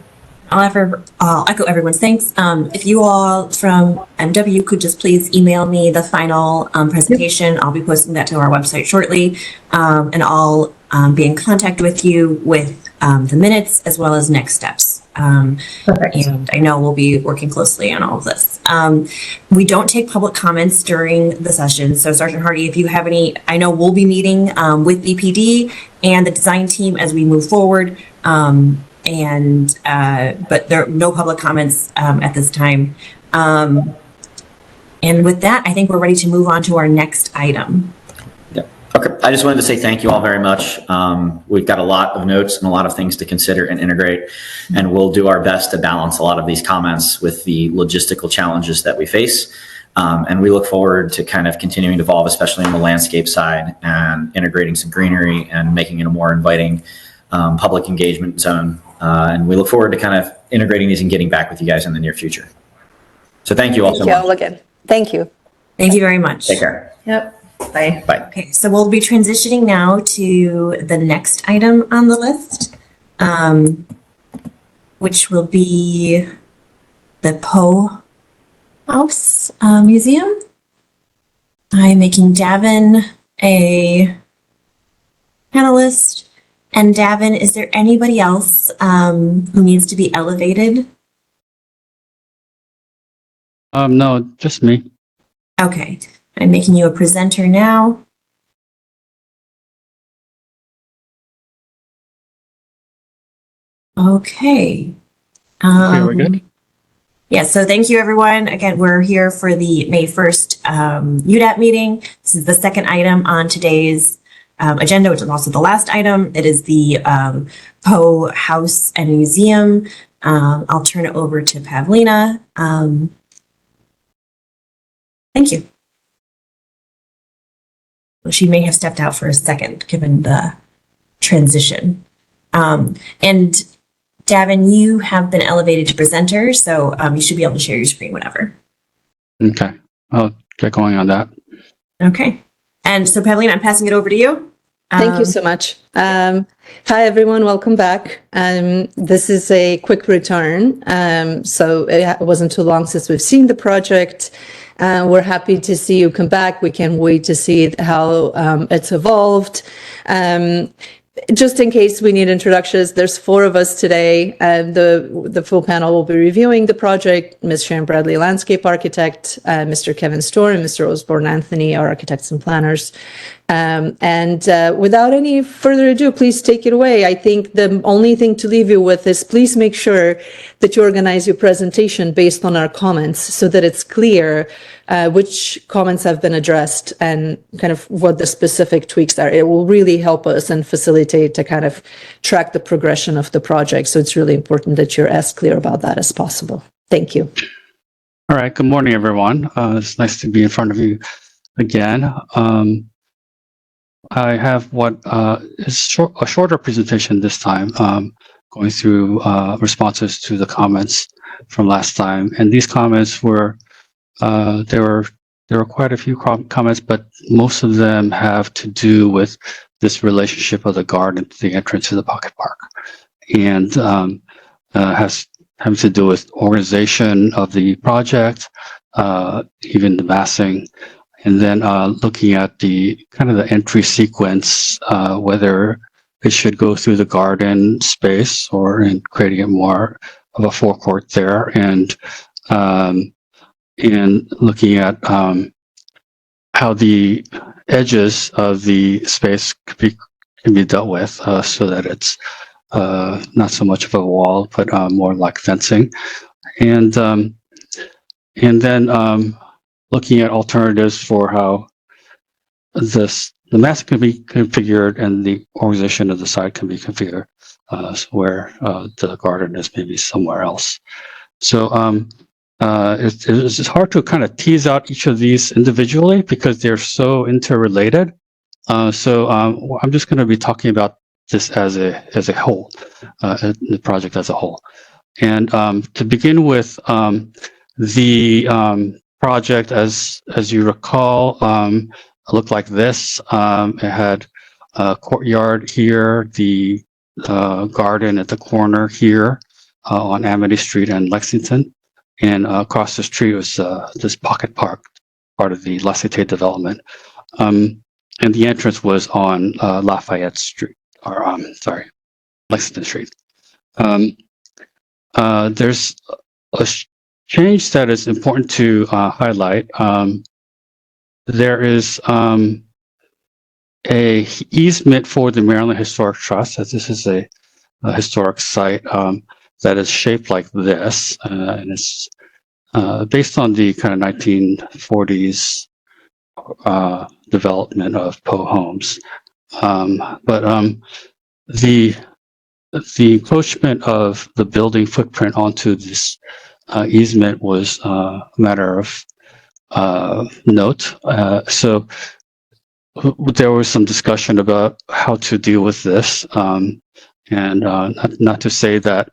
I'll echo everyone's thanks. If you all from MW could just please email me the final presentation. I'll be posting that to our website shortly, and I'll be in contact with you with the minutes as well as next steps. Perfect. And I know we'll be working closely on all of this. We don't take public comments during the session. So Sergeant Hardy, if you have any, I know we'll be meeting with BPD and the design team as we move forward. But there are no public comments at this time. And with that, I think we're ready to move on to our next item. Okay, I just wanted to say thank you all very much. We've got a lot of notes and a lot of things to consider and integrate, and we'll do our best to balance a lot of these comments with the logistical challenges that we face. And we look forward to kind of continuing to evolve, especially on the landscape side, and integrating some greenery and making it a more inviting public engagement zone. And we look forward to kind of integrating these and getting back with you guys in the near future. So thank you all so much. Thank you all again. Thank you. Thank you very much. Take care. Yep. Bye. Bye. Okay, so we'll be transitioning now to the next item on the list, which will be the Poe House Museum. I'm making Davin a panelist. And Davin, is there anybody else who needs to be elevated? No, just me. Okay, I'm making you a presenter now. Okay. Okay, we're good. Yeah, so thank you, everyone. Again, we're here for the May 1st UDAAP meeting. This is the second item on today's agenda, which is also the last item. It is the Poe House and Museum. I'll turn it over to Pavlina. Thank you. Well, she may have stepped out for a second, given the transition. And Davin, you have been elevated to presenter, so you should be able to share your screen whenever. Okay, I'll get going on that. Okay. And so, Pavlina, I'm passing it over to you. Thank you so much. Hi, everyone. Welcome back. This is a quick return. So it wasn't too long since we've seen the project. We're happy to see you come back. We can't wait to see how it's evolved. Just in case we need introductions, there's 4 of us today. The full panel will be reviewing the project. Ms. Sharon Bradley, landscape architect, Mr. Kevin Storr, and Mr. Osborne Anthony, our architects and planners. Without any further ado, please take it away. I think the only thing to leave you with is please make sure that you organize your presentation based on our comments so that it's clear which comments have been addressed and kind of what the specific tweaks are. It will really help us and facilitate to kind of track the progression of the project. So it's really important that you're as clear about that as possible. Thank you. All right, good morning, everyone. It's nice to be in front of you again. I have what is a shorter presentation this time, going through responses to the comments from last time. And these comments were, there were quite a few comments, but most of them have to do with this relationship of the garden to the entrance to the pocket park, and having to do with organization of the project, even the massing. And then looking at the kind of the entry sequence, whether it should go through the garden space or in creating it more of a forecourt there, and looking at how the edges of the space can be dealt with so that it's not so much of a wall, but more like fencing, and then looking at alternatives for how the mass can be configured and the organization of the site can be configured, where the garden is maybe somewhere else. So it's hard to kind of tease out each of these individually because they're so interrelated. So I'm just going to be talking about this as a whole, the project as a whole. And to begin with, the project, as you recall, looked like this. It had a courtyard here, the garden at the corner here on Amity Street and Lexington, and across the street was this pocket park, part of the La Cité development, and the entrance was on Lafayette Street, or sorry, Lexington Street. there's a change that is important to highlight. There is a easement for the Maryland Historic Trust, as this is a historic site that is shaped like this, and it's based on the kind of 1940s development of Poe homes. But the encroachment of the building footprint onto this easement was a matter of note. So there was some discussion about how to deal with this, and not to say that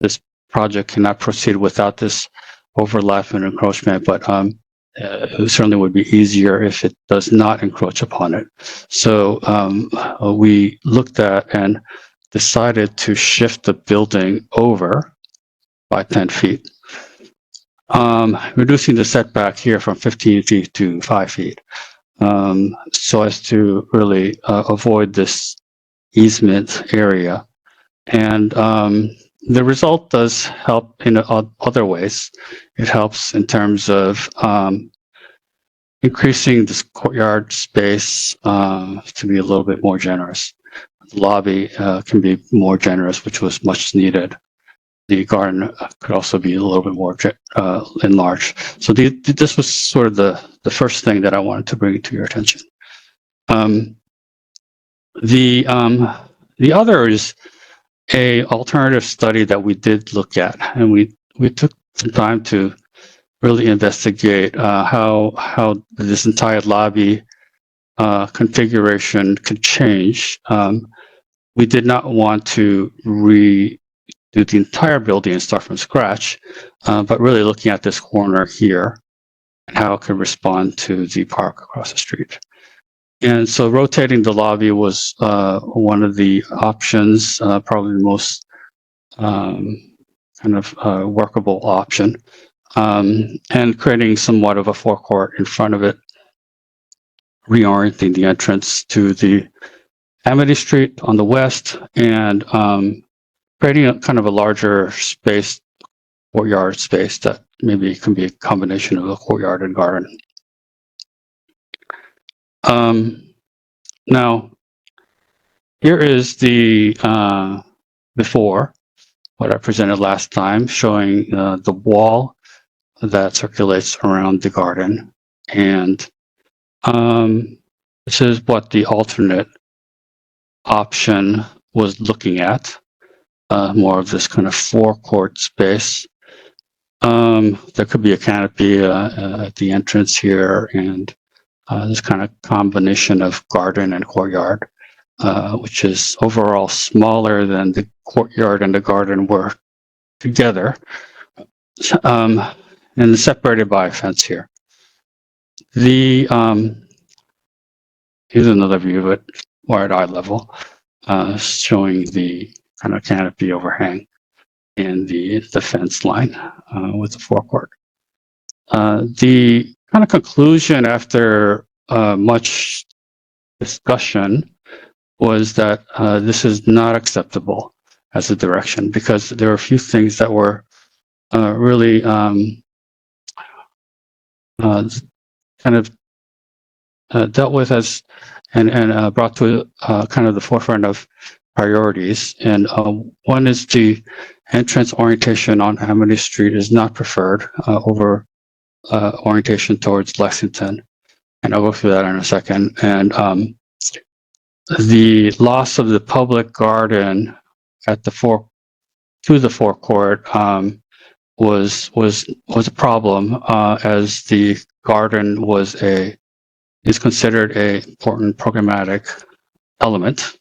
this project cannot proceed without this overlap and encroachment, but it certainly would be easier if it does not encroach upon it. So we looked at and decided to shift the building over by 10 feet, reducing the setback here from 15 feet to 5 feet, so as to really avoid this easement area. And the result does help in other ways. It helps in terms of increasing this courtyard space to be a little bit more generous. The lobby can be more generous, which was much needed. The garden could also be a little bit more enlarged. So this was sort of the first thing that I wanted to bring to your attention. The other is a alternative study that we did look at, and we took some time to really investigate how this entire lobby configuration could change. We did not want to redo the entire building and start from scratch, but really looking at this corner here and how it could respond to the park across the street. And so rotating the lobby was one of the options, probably the most kind of workable option, and creating somewhat of a forecourt in front of it, reorienting the entrance to the Amity Street on the west, and creating a kind of a larger space, courtyard space that maybe can be a combination of a courtyard and garden. Now, here is the before, what I presented last time, showing the wall that circulates around the garden. And this is what the alternate option was looking at, more of this kind of forecourt space. There could be a canopy at the entrance here, and this kind of combination of garden and courtyard, which is overall smaller than the courtyard and the garden were together, and separated by a fence here. Here's another view of it, wide eye level, showing the kind of canopy overhang and the fence line with the forecourt. The kind of conclusion after much discussion was that this is not acceptable as a direction, because there are a few things that were really kind of dealt with as and brought to kind of the forefront of priorities. And one is the entrance orientation on Amity Street is not preferred over orientation towards Lexington, and I'll go through that in a second. And the loss of the public garden at the forecourt was a problem, as the garden is considered a important programmatic element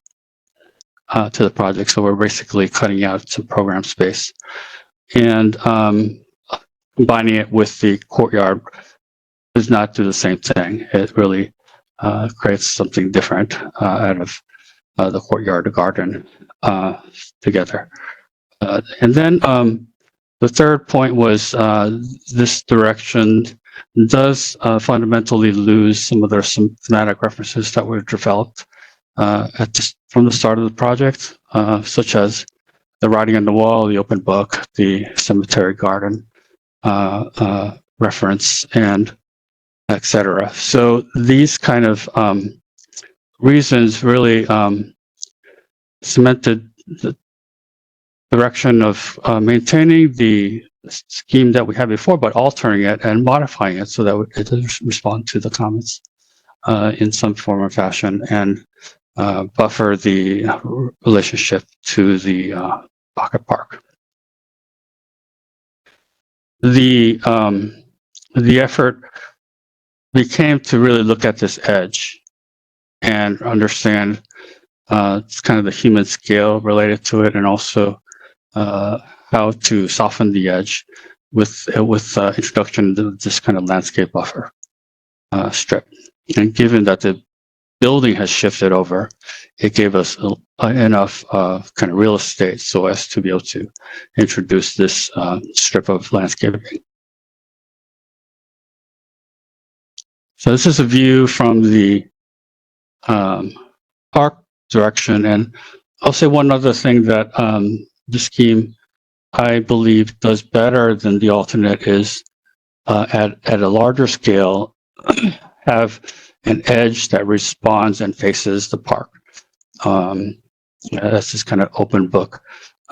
to the project. So we're basically cutting out some program space and combining it with the courtyard does not do the same thing. It really creates something different out of the courtyard, the garden together. And then the third point was this direction does fundamentally lose some of their thematic references that were developed from the start of the project, such as the writing on the wall, the open book, the cemetery garden reference, and etc. So these kind of reasons really cemented the direction of maintaining the scheme that we had before, but altering it and modifying it so that it does respond to the comments in some form or fashion, and buffer the relationship to the pocket park. The effort became to really look at this edge and understand it's kind of the human scale related to it, and also how to soften the edge with introduction to this kind of landscape buffer strip. And given that the building has shifted over, it gave us enough kind of real estate so as to be able to introduce this strip of landscaping. So this is a view from the park direction, and I'll say one other thing that the scheme, I believe, does better than the alternate is at a larger scale have an edge that responds and faces the park. That's this kind of open book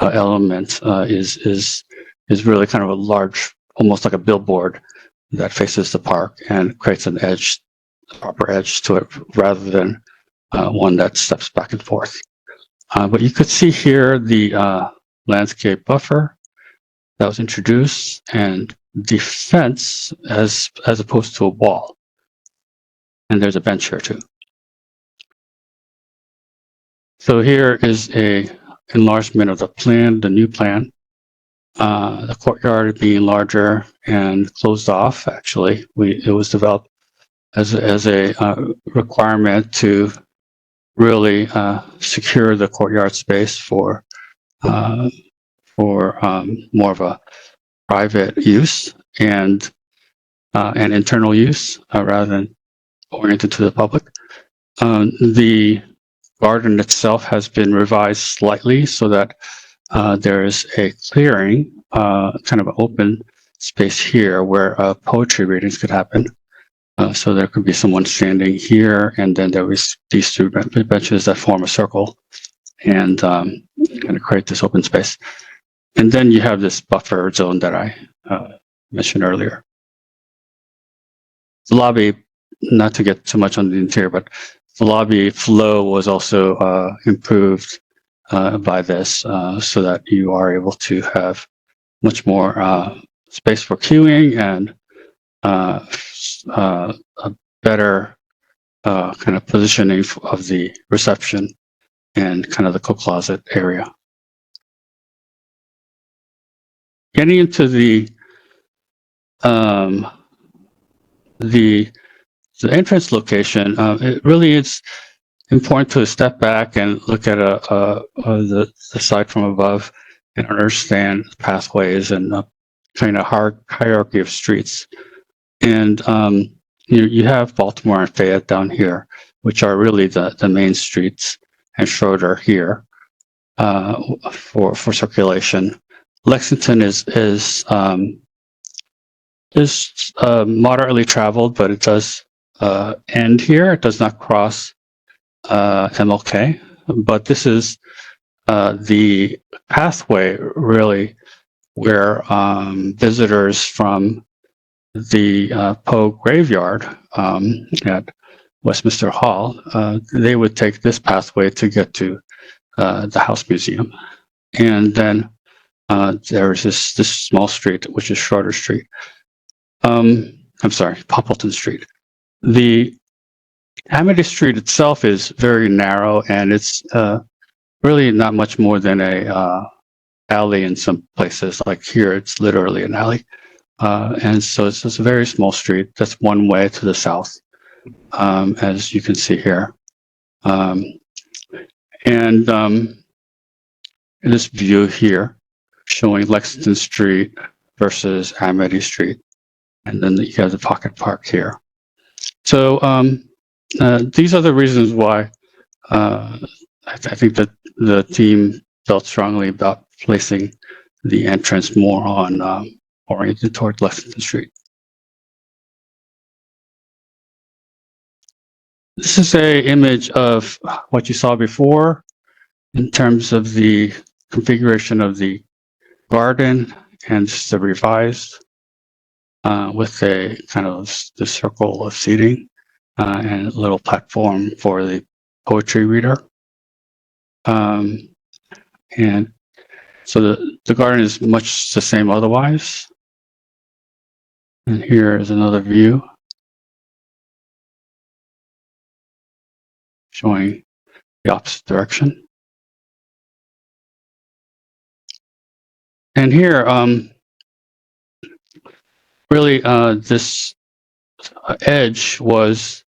element is really kind of a large, almost like a billboard that faces the park and creates an edge, a proper edge to it, rather than one that steps back and forth. But you could see here the landscape buffer that was introduced and the fence as opposed to a wall. And there's a bench here too. So here is a enlargement of the plan, the new plan. The courtyard being larger and closed off. Actually, it was developed as a requirement to really secure the courtyard space for more of a private use and internal use rather than oriented to the public. The garden itself has been revised slightly so that there is a clearing, kind of an open space here where poetry readings could happen. So there could be someone standing here, and then there was these two benches that form a circle and kind of create this open space. And then you have this buffer zone that I mentioned earlier. The lobby, not to get too much on the interior, but the lobby flow was also improved by this so that you are able to have much more space for queuing and a better kind of positioning of the reception and kind of the coat closet area. Getting into the entrance location, it really is important to step back and look at the site from above and understand pathways and kind of hierarchy of streets. And you have Baltimore and Fayette down here, which are really the main streets, and Schroeder here for circulation. Lexington is moderately traveled, but it does end here. It does not cross MLK, but this is the pathway really where visitors from the Poe graveyard at Westminster Hall, they would take this pathway to get to the House Museum. And then there's this small street, which is Schroeder Street. I'm sorry, Poppleton Street. The Amity Street itself is very narrow, and it's really not much more than a alley in some places. Like here, it's literally an alley. And so it's just a very small street. That's one way to the south, as you can see here. And this view here showing Lexington Street versus Amity Street. And then you have the pocket park here. So these are the reasons why I think that the team felt strongly about placing the entrance more on oriented toward Lexington Street. This is a image of what you saw before in terms of the configuration of the garden and just the revised with a kind of the circle of seating and a little platform for the poetry reader. And so the garden is much the same otherwise. And here is another view showing the opposite direction. And here, really, this edge was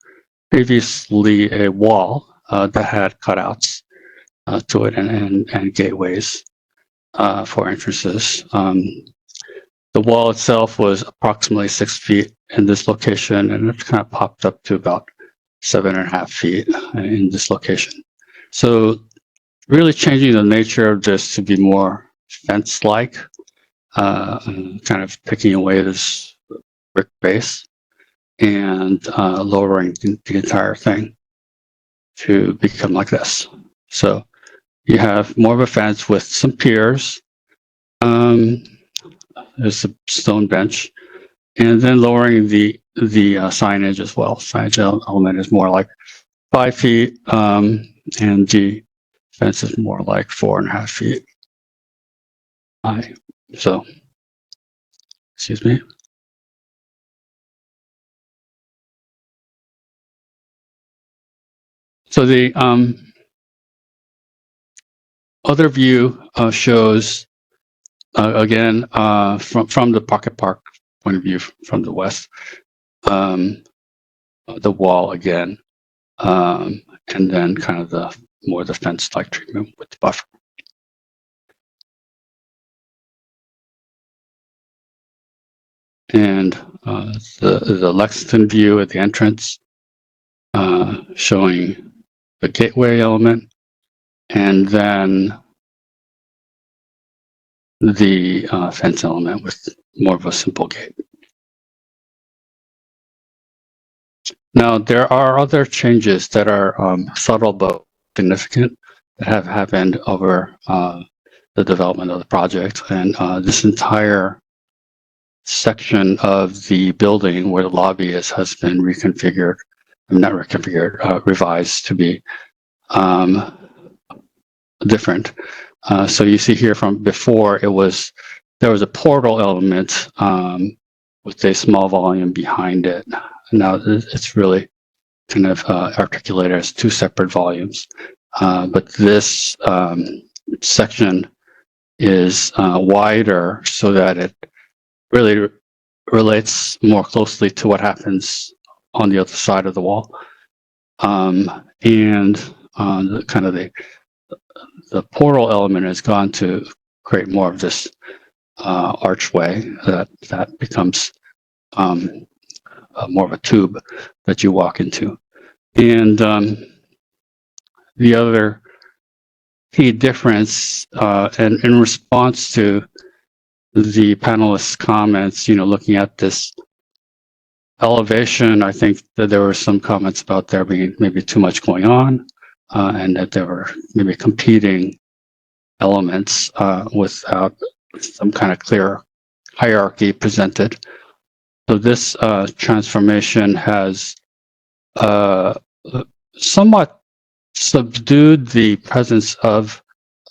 previously a wall that had cutouts to it and gateways for entrances. The wall itself was approximately 6 feet in this location, and it kind of popped up to about 7.5 feet in this location. So really changing the nature of this to be more fence-like, kind of taking away this brick base and lowering the entire thing to become like this. So you have more of a fence with some piers. There's a stone bench, and then lowering the signage as well. Signage element is more like 5 feet, and the fence is more like 4.5 feet high. So, excuse me. So the other view shows again from the Pocket Park point of view from the west, the wall again, and then kind of the more the fence-like treatment with the buffer. And the Lexington view at the entrance, showing the gateway element, and then the fence element with more of a simple gate. Now, there are other changes that are subtle but significant that have happened over the development of the project. And this entire section of the building where the lobby is has been reconfigured, not reconfigured, revised to be different. So you see here from before, there was a portal element with a small volume behind it. Now it's really kind of articulated as two separate volumes. But this section is wider so that it really relates more closely to what happens on the other side of the wall. And the kind of the portal element has gone to create more of this archway that becomes more of a tube that you walk into. And the other key difference, and in response to the panelists' comments, looking at this elevation, I think that there were some comments about there being maybe too much going on, and that there were maybe competing elements without some kind of clear hierarchy presented. So this transformation has somewhat subdued the presence of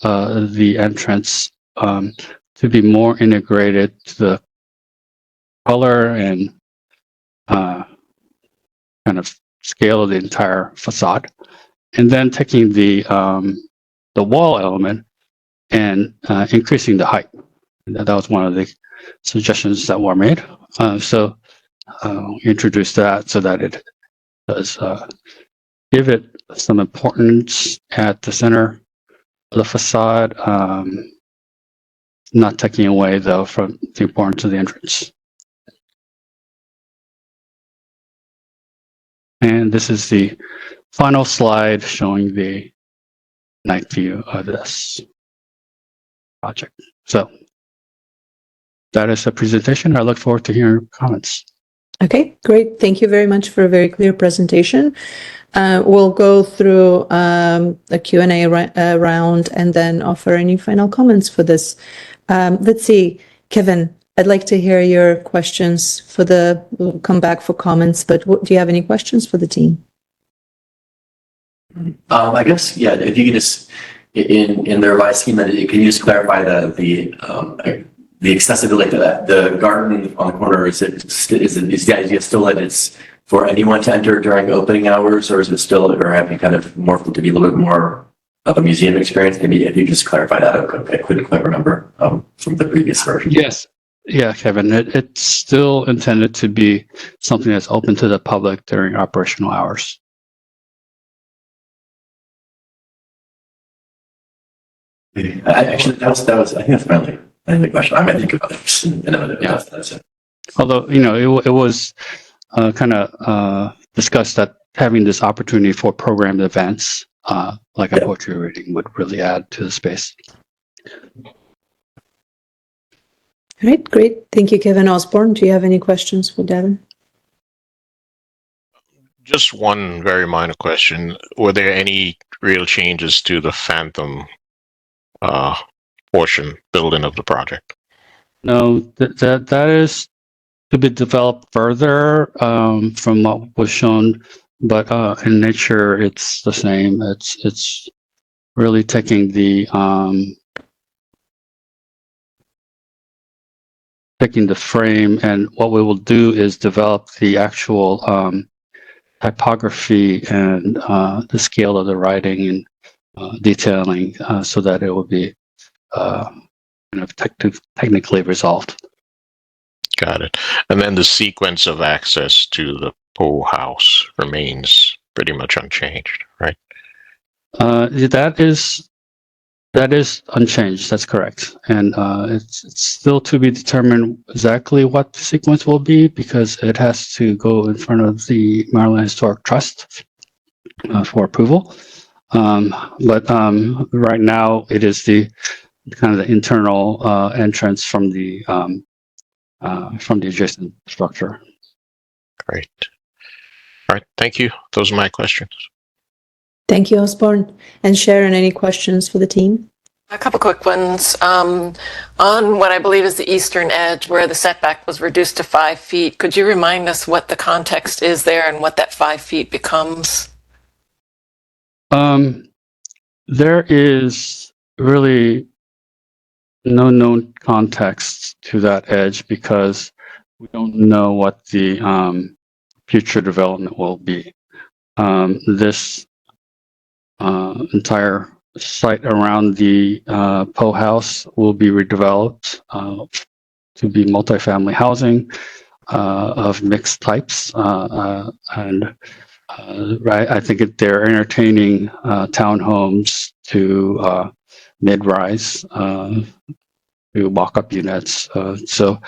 the entrance to be more integrated to the color and kind of scale of the entire facade, and then taking the wall element and increasing the height. That was one of the suggestions that were made. So introduce that so that it does give it some importance at the center of the facade, not taking away though from the importance of the entrance. And this is the final slide showing the night view of this. project. So that is the presentation. I look forward to hearing comments. Okay, great. Thank you very much for a very clear presentation. We'll go through a Q&A round and then offer any final comments for this. Let's see, Kevin, I'd like to hear your questions we'll come back for comments, but do you have any questions for the team? I guess, yeah, if you could just, in the revised scheme, can you just clarify the accessibility to that? The garden on the corner, is the idea still that it's for anyone to enter during opening hours, or is it still, or have you kind of morphed to be a little bit more of a museum experience? Maybe if you just clarify that, I couldn't quite remember from the previous version. Yes. Yeah, Kevin, it's still intended to be something that's open to the public during operational hours. Actually, that was, I think that's my only question. I might think about it in a minute. Yeah, that's it. Although, it was kind of discussed that having this opportunity for programmed events, like a poetry reading, would really add to the space. All right, great. Thank you, Kevin Osborne. Do you have any questions for Devin? Just one very minor question. Were there any real changes to the Phantom portion building of the project? No, that is to be developed further from what was shown, but in nature it's the same. It's really taking the frame, and what we will do is develop the actual typography and the scale of the writing and detailing so that it will be technically resolved. Got it. And then the sequence of access to the Poe house remains pretty much unchanged, right? That is unchanged. That's correct. And it's still to be determined exactly what the sequence will be, because it has to go in front of the Maryland Historic Trust for approval. But right now it is the kind of the internal entrance from the adjacent structure. Great. All right. Thank you. Those are my questions. Thank you, Osborne. And Sharon, any questions for the team? A couple quick ones. On what I believe is the eastern edge where the setback was reduced to 5 feet, could you remind us what the context is there and what that 5 feet becomes? There is really no known context to that edge because we don't know what the future development will be. This entire site around the Poe house will be redeveloped to be multifamily housing of mixed types, and I think they're entertaining townhomes to mid-rise to walk-up units. So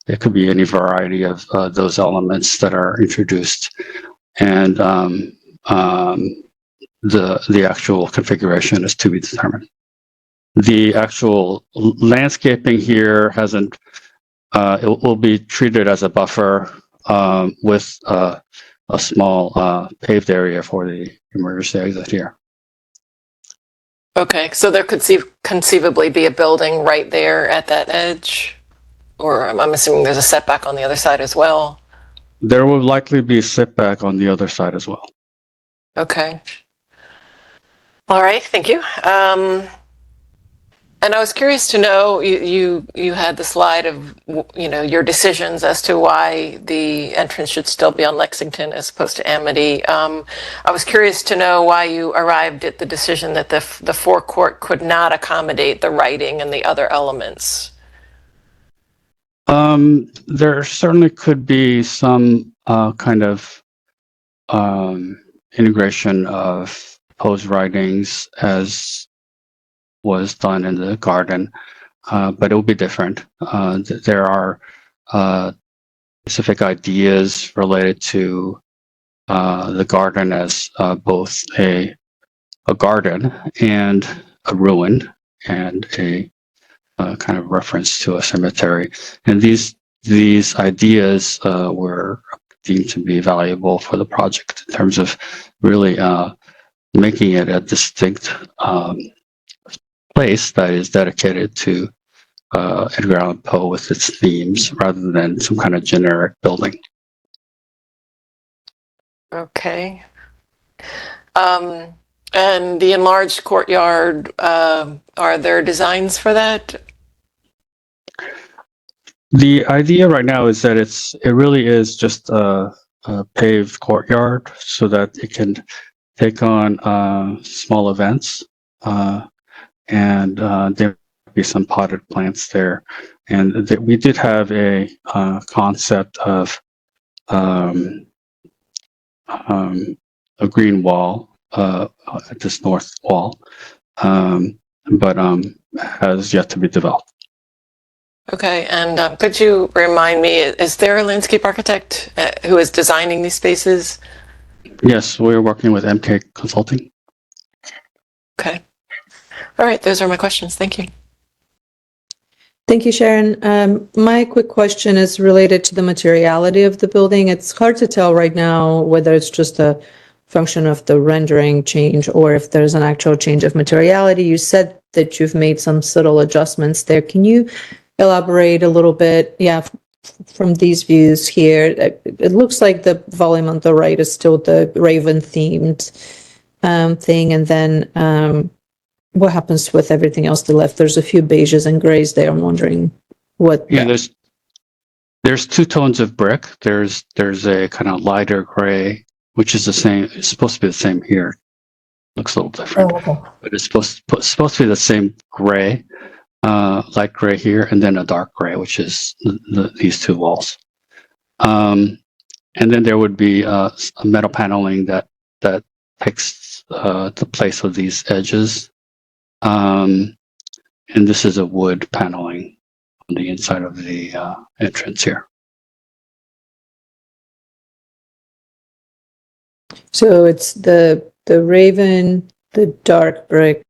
it could be any variety of those elements that are introduced, and the actual configuration is to be determined. The actual landscaping here hasn't. It will be treated as a buffer with a small paved area for the emergency exit here. Okay, so there could conceivably be a building right there at that edge, or I'm assuming there's a setback on the other side as well. There will likely be a setback on the other side as well. Okay. All right, thank you. And I was curious to know, you had the slide of, your decisions as to why the entrance should still be on Lexington as opposed to Amity. I was curious to know why you arrived at the decision that the forecourt could not accommodate the writing and the other elements. There certainly could be some kind of integration of Poe's writings as was done in the garden, but it will be different. There are specific ideas related to the garden as both a garden and a ruin and a kind of reference to a cemetery. And these ideas were deemed to be valuable for the project in terms of really making it a distinct place that is dedicated to Edgar Allan Poe with its themes rather than some kind of generic building. Okay. And the enlarged courtyard, are there designs for that? The idea right now is that it really is just a paved courtyard so that it can take on small events, and there will be some potted plants there. And we did have a concept of a green wall at this north wall, but has yet to be developed. Okay, and could you remind me, is there a landscape architect who is designing these spaces? Yes, we're working with MK Consulting. Okay. All right, those are my questions. Thank you. Thank you, Sharon. My quick question is related to the materiality of the building. It's hard to tell right now whether it's just a function of the rendering change or if there's an actual change of materiality. You said that you've made some subtle adjustments there. Can you elaborate a little bit? Yeah, from these views here, it looks like the volume on the right is still the Raven themed thing, and then what happens with everything else to the left? There's a few beiges and grays there. I'm wondering what. Yeah, there's two tones of brick. There's a kind of lighter gray, which is the same. It's supposed to be the same here. Looks a little different, but it's supposed to be the same gray, light gray here, and then a dark gray, which is these two walls. And then there would be a metal paneling that takes the place of these edges. And this is a wood paneling on the inside of the entrance here. So it's the Raven, the dark brick,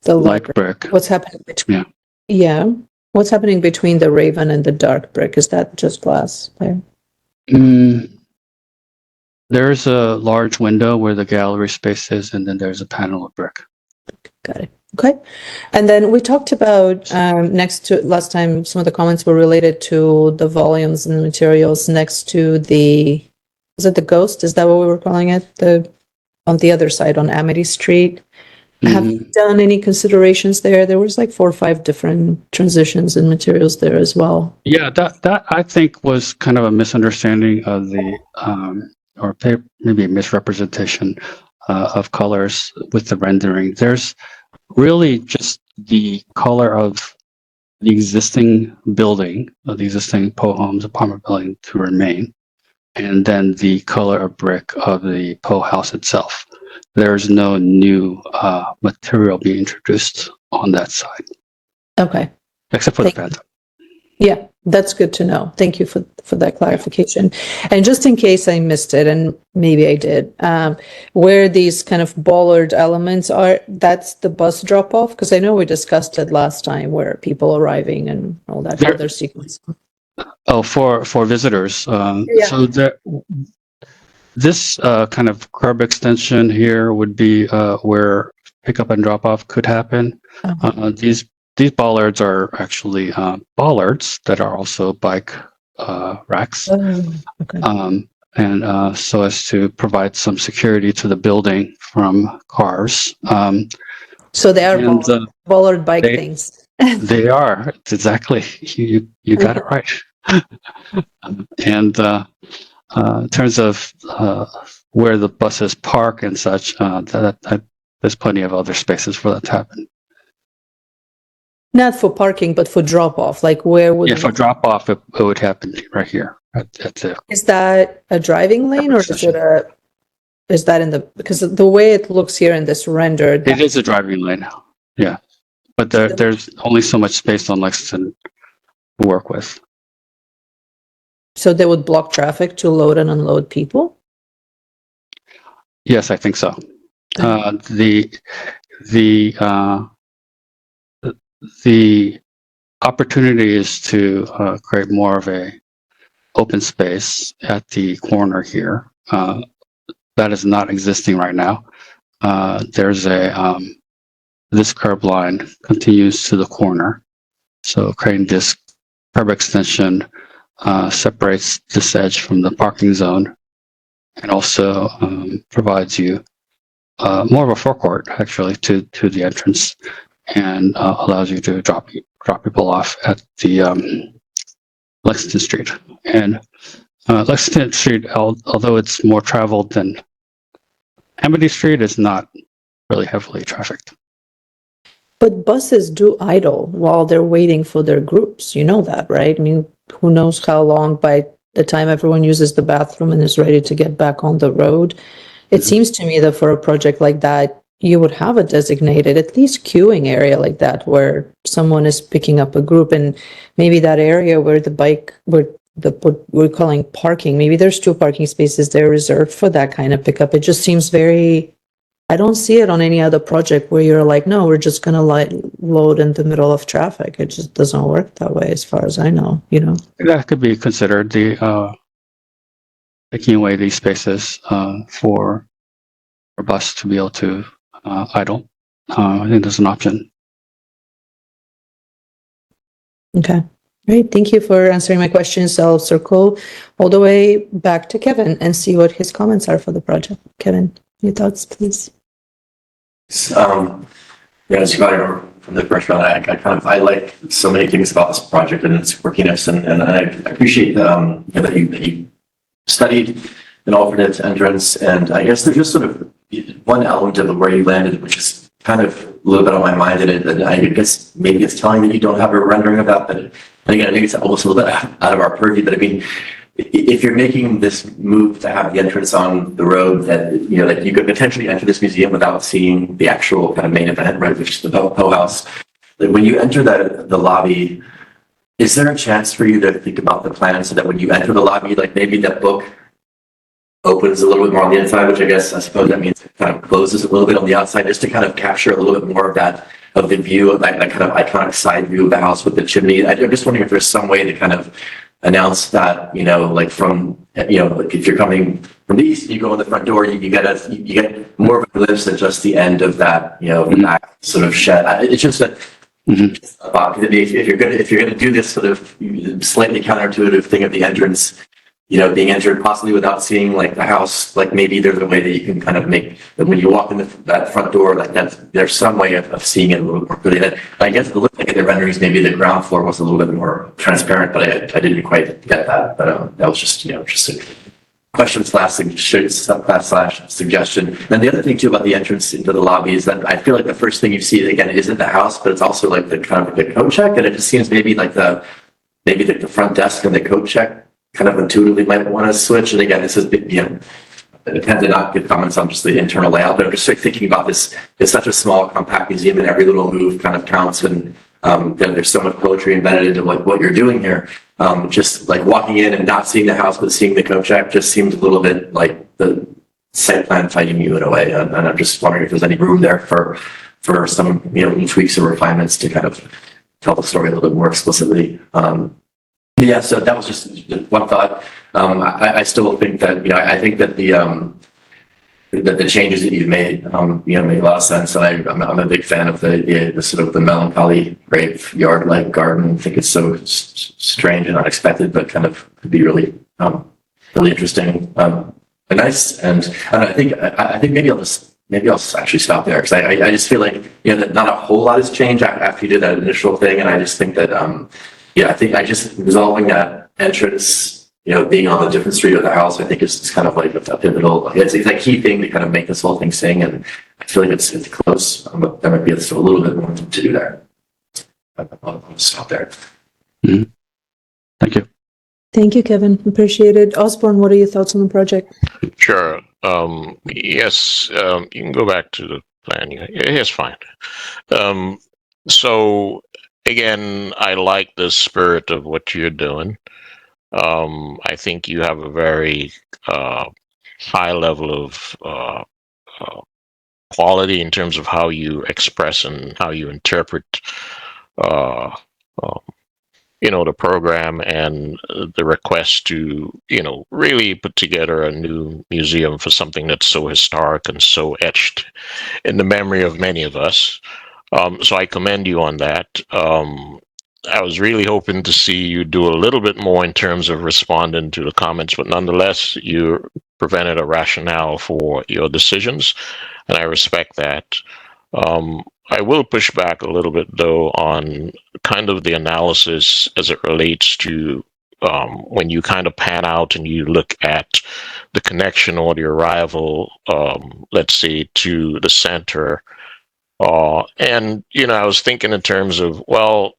the Light brick. What's happening between? Yeah. Yeah. What's happening between the Raven and the dark brick? Is that just glass there? There's a large window where the gallery space is, and then there's a panel of brick. Got it. Okay. And then we talked about next to last time, some of the comments were related to the volumes and the materials next to the, is it the Ghost? Is that what we were calling it? On the other side on Amity Street. Have you done any considerations there? There was like 4 or 5 different transitions and materials there as well. Yeah, that I think was kind of a misunderstanding of the, or maybe a misrepresentation of colors with the rendering. There's really just the color of the existing building, of the existing Poe Homes apartment building to remain, and then the color of brick of the Poe house itself. There's no new material being introduced on that side. Okay. Except for the phantom. Yeah, that's good to know. Thank you for that clarification. And just in case I missed it, and maybe I did, where these kind of bollard elements are, that's the bus drop off? Because I know we discussed it last time where people arriving and all that other sequence. Oh, for visitors. So this kind of curb extension here would be where pickup and drop off could happen. These bollards are actually bollards that are also bike racks. Okay. And so as to provide some security to the building from cars. So they are bollard bike things. They are, exactly. You got it right. And in terms of where the buses park and such, there's plenty of other spaces for that to happen. Not for parking, but for drop off. Like where would? Yeah, for drop off, it would happen right here. Is that a driving lane, or is it is that in the? Because the way it looks here in this render, it is a driving lane. Yeah, but there's only so much space on Lexington to work with. So they would block traffic to load and unload people? Yes, I think so. the opportunity is to create more of a open space at the corner here. That is not existing right now. There's this curb line continues to the corner. So creating this curb extension separates this edge from the parking zone and also provides you more of a forecourt actually to the entrance and allows you to drop people off at the Lexington Street. And Lexington Street, although it's more traveled than Amity Street, is not really heavily trafficked. But buses do idle while they're waiting for their groups. You know that, right? I mean, who knows how long by the time everyone uses the bathroom and is ready to get back on the road. It seems to me that for a project like that, you would have a designated, at least queuing area like that, where someone is picking up a group, and maybe that area where what we're calling parking, maybe there's 2 parking spaces there reserved for that kind of pickup. It just seems very, I don't see it on any other project where you're like, no, we're just going to load in the middle of traffic. It just doesn't work that way as far as I know, you know? That could be considered, the taking away these spaces for a bus to be able to idle. I think there's an option. Okay. Great. Thank you for answering my questions. I'll circle all the way back to Kevin and see what his comments are for the project. Kevin, your thoughts, please. As you might remember from the first round, I like so many things about this project and its quirkiness, and I appreciate that you studied an alternate entrance, and I guess there's just sort of one element of where you landed, which is kind of a little bit on my mind, and I guess maybe it's telling that you don't have a rendering of that, but and again, I think it's almost a little bit out of our purview, but I mean, if you're making this move to have the entrance on the road that, you know, that you could potentially enter this museum without seeing the actual kind of main event, right, which is the Poe House, like when you enter the lobby, is there a chance for you to think about the plan so that when you enter the lobby, like maybe that book opens a little bit more on the inside, which I suppose that means it kind of closes a little bit on the outside, just to kind of capture a little bit more of that, of the view of that kind of iconic side view of the house with the chimney. I'm just wondering if there's some way to kind of announce that, you know, like from, you know, like if you're coming from the east, you go in the front door, you get more of a glimpse than just the end of that, you know, that sort of shed. It's just that about if you're gonna do this sort of slightly counterintuitive thing of the entrance, you know, being entered possibly without seeing like the house, like maybe there's a way that you can kind of make that when you walk in that front door, like there's some way of seeing it a little more clearly. I guess it looked like in the renderings, maybe the ground floor was a little bit more transparent, but I didn't quite get that. But that was just, you know, just a question slash suggestion. And the other thing too about the entrance into the lobby is that I feel like the first thing you see again isn't the house, but it's also like the kind of the coat check, and it just seems maybe like the front desk and the coat check kind of intuitively might want to switch. And again, this is, you know, I tend to not give comments on just the internal layout, but I'm just thinking about this. It's such a small, compact museum, and every little move kind of counts. And then there's so much poetry embedded into like what you're doing here. Just like walking in and not seeing the house, but seeing the coat check just seems a little bit like the site plan fighting you in a way. And I'm just wondering if there's any room there for some, you know, tweaks or refinements to kind of tell the story a little bit more explicitly. Yeah, so that was just one thought. I still think that, you know, I think that the changes that you've made, you know, make a lot of sense. And I'm a big fan of the sort of the melancholy graveyard-like garden. I think it's so strange and unexpected, but kind of could be really, really interesting and nice. And I think maybe I'll actually stop there, because I just feel like, you know, that not a whole lot has changed after you did that initial thing, and I just think that. Yeah, I think resolving that entrance, you know, being on a different street of the house, I think is kind of like a pivotal, it's a key thing to kind of make this whole thing sing, and I feel like it's close, but there might be still a little bit more to do there. I'll stop there. Mm-hmm. Thank you. Thank you, Kevin. Appreciate it. Osborne, what are your thoughts on the project? Sure. Yes, you can go back to the plan. It's fine. So, again, I like the spirit of what you're doing. I think you have a very high level of quality in terms of how you express and how you interpret uh, the program and the request to, really put together a new museum for something that's so historic and so etched in the memory of many of us. So I commend you on that. I was really hoping to see you do a little bit more in terms of responding to the comments, but nonetheless, you presented a rationale for your decisions, and I respect that. I will push back a little bit, though, on kind of the analysis as it relates to when you kind of pan out and you look at the connection or the arrival, let's say, to the center. And, I was thinking in terms of, well,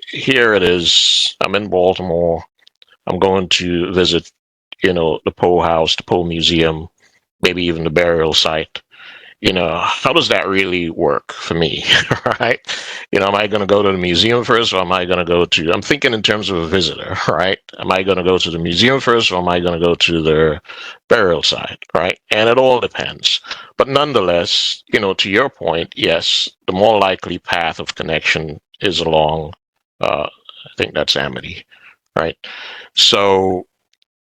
here it is. I'm in Baltimore. I'm going to visit, the Poe House, the Poe Museum, maybe even the burial site. How does that really work for me, right? Am I going to go to the museum first, or am I going to I'm thinking in terms of a visitor, right? Am I going to go to the museum first, or am I going to go to the burial site, right? And it all depends. But nonetheless, to your point, yes, the more likely path of connection is along, I think that's Amity, right? So,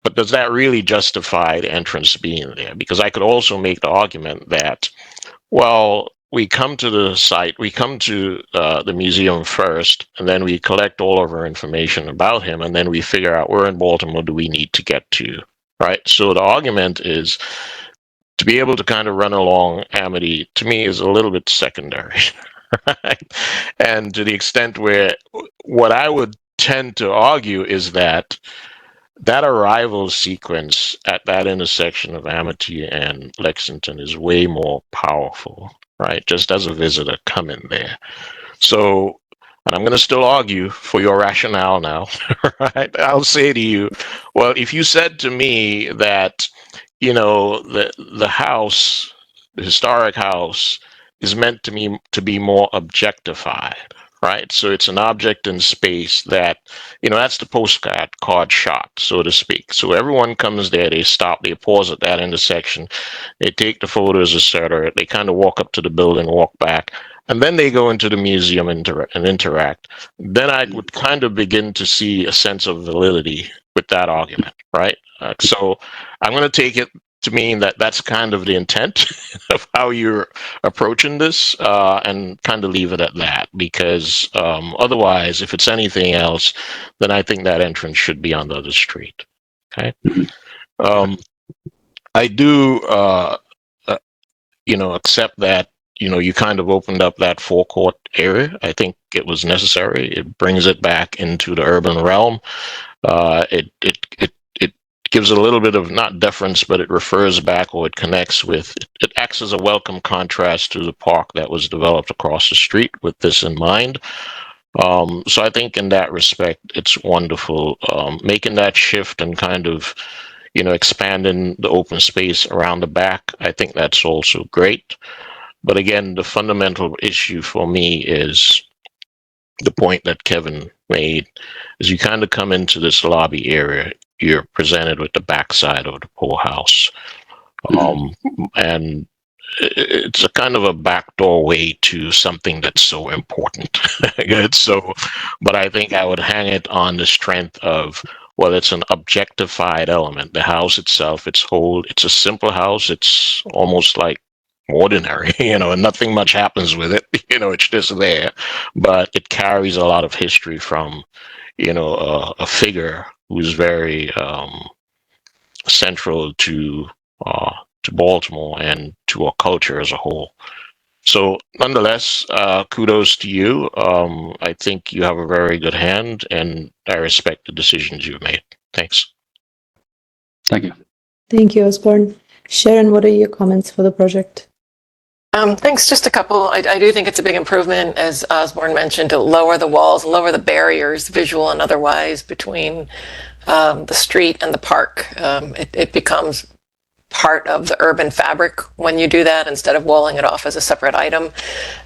but does that really justify the entrance being there? Because I could also make the argument that, well, we come to the site, we come to the museum first, and then we collect all of our information about him, and then we figure out where in Baltimore do we need to get to, right? So the argument is to be able to kind of run along Amity, to me, is a little bit secondary, right? And to the extent where what I would tend to argue is that arrival sequence at that intersection of Amity and Lexington is way more powerful, right? Just as a visitor coming there. So, and I'm going to still argue for your rationale now, right? I'll say to you, well, if you said to me that, the house, the historic house, is meant to be more objectified, right? So it's an object in space that, that's the postcard shot, so to speak. So everyone comes there, they stop, they pause at that intersection, they take the photos, etc. They kind of walk up to the building, walk back, and then they go into the museum and interact. Then I would kind of begin to see a sense of validity with that argument, right? So I'm going to take it to mean that that's kind of the intent of how you're approaching this, and kind of leave it at that, because otherwise, if it's anything else, then I think that entrance should be on the other street. Okay. I do, accept that, you kind of opened up that forecourt area. I think it was necessary. It brings it back into the urban realm. It gives it a little bit of not deference, but it refers back, or it connects with, it acts as a welcome contrast to the park that was developed across the street with this in mind. So I think in that respect, it's wonderful. Making that shift and kind of, expanding the open space around the back, I think that's also great. But again, the fundamental issue for me is the point that Kevin made, is you kind of come into this lobby area, you're presented with the backside of the Poe House. And it's a kind of a backdoor way to something that's so important. But I think I would hang it on the strength of, well, it's an objectified element. The house itself, it's a simple house. It's almost like ordinary, and nothing much happens with it. It's just there, but it carries a lot of history from, a figure who's very central to Baltimore and to our culture as a whole. So nonetheless, kudos to you. I think you have a very good hand, and I respect the decisions you've made. Thanks. Thank you. Thank you, Osborne. Sharon, what are your comments for the project? Thanks. Just a couple. I do think it's a big improvement, as Osborne mentioned, to lower the walls, lower the barriers, visual and otherwise, between the street and the park. It becomes part of the urban fabric when you do that, instead of walling it off as a separate item.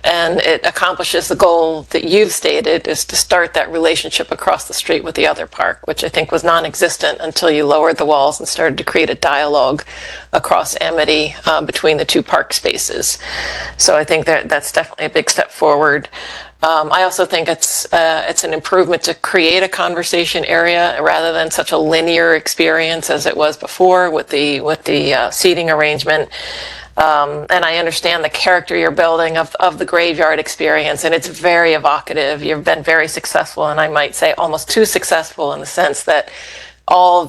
And it accomplishes the goal that you've stated, is to start that relationship across the street with the other park, which I think was non-existent until you lowered the walls and started to create a dialogue across Amity between the two park spaces. So I think that's definitely a big step forward. I also think it's an improvement to create a conversation area rather than such a linear experience as it was before with the seating arrangement. And I understand the character you're building of the graveyard experience, and it's very evocative. You've been very successful, and I might say almost too successful in the sense that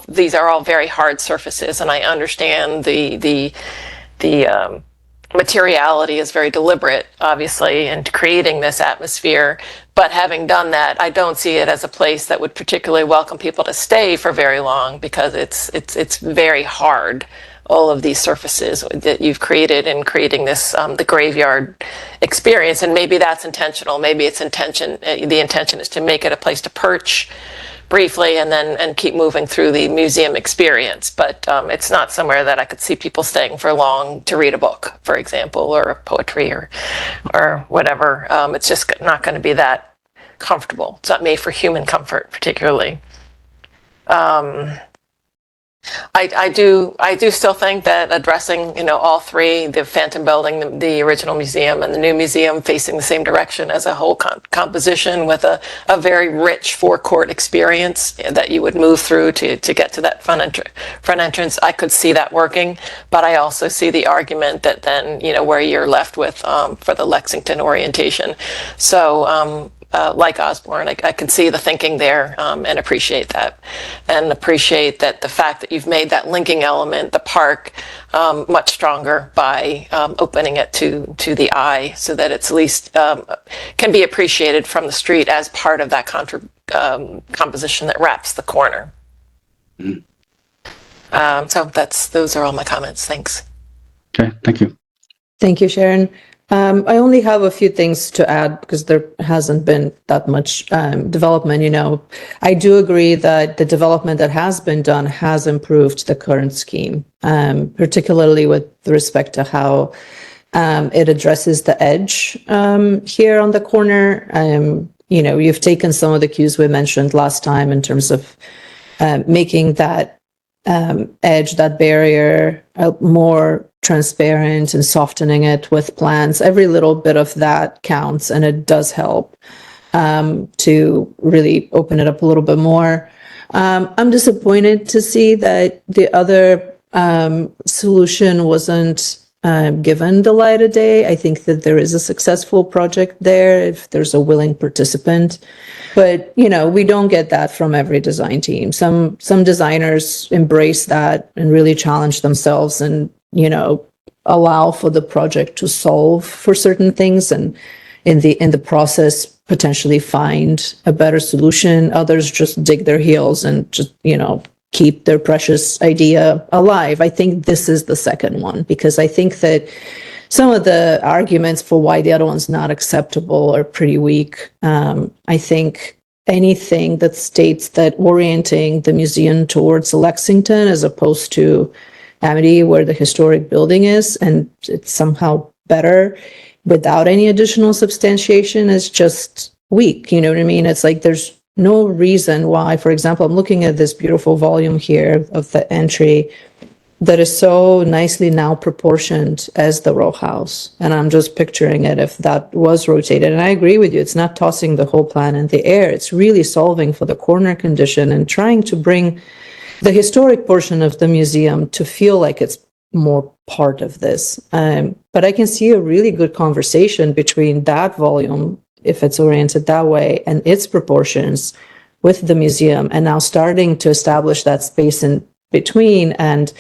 these are all very hard surfaces, and I understand the materiality is very deliberate, obviously, in creating this atmosphere. But having done that, I don't see it as a place that would particularly welcome people to stay for very long, because it's very hard. All of these surfaces that you've created in creating this the graveyard experience, and maybe that's intentional. Maybe it's intention. The intention is to make it a place to perch briefly and keep moving through the museum experience. But it's not somewhere that I could see people staying for long to read a book, for example, or poetry or whatever. It's just not going to be that comfortable. It's not made for human comfort, particularly. I do still think that addressing, all three, the Phantom Building, the original museum, and the new museum facing the same direction as a whole composition with a very rich forecourt experience that you would move through to get to that front entrance. I could see that working, but I also see the argument that then, where you're left with for the Lexington orientation. So, like Osborne, I can see the thinking there and appreciate that. And appreciate that the fact that you've made that linking element, the park, much stronger by opening it to the eye so that it's at least can be appreciated from the street as part of that composition that wraps the corner. Mm. So those are all my comments. Thanks. Okay, thank you. Thank you, Sharon. I only have a few things to add because there hasn't been that much development. I do agree that the development that has been done has improved the current scheme, particularly with respect to how it addresses the edge here on the corner. You've taken some of the cues we mentioned last time in terms of making that edge, that barrier, more transparent and softening it with plants. Every little bit of that counts, and it does help to really open it up a little bit more. I'm disappointed to see that the other solution wasn't given the light of day. I think that there is a successful project there if there's a willing participant. But, we don't get that from every design team. Some designers embrace that and really challenge themselves and, allow for the project to solve for certain things and in the process potentially find a better solution. Others just dig their heels and just, keep their precious idea alive. I think this is the second one, because I think that some of the arguments for why the other one's not acceptable are pretty weak. I think anything that states that orienting the museum towards Lexington as opposed to Amity, where the historic building is, and it's somehow better without any additional substantiation is just weak. You know what I mean? It's like there's no reason why, for example, I'm looking at this beautiful volume here of the entry that is so nicely now proportioned as the row house. And I'm just picturing it if that was rotated. And I agree with you, it's not tossing the whole plan in the air. It's really solving for the corner condition and trying to bring the historic portion of the museum to feel like it's more part of this. But I can see a really good conversation between that volume, if it's oriented that way, and its proportions with the museum, and now starting to establish that space in between. And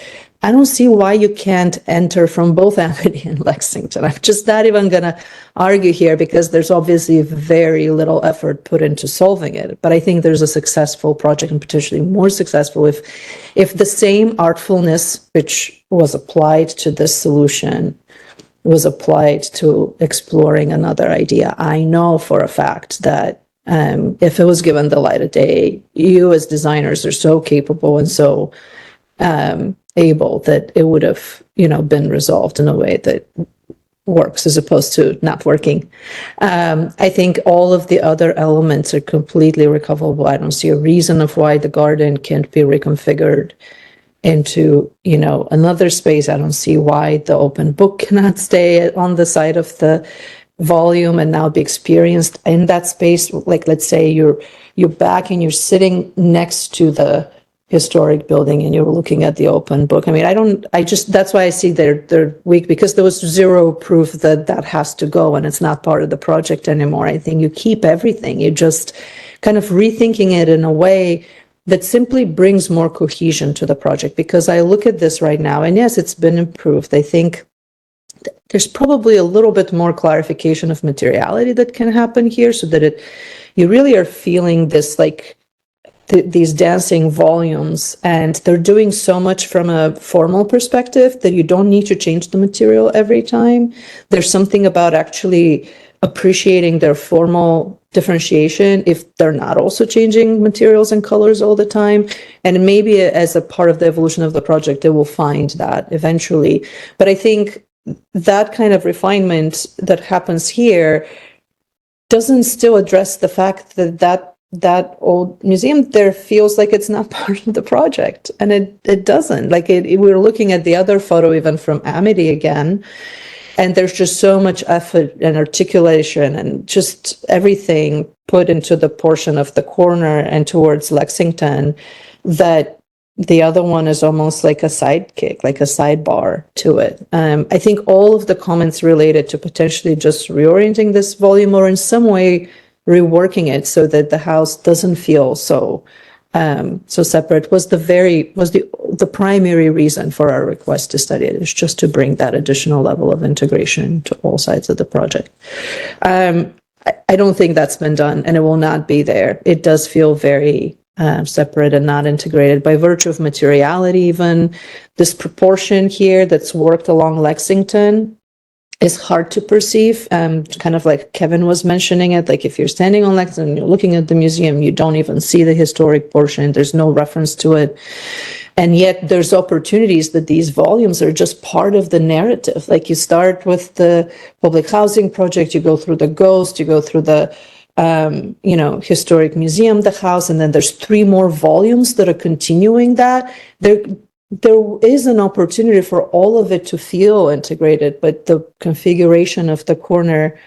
I don't see why you can't enter from both Amity and Lexington. I'm just not even going to argue here because there's obviously very little effort put into solving it. But I think there's a successful project, and potentially more successful if the same artfulness which was applied to this solution was applied to exploring another idea. I know for a fact that if it was given the light of day, you as designers are so capable and so able that it would have, been resolved in a way that works as opposed to not working. I think all of the other elements are completely recoverable. I don't see a reason of why the garden can't be reconfigured into, another space. I don't see why the open book cannot stay on the side of the volume and now be experienced in that space. Like, let's say you're back and you're sitting next to the historic building and you're looking at the open book. I mean, that's why I see they're weak, because there was zero proof that that has to go and it's not part of the project anymore. I think you keep everything. You just kind of rethinking it in a way that simply brings more cohesion to the project. Because I look at this right now, and yes, it's been improved. I think there's probably a little bit more clarification of materiality that can happen here, so that you really are feeling this, like, these dancing volumes, and they're doing so much from a formal perspective that you don't need to change the material every time. There's something about actually appreciating their formal differentiation if they're not also changing materials and colors all the time. And maybe as a part of the evolution of the project, they will find that eventually. But I think that kind of refinement that happens here doesn't still address the fact that old museum there feels like it's not part of the project, and it doesn't. Like, we're looking at the other photo even from Amity again, and there's just so much effort and articulation and just everything put into the portion of the corner and towards Lexington, that the other one is almost like a sidekick, like a sidebar to it. I think all of the comments related to potentially just reorienting this volume or in some way reworking it so that the house doesn't feel so separate was the primary reason for our request to study it, is just to bring that additional level of integration to all sides of the project. I don't think that's been done, and it will not be there. It does feel very separate and not integrated by virtue of materiality. Even this proportion here that's worked along Lexington is hard to perceive, kind of like Kevin was mentioning it. Like, if you're standing on Lexington and you're looking at the museum, you don't even see the historic portion. There's no reference to it. And yet there's opportunities that these volumes are just part of the narrative. Like, you start with the public housing project, you go through the ghost, you go through the historic museum, the house, and then there's 3 more volumes that are continuing that. There is an opportunity for all of it to feel integrated, but the configuration of the corner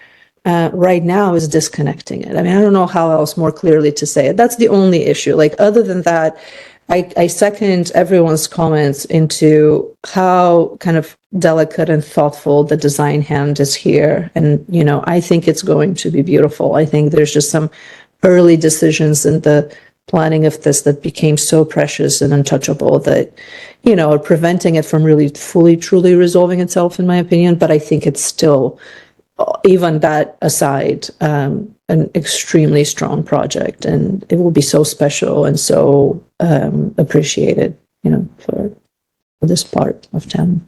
right now is disconnecting it. I mean, I don't know how else more clearly to say it. That's the only issue. Like, other than that, I second everyone's comments into how kind of delicate and thoughtful the design hand is here. And, I think it's going to be beautiful. I think there's just some early decisions in the planning of this that became so precious and untouchable that, are preventing it from really fully, truly resolving itself, in my opinion. But I think it's still, even that aside, an extremely strong project, and it will be so special and so appreciated, for this part of town.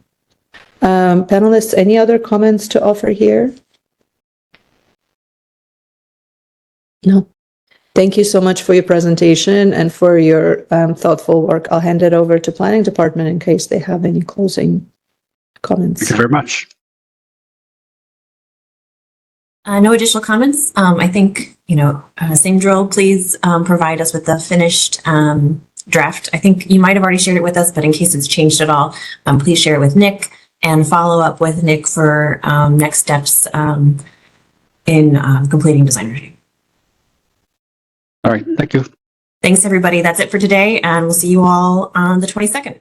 Panelists, any other comments to offer here? No. Thank you so much for your presentation and for your thoughtful work. I'll hand it over to Planning Department in case they have any closing comments. Thank you very much. No additional comments. I think, same drill, please provide us with the finished draft. I think you might have already shared it with us, but in case it's changed at all, please share it with Nick and follow up with Nick for next steps in completing design review. All right. Thank you. Thanks, everybody. That's it for today, and we'll see you all on the 22nd.